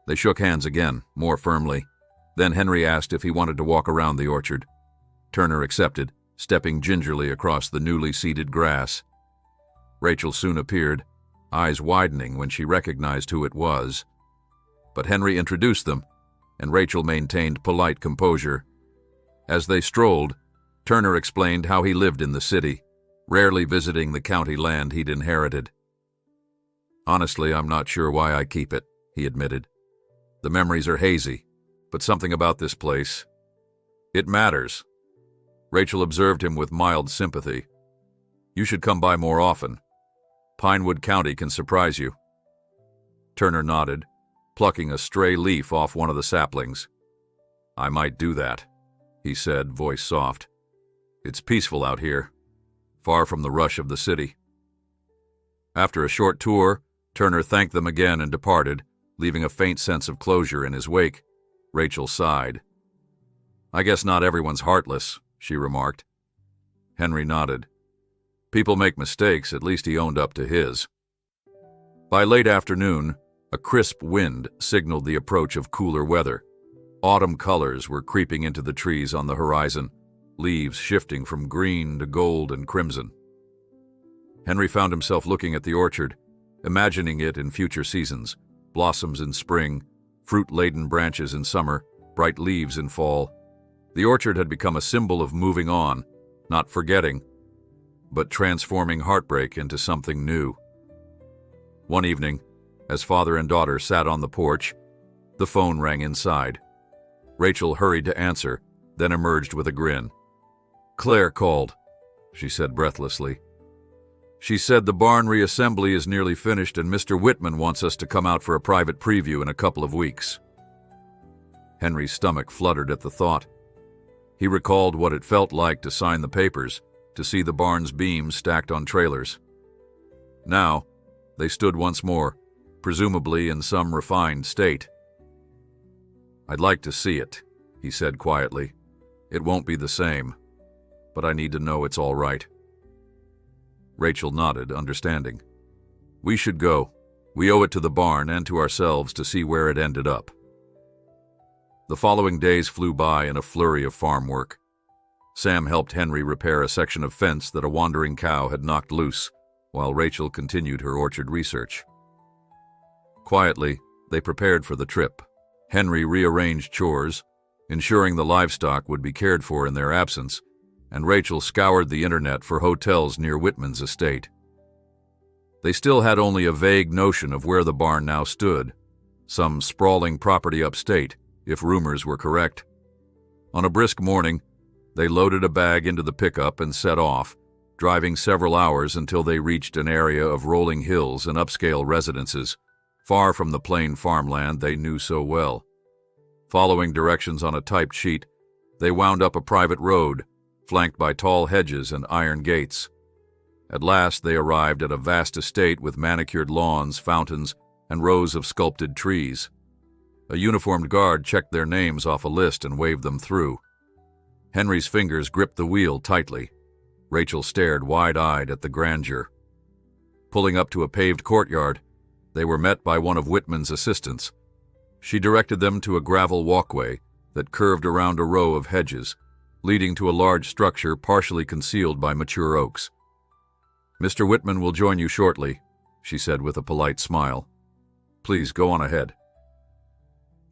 They shook hands again, more firmly. Then Henry asked if he wanted to walk around the orchard. Turner accepted, stepping gingerly across the newly seeded grass. Rachel soon appeared, eyes widening when she recognized who it was. But Henry introduced them, and Rachel maintained polite composure. As they strolled, Turner explained how he lived in the city, rarely visiting the county land he'd inherited. "Honestly, I'm not sure why I keep it," he admitted. "The memories are hazy, but something about this place, it matters." Rachel observed him with mild sympathy. "You should come by more often. Pinewood County can surprise you." Turner nodded, plucking a stray leaf off one of the saplings. "I might do that," he said, voice soft. "It's peaceful out here, far from the rush of the city." After a short tour, Turner thanked them again and departed, leaving a faint sense of closure in his wake. Rachel sighed. "I guess not everyone's heartless," she remarked. Henry nodded. "People make mistakes, at least he owned up to his." By late afternoon, a crisp wind signaled the approach of cooler weather. Autumn colors were creeping into the trees on the horizon, leaves shifting from green to gold and crimson. Henry found himself looking at the orchard, imagining it in future seasons, blossoms in spring, fruit-laden branches in summer, bright leaves in fall. The orchard had become a symbol of moving on, not forgetting, but transforming heartbreak into something new. One evening, as father and daughter sat on the porch, the phone rang inside. Rachel hurried to answer, then emerged with a grin. "Claire called," she said breathlessly. "She said the barn reassembly is nearly finished and Mr. Whitman wants us to come out for a private preview in a couple of weeks." Henry's stomach fluttered at the thought. He recalled what it felt like to sign the papers, to see the barn's beams stacked on trailers. Now, they stood once more, presumably in some refined state. "I'd like to see it," he said quietly. "It won't be the same, but I need to know it's all right." Rachel nodded, understanding. "We should go. We owe it to the barn and to ourselves to see where it ended up." The following days flew by in a flurry of farm work. Sam helped Henry repair a section of fence that a wandering cow had knocked loose, while Rachel continued her orchard research. Quietly, they prepared for the trip. Henry rearranged chores, ensuring the livestock would be cared for in their absence, and Rachel scoured the internet for hotels near Whitman's estate. They still had only a vague notion of where the barn now stood, some sprawling property upstate, if rumors were correct. On a brisk morning, they loaded a bag into the pickup and set off, driving several hours until they reached an area of rolling hills and upscale residences, far from the plain farmland they knew so well. Following directions on a typed sheet, they wound up a private road, flanked by tall hedges and iron gates. At last they arrived at a vast estate with manicured lawns, fountains, and rows of sculpted trees. A uniformed guard checked their names off a list and waved them through. Henry's fingers gripped the wheel tightly. Rachel stared wide-eyed at the grandeur. Pulling up to a paved courtyard, they were met by one of Whitman's assistants. She directed them to a gravel walkway that curved around a row of hedges, leading to a large structure partially concealed by mature oaks. "Mr. Whitman will join you shortly," she said with a polite smile. "Please go on ahead."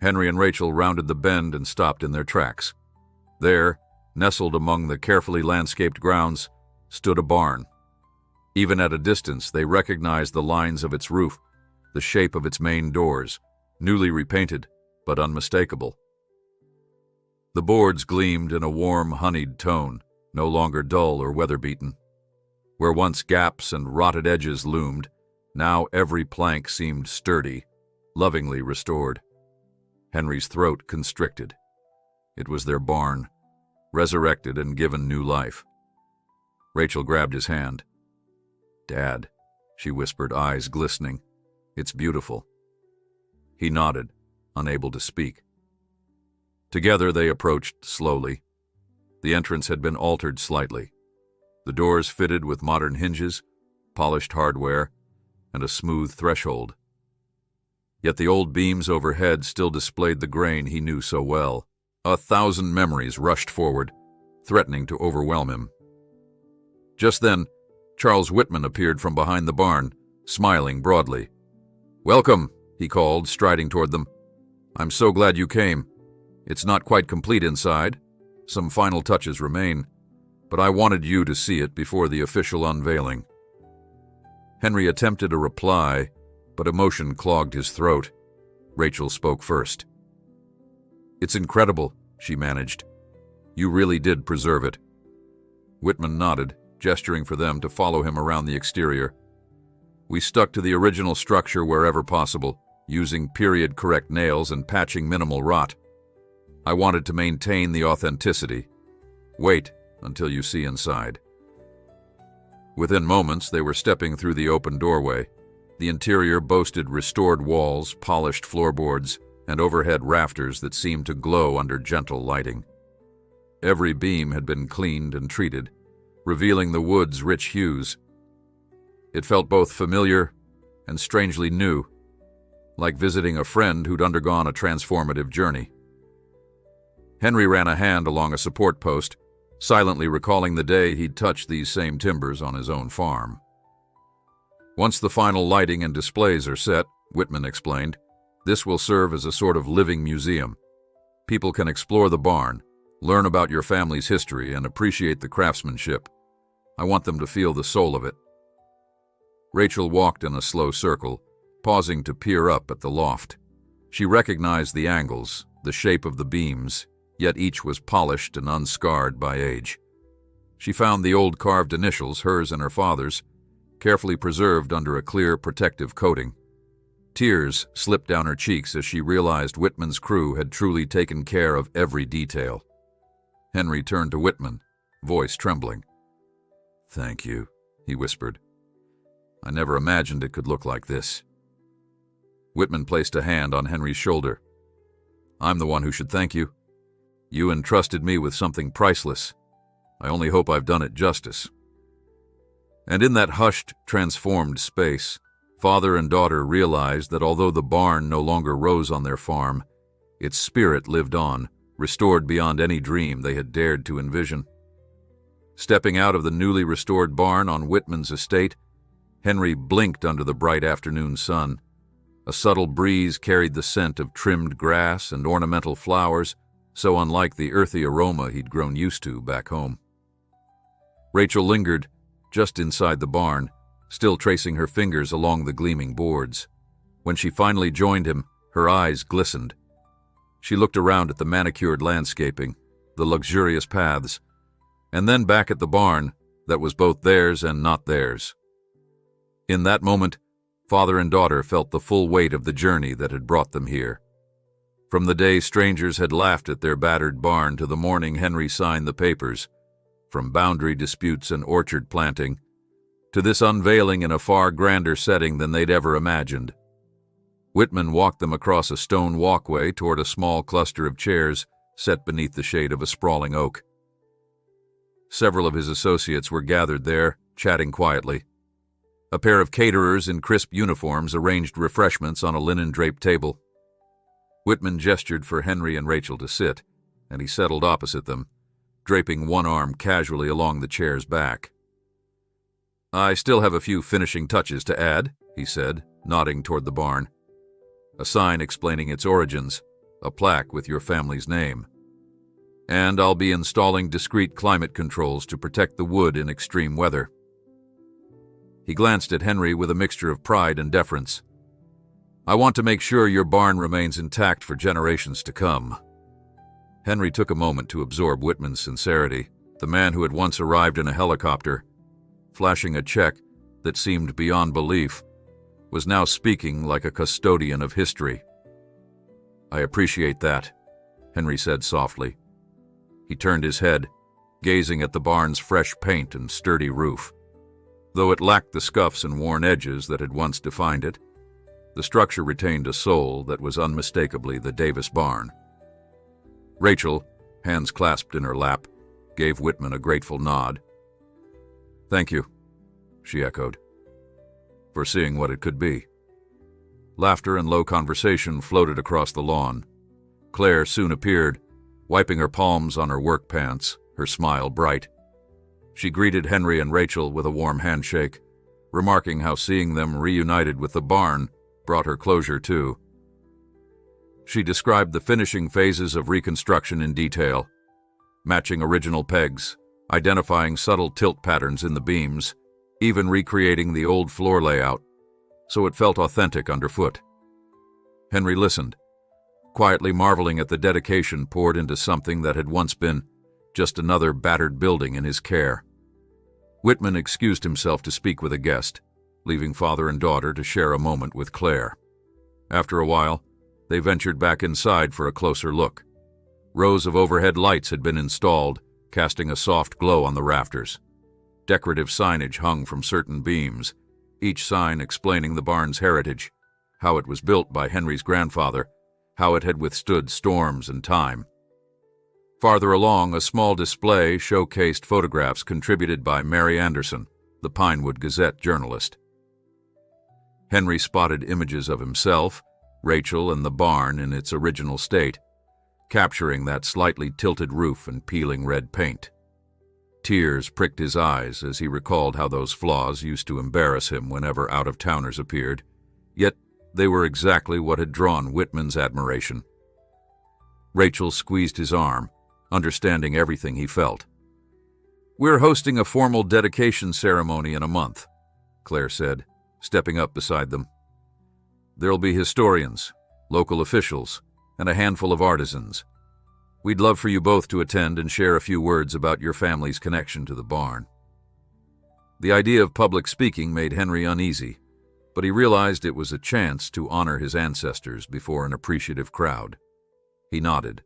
Henry and Rachel rounded the bend and stopped in their tracks. There, nestled among the carefully landscaped grounds, stood a barn. Even at a distance, they recognized the lines of its roof, the shape of its main doors, newly repainted, but unmistakable. The boards gleamed in a warm, honeyed tone, no longer dull or weather-beaten. Where once gaps and rotted edges loomed, now every plank seemed sturdy, lovingly restored. Henry's throat constricted. It was their barn, resurrected and given new life. Rachel grabbed his hand. "Dad," she whispered, eyes glistening. "It's beautiful." He nodded, unable to speak. Together they approached slowly. The entrance had been altered slightly. The doors fitted with modern hinges, polished hardware, and a smooth threshold. Yet the old beams overhead still displayed the grain he knew so well. 1,000 memories rushed forward, threatening to overwhelm him. Just then, Charles Whitman appeared from behind the barn, smiling broadly. "Welcome," he called, striding toward them. "I'm so glad you came. It's not quite complete inside. Some final touches remain, but I wanted you to see it before the official unveiling." Henry attempted a reply, but emotion clogged his throat. Rachel spoke first. "It's incredible," she managed. "You really did preserve it." Whitman nodded, gesturing for them to follow him around the exterior. "We stuck to the original structure wherever possible, using period-correct nails and patching minimal rot. I wanted to maintain the authenticity. Wait until you see inside." Within moments, they were stepping through the open doorway. The interior boasted restored walls, polished floorboards, and overhead rafters that seemed to glow under gentle lighting. Every beam had been cleaned and treated, revealing the wood's rich hues. It felt both familiar and strangely new, like visiting a friend who'd undergone a transformative journey. Henry ran a hand along a support post, silently recalling the day he'd touched these same timbers on his own farm. "Once the final lighting and displays are set," Whitman explained, "this will serve as a sort of living museum. People can explore the barn, learn about your family's history, and appreciate the craftsmanship. I want them to feel the soul of it." Rachel walked in a slow circle, pausing to peer up at the loft. She recognized the angles, the shape of the beams, yet each was polished and unscarred by age. She found the old carved initials, hers and her father's, carefully preserved under a clear, protective coating. Tears slipped down her cheeks as she realized Whitman's crew had truly taken care of every detail. Henry turned to Whitman, voice trembling. "Thank you," he whispered. "I never imagined it could look like this." Whitman placed a hand on Henry's shoulder. "I'm the one who should thank you. You entrusted me with something priceless. I only hope I've done it justice." And in that hushed, transformed space, father and daughter realized that although the barn no longer rose on their farm, its spirit lived on, restored beyond any dream they had dared to envision. Stepping out of the newly restored barn on Whitman's estate, Henry blinked under the bright afternoon sun. A subtle breeze carried the scent of trimmed grass and ornamental flowers, so unlike the earthy aroma he'd grown used to back home. Rachel lingered just inside the barn, still tracing her fingers along the gleaming boards. When she finally joined him, her eyes glistened. She looked around at the manicured landscaping, the luxurious paths, and then back at the barn that was both theirs and not theirs. In that moment, father and daughter felt the full weight of the journey that had brought them here. From the day strangers had laughed at their battered barn to the morning Henry signed the papers, from boundary disputes and orchard planting, to this unveiling in a far grander setting than they'd ever imagined. Whitman walked them across a stone walkway toward a small cluster of chairs set beneath the shade of a sprawling oak. Several of his associates were gathered there, chatting quietly. A pair of caterers in crisp uniforms arranged refreshments on a linen-draped table. Whitman gestured for Henry and Rachel to sit, and he settled opposite them, draping one arm casually along the chair's back. "I still have a few finishing touches to add," he said, nodding toward the barn. "A sign explaining its origins, a plaque with your family's name. And I'll be installing discreet climate controls to protect the wood in extreme weather." He glanced at Henry with a mixture of pride and deference. "I want to make sure your barn remains intact for generations to come." Henry took a moment to absorb Whitman's sincerity, the man who had once arrived in a helicopter, flashing a check that seemed beyond belief, was now speaking like a custodian of history. "I appreciate that," Henry said softly. He turned his head, gazing at the barn's fresh paint and sturdy roof. Though it lacked the scuffs and worn edges that had once defined it, the structure retained a soul that was unmistakably the Davis barn. Rachel, hands clasped in her lap, gave Whitman a grateful nod. "Thank you," she echoed, "for seeing what it could be." Laughter and low conversation floated across the lawn. Claire soon appeared, wiping her palms on her work pants, her smile bright. She greeted Henry and Rachel with a warm handshake, remarking how seeing them reunited with the barn brought her closure too. She described the finishing phases of reconstruction in detail, matching original pegs, identifying subtle tilt patterns in the beams, even recreating the old floor layout, so it felt authentic underfoot. Henry listened, quietly marveling at the dedication poured into something that had once been just another battered building in his care. Whitman excused himself to speak with a guest, leaving father and daughter to share a moment with Claire. After a while, they ventured back inside for a closer look. Rows of overhead lights had been installed, casting a soft glow on the rafters. Decorative signage hung from certain beams, each sign explaining the barn's heritage, how it was built by Henry's grandfather, how it had withstood storms and time. Farther along, a small display showcased photographs contributed by Mary Anderson, the Pinewood Gazette journalist. Henry spotted images of himself, Rachel, and the barn in its original state, capturing that slightly tilted roof and peeling red paint. Tears pricked his eyes as he recalled how those flaws used to embarrass him whenever out-of-towners appeared, yet they were exactly what had drawn Whitman's admiration. Rachel squeezed his arm, understanding everything he felt. "We're hosting a formal dedication ceremony in a month," Claire said, stepping up beside them. "There'll be historians, local officials, and a handful of artisans. We'd love for you both to attend and share a few words about your family's connection to the barn." The idea of public speaking made Henry uneasy, but he realized it was a chance to honor his ancestors before an appreciative crowd. He nodded,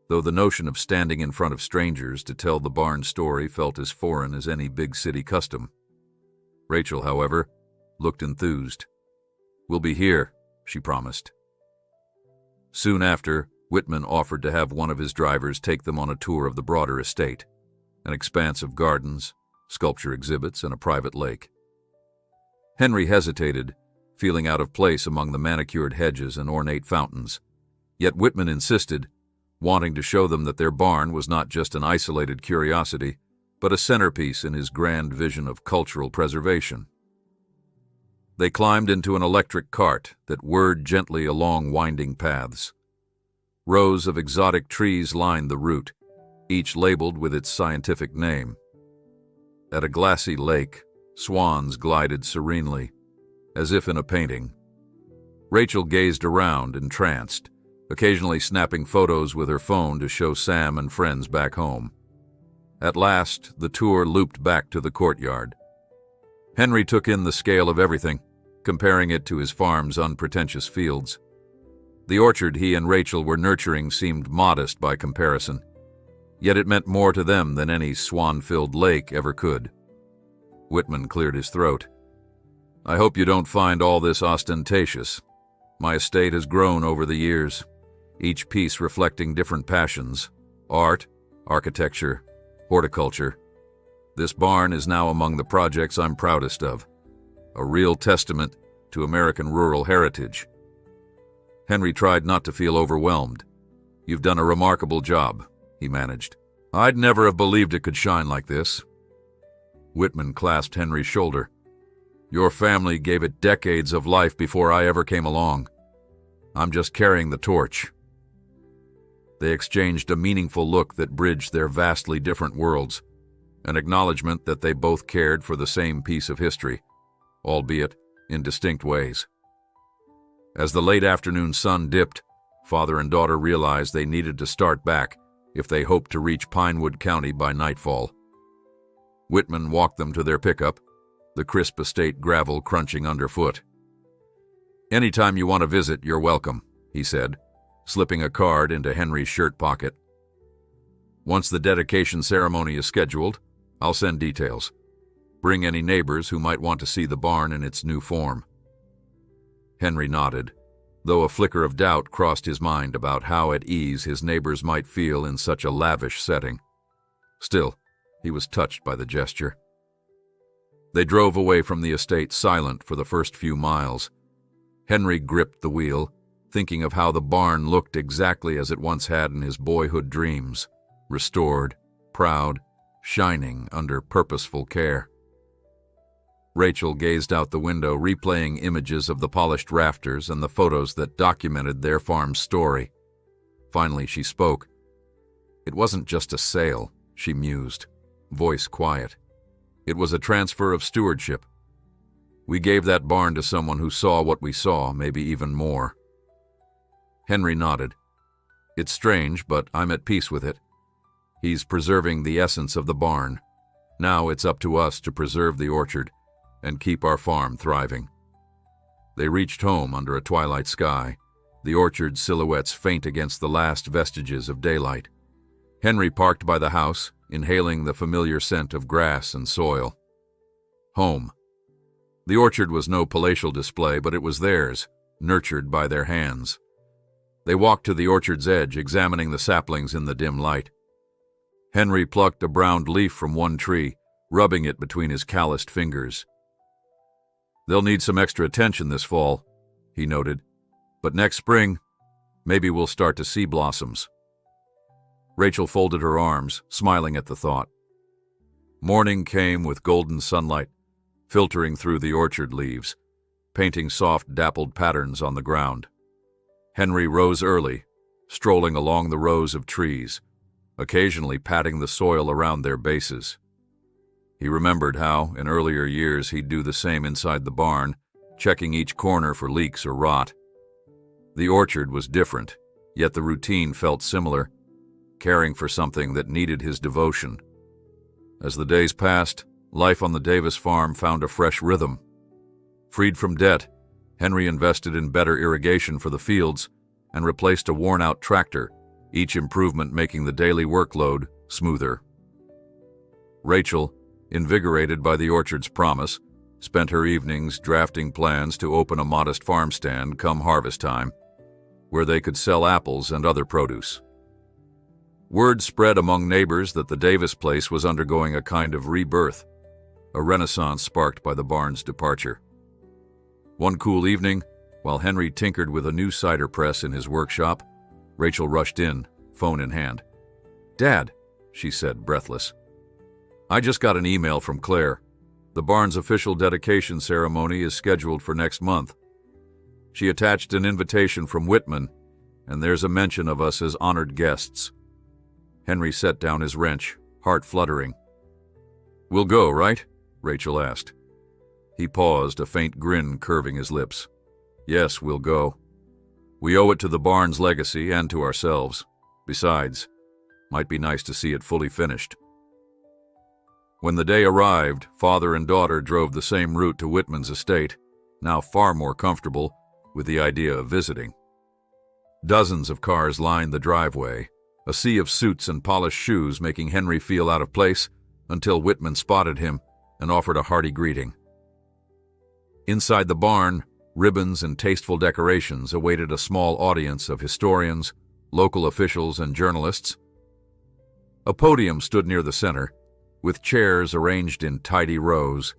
though the notion of standing in front of strangers to tell the barn story felt as foreign as any big city custom. Rachel, however, looked enthused. "We'll be here," she promised. Soon after, Whitman offered to have one of his drivers take them on a tour of the broader estate, an expanse of gardens, sculpture exhibits, and a private lake. Henry hesitated, feeling out of place among the manicured hedges and ornate fountains, yet Whitman insisted, wanting to show them that their barn was not just an isolated curiosity, but a centerpiece in his grand vision of cultural preservation. They climbed into an electric cart that whirred gently along winding paths. Rows of exotic trees lined the route, each labeled with its scientific name. At a glassy lake, swans glided serenely, as if in a painting. Rachel gazed around, entranced, occasionally snapping photos with her phone to show Sam and friends back home. At last, the tour looped back to the courtyard. Henry took in the scale of everything, comparing it to his farm's unpretentious fields. The orchard he and Rachel were nurturing seemed modest by comparison, yet it meant more to them than any swan-filled lake ever could. Whitman cleared his throat. "I hope you don't find all this ostentatious. My estate has grown over the years, each piece reflecting different passions: art, architecture, horticulture. This barn is now among the projects I'm proudest of, a real testament to American rural heritage." Henry tried not to feel overwhelmed. "You've done a remarkable job," he managed. "I'd never have believed it could shine like this." Whitman clasped Henry's shoulder. "Your family gave it decades of life before I ever came along. I'm just carrying the torch." They exchanged a meaningful look that bridged their vastly different worlds, an acknowledgement that they both cared for the same piece of history, albeit in distinct ways. As the late afternoon sun dipped, father and daughter realized they needed to start back if they hoped to reach Pinewood County by nightfall. Whitman walked them to their pickup, the crisp estate gravel crunching underfoot. "Anytime you want to visit, you're welcome," he said, slipping a card into Henry's shirt pocket. "Once the dedication ceremony is scheduled, I'll send details. Bring any neighbors who might want to see the barn in its new form." Henry nodded, though a flicker of doubt crossed his mind about how at ease his neighbors might feel in such a lavish setting. Still, he was touched by the gesture. They drove away from the estate silent for the first few miles. Henry gripped the wheel, thinking of how the barn looked exactly as it once had in his boyhood dreams, restored, proud, shining under purposeful care. Rachel gazed out the window, replaying images of the polished rafters and the photos that documented their farm's story. Finally, she spoke. It wasn't just a sale, she mused, voice quiet. It was a transfer of stewardship. We gave that barn to someone who saw what we saw, maybe even more. Henry nodded. It's strange, but I'm at peace with it. He's preserving the essence of the barn. Now it's up to us to preserve the orchard and keep our farm thriving. They reached home under a twilight sky, the orchard's silhouettes faint against the last vestiges of daylight. Henry parked by the house, inhaling the familiar scent of grass and soil. Home. The orchard was no palatial display, but it was theirs, nurtured by their hands. They walked to the orchard's edge, examining the saplings in the dim light. Henry plucked a browned leaf from one tree, rubbing it between his calloused fingers. They'll need some extra attention this fall, he noted. But next spring, maybe we'll start to see blossoms. Rachel folded her arms, smiling at the thought. Morning came with golden sunlight, filtering through the orchard leaves, painting soft, dappled patterns on the ground. Henry rose early, strolling along the rows of trees, occasionally patting the soil around their bases. He remembered how, in earlier years, he'd do the same inside the barn, checking each corner for leaks or rot. The orchard was different, yet the routine felt similar, caring for something that needed his devotion. As the days passed, life on the Davis farm found a fresh rhythm. Freed from debt, Henry invested in better irrigation for the fields and replaced a worn-out tractor, each improvement making the daily workload smoother. Rachel, invigorated by the orchard's promise, spent her evenings drafting plans to open a modest farm stand come harvest time, where they could sell apples and other produce. Word spread among neighbors that the Davis place was undergoing a kind of rebirth, a renaissance sparked by the barn's departure. One cool evening, while Henry tinkered with a new cider press in his workshop, Rachel rushed in, phone in hand. "Dad," she said, breathless. "I just got an email from Claire. The barn's official dedication ceremony is scheduled for next month. She attached an invitation from Whitman, and there's a mention of us as honored guests." Henry set down his wrench, heart fluttering. "We'll go, right?" Rachel asked. He paused, a faint grin curving his lips. "Yes, we'll go. We owe it to the barn's legacy and to ourselves. Besides, might be nice to see it fully finished." When the day arrived, father and daughter drove the same route to Whitman's estate, now far more comfortable with the idea of visiting. Dozens of cars lined the driveway, a sea of suits and polished shoes making Henry feel out of place until Whitman spotted him and offered a hearty greeting. Inside the barn, ribbons and tasteful decorations awaited a small audience of historians, local officials, and journalists. A podium stood near the center, with chairs arranged in tidy rows.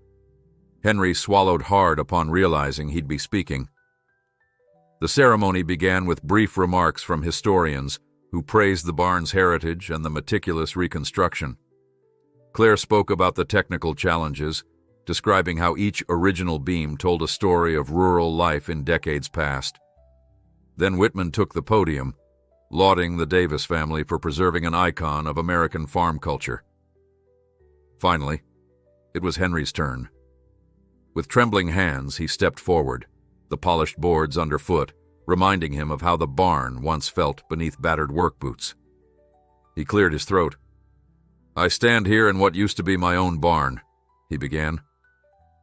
Henry swallowed hard upon realizing he'd be speaking. The ceremony began with brief remarks from historians who praised the barn's heritage and the meticulous reconstruction. Claire spoke about the technical challenges, describing how each original beam told a story of rural life in decades past. Then Whitman took the podium, lauding the Davis family for preserving an icon of American farm culture. Finally, it was Henry's turn. With trembling hands, he stepped forward, the polished boards underfoot, reminding him of how the barn once felt beneath battered work boots. He cleared his throat. "I stand here in what used to be my own barn," he began.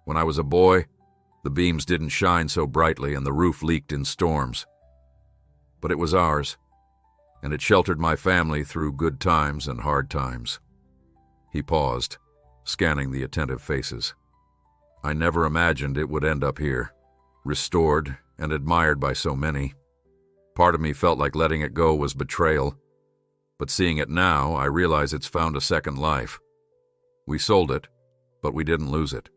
"When I was a boy, the beams didn't shine so brightly and the roof leaked in storms. But it was ours, and it sheltered my family through good times and hard times." He paused, scanning the attentive faces. "I never imagined it would end up here, restored and admired by so many. Part of me felt like letting it go was betrayal, but seeing it now, I realize it's found a second life. We sold it, but we didn't lose it.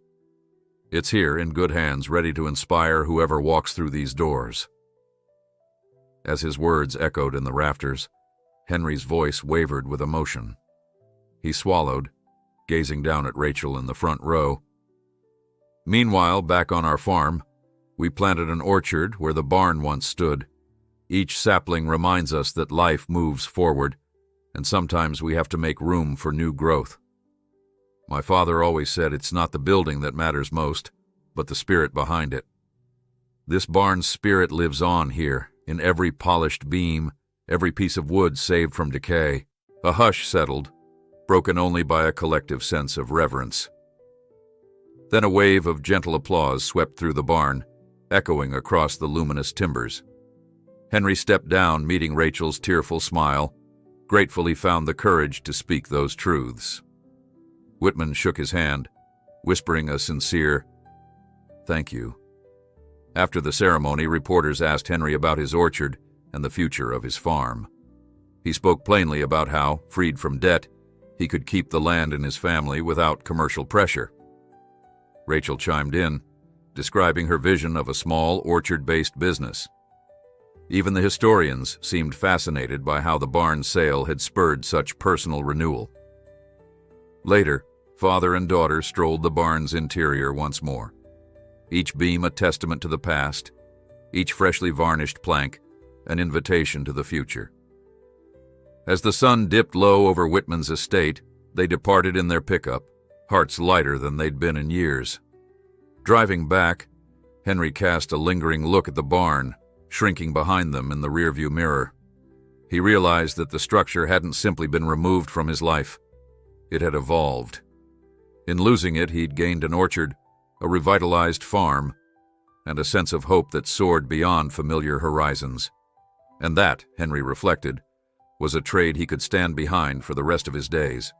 It's here in good hands, ready to inspire whoever walks through these doors. As his words echoed in the rafters, Henry's voice wavered with emotion. He swallowed, gazing down at Rachel in the front row. Meanwhile, back on our farm, we planted an orchard where the barn once stood. Each sapling reminds us that life moves forward, and sometimes we have to make room for new growth. My father always said it's not the building that matters most, but the spirit behind it. This barn's spirit lives on here, in every polished beam, every piece of wood saved from decay. A hush settled, broken only by a collective sense of reverence. Then a wave of gentle applause swept through the barn, echoing across the luminous timbers. Henry stepped down, meeting Rachel's tearful smile. Grateful he found the courage to speak those truths. Whitman shook his hand, whispering a sincere, "Thank you." After the ceremony, reporters asked Henry about his orchard and the future of his farm. He spoke plainly about how, freed from debt, he could keep the land in his family without commercial pressure. Rachel chimed in, describing her vision of a small orchard-based business. Even the historians seemed fascinated by how the barn sale had spurred such personal renewal. Later, father and daughter strolled the barn's interior once more, each beam a testament to the past, each freshly varnished plank an invitation to the future. As the sun dipped low over Whitman's estate, they departed in their pickup, hearts lighter than they'd been in years. Driving back, Henry cast a lingering look at the barn, shrinking behind them in the rearview mirror. He realized that the structure hadn't simply been removed from his life. It had evolved. In losing it, he'd gained an orchard, a revitalized farm, and a sense of hope that soared beyond familiar horizons. And that, Henry reflected, was a trade he could stand behind for the rest of his days.